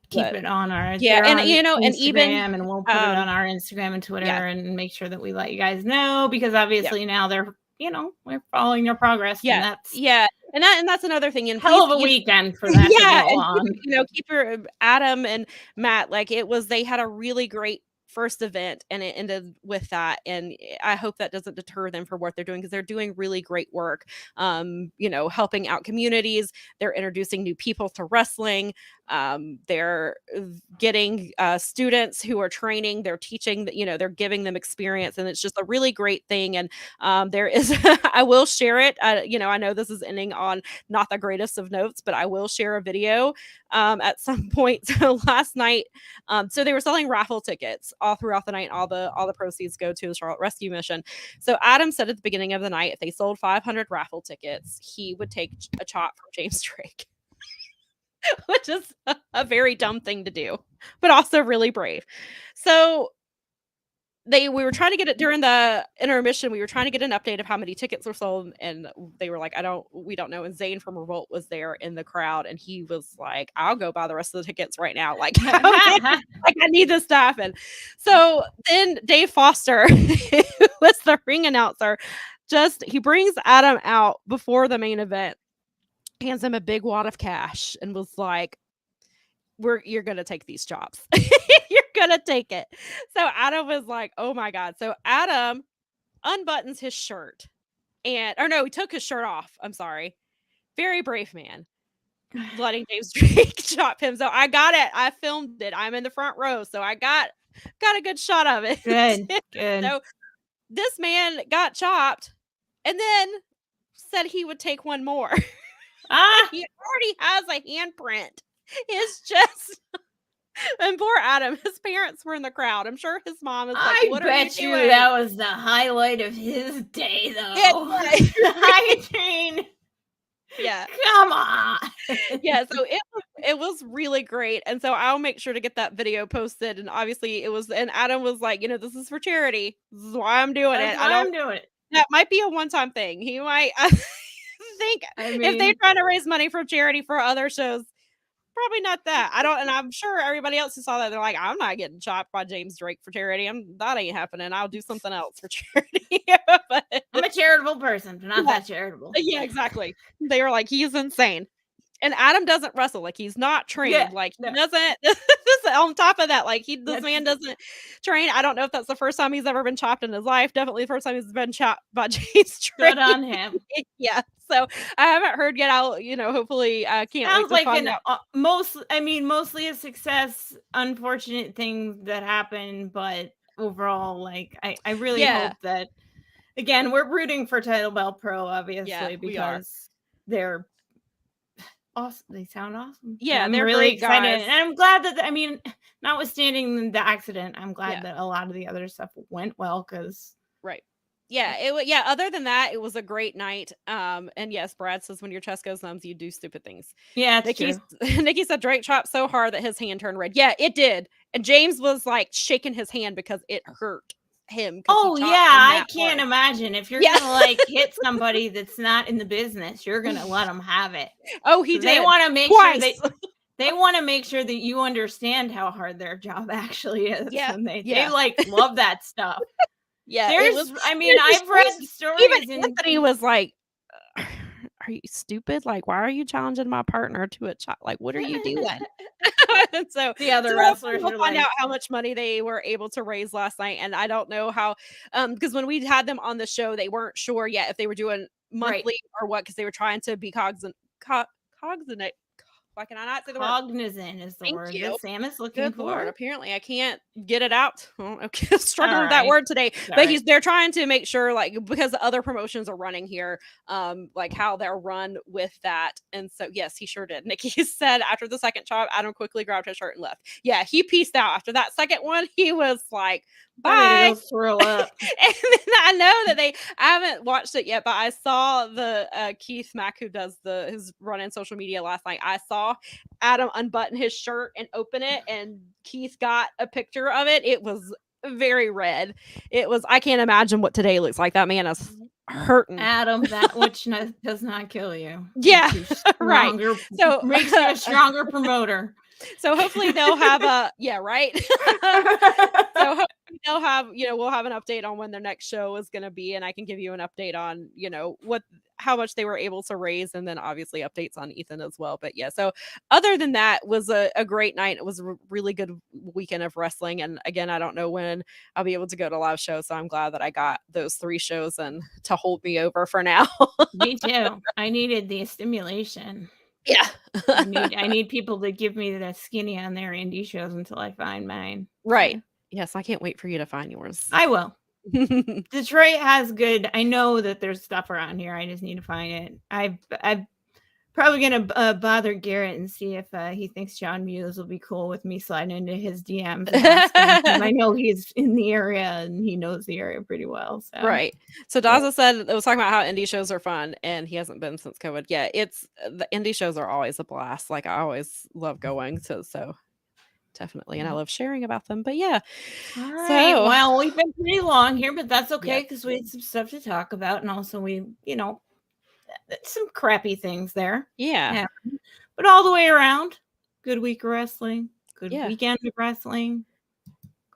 keep it on our and Instagram, and even and we'll put it on our Instagram and Twitter and make sure that we let you guys know, because obviously now they're we're following their progress. And that's another thing. And hell of a weekend for that. To go on. Keep your Adam and Matt, they had a really great first event and it ended with that, and I hope that doesn't deter them for what they're doing, because they're doing really great work, helping out communities. They're introducing new people to wrestling. They're getting students who are training, they're teaching, they're giving them experience, and it's just a really great thing. And there is I will share it. I know this is ending on not the greatest of notes, but I will share a video at some point. So last night, so they were selling raffle tickets all throughout the night. All the proceeds go to the Charlotte Rescue Mission. So Adam said at the beginning of the night, if they sold 500 raffle tickets, he would take a chop from James Drake. Which is a very dumb thing to do, but also really brave. So we were trying to get it during the intermission. We were trying to get an update of how many tickets were sold, and they were like, we don't know. And Zane from Revolt was there in the crowd, and he was like, I'll go buy the rest of the tickets right now. Like I need this to happen. So then Dave Foster, who was the ring announcer, he brings Adam out before the main event, hands him a big wad of cash, and was like, you're gonna take these chops. You're gonna take it. So Adam was like, oh my God. So Adam unbuttons his shirt he took his shirt off. I'm sorry. Very brave man. Letting James Drake chop him. So I got it. I filmed it. I'm in the front row. So I got a good shot of it. Good. So this man got chopped and then said he would take one more. He already has a handprint. It's just, and poor Adam, his parents were in the crowd. I'm sure his mom is like, what are you doing? That was the highlight of his day, though. Hygiene. Yeah. Come on. Yeah, so it was really great. And so I'll make sure to get that video posted. And obviously and Adam was like, this is for charity. This is why I'm doing it. I'm doing it. That might be a one-time thing. He might think if they're trying to raise money for charity for other shows, probably not that. And I'm sure everybody else who saw that, they're like, I'm not getting chopped by James Drake for charity. That ain't happening. I'll do something else for charity. But I'm a charitable person, but not that charitable. Yeah, exactly. They were like, he's insane. And Adam doesn't wrestle. Like, he's not trained. Yeah, he doesn't. On top of that, this man doesn't train. I don't know if that's the first time he's ever been chopped in his life. Definitely the first time he's been chopped by James Drake. Good on him. Yeah. So I haven't heard yet. I'll, hopefully I can't. Sounds like mostly a success. Unfortunate things that happen, but overall, I really hope that. Again, we're rooting for Title Belt Pro, obviously, because they're awesome. They sound awesome. Yeah, I'm they're really excited, guys. and I'm glad that. Notwithstanding the accident, I'm glad that a lot of the other stuff went well. Because yeah, other than that, it was a great night. And yes, Brad says when your chest goes numb, you do stupid things. Yeah, Nikki said Drake chopped so hard that his hand turned red. Yeah, it did. And James was like shaking his hand because it hurt. him. Oh yeah, I can't imagine if you're gonna like hit somebody that's not in the business, you're gonna let them have it. Oh, he did. They want to make sure they want to make sure that you understand how hard their job actually is. Yeah, and they like love that stuff. Yeah, I've read stories. Even Anthony was like, "Are you stupid? Like, why are you challenging my partner to a child? Like, what are you doing?" And so the other wrestlers will find out how much money they were able to raise last night, and I don't know how, because when we had them on the show, they weren't sure yet if they were doing monthly or what, because they were trying to be cognizant. Why can I not say the word? Cognizant is the word that Sam is looking for. Lord, apparently I can't get it out. Okay, struggling with that word today. But they're trying to make sure, like, because the other promotions are running here, like how they're run with that. And so yes, he sure did. Nikki said after the second chop, Adam quickly grabbed his shirt and left. Yeah, he peaced out after that second one. He was like, bye. Throw up. And then I know that I haven't watched it yet, but I saw the Keith Mack, who does his run in social media last night. I saw Adam unbutton his shirt and open it, and Keith got a picture of it. It was very red. I can't imagine what today looks like. That man is hurting. Adam, that which does not kill you. Yeah, right. So makes you a stronger promoter. So hopefully they'll have right. So hopefully they'll have, we'll have an update on when their next show is going to be, and I can give you an update on, how much they were able to raise, and then obviously updates on Ethan as well. But yeah, so other than that, was a great night. It was a really good weekend of wrestling, and again, I don't know when I'll be able to go to live shows, so I'm glad that I got those 3 shows and to hold me over for now. Me too. I needed the stimulation. Yeah. I need people to give me the skinny on their indie shows until I find mine. Right. So. Yes, I can't wait for you to find yours. I will. Detroit has good. I know that there's stuff around here. I just need to find it. I'm probably gonna bother Garrett and see if he thinks John Muse will be cool with me sliding into his DMs. And I know he's in the area and he knows the area pretty well. So. Right. So Daza said it was talking about how indie shows are fun, and he hasn't been since COVID. Yeah, the indie shows are always a blast. Like, I always love going to, so definitely, and I love sharing about them. But yeah. All right. So, well, we've been pretty long here, but that's okay because we had some stuff to talk about, and also we, some crappy things there. Yeah. But all the way around, good week of wrestling, good weekend of wrestling.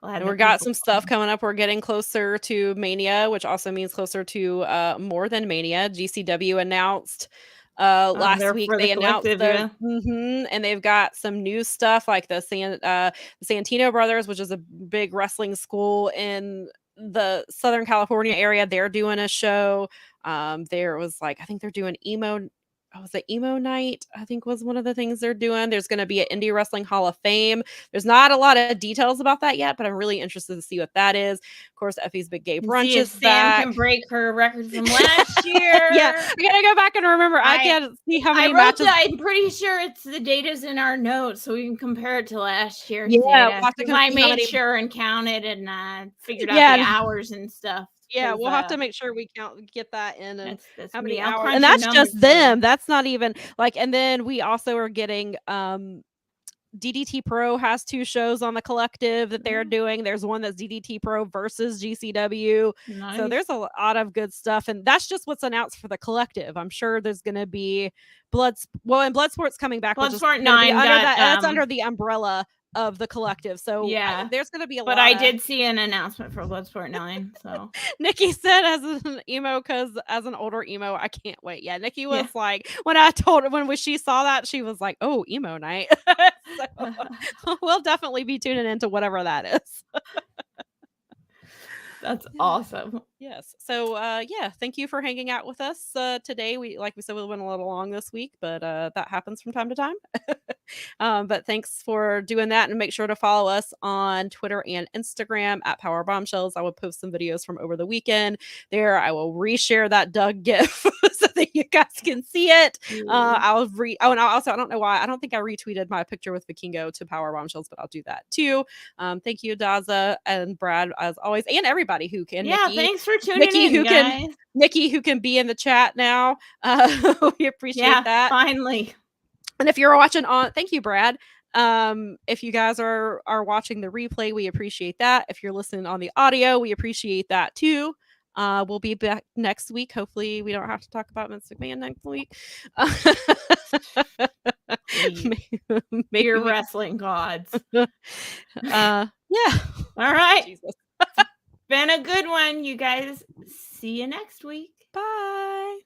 Glad we got some stuff coming up. We're getting closer to Mania, which also means closer to More Than Mania. GCW announced last week they announced and they've got some new stuff like the Santino Brothers, which is a big wrestling school in the Southern California area. They're doing a show. There was I think they're doing emo night, I think was one of the things they're doing. There's going to be an Indie Wrestling Hall of Fame. There's not a lot of details about that yet, but I'm really interested to see what that is. Of course, Effie's Big Gay Brunch is back. Sam can break her record from last year. Yeah, I gotta go back and remember. I can't see how many matches. I'm pretty sure the date is in our notes, so we can compare it to last year. Yeah, I made sure and counted and figured out the hours and stuff. Yeah, we'll have to make sure we get that in, and that's how many hours. And that's just them. That's not even and then we also are getting DDT Pro has 2 shows on the collective that they're doing. There's one that's DDT Pro versus GCW. Nice. So there's a lot of good stuff, and that's just what's announced for the collective. I'm sure there's going to be and Bloodsport's coming back. Bloodsport 9 that's under the umbrella of the collective. So there's going to be a lot. But I did see an announcement for Bloodsport 9. So Nikki said, as an emo, because as an older emo, I can't wait. Yeah, Nikki was like, when she saw that, she was like, oh, emo night. So we'll definitely be tuning into whatever that is. That's awesome. Yes. So thank you for hanging out with us today. We said we went a little long this week, but that happens from time to time. But thanks for doing that, and make sure to follow us on Twitter and Instagram at Powerbombshells. I will post some videos from over the weekend there. I will reshare that Doug gif so that you guys can see it. And I don't know why I don't think I retweeted my picture with Vikingo to Powerbombshells, but I'll do that too. Thank you, Daza and Brad, as always, and everybody who can. Yeah, Nikki, thanks for tuning in, guys. Nikki, who can be in the chat now. We appreciate that. Finally. And if you're watching thank you, Brad. If you guys are watching the replay, we appreciate that. If you're listening on the audio, we appreciate that too. We'll be back next week. Hopefully we don't have to talk about Vince McMahon next week. Maybe your wrestling gods. Yeah. All right. Jesus. Been a good one, you guys. See you next week. Bye.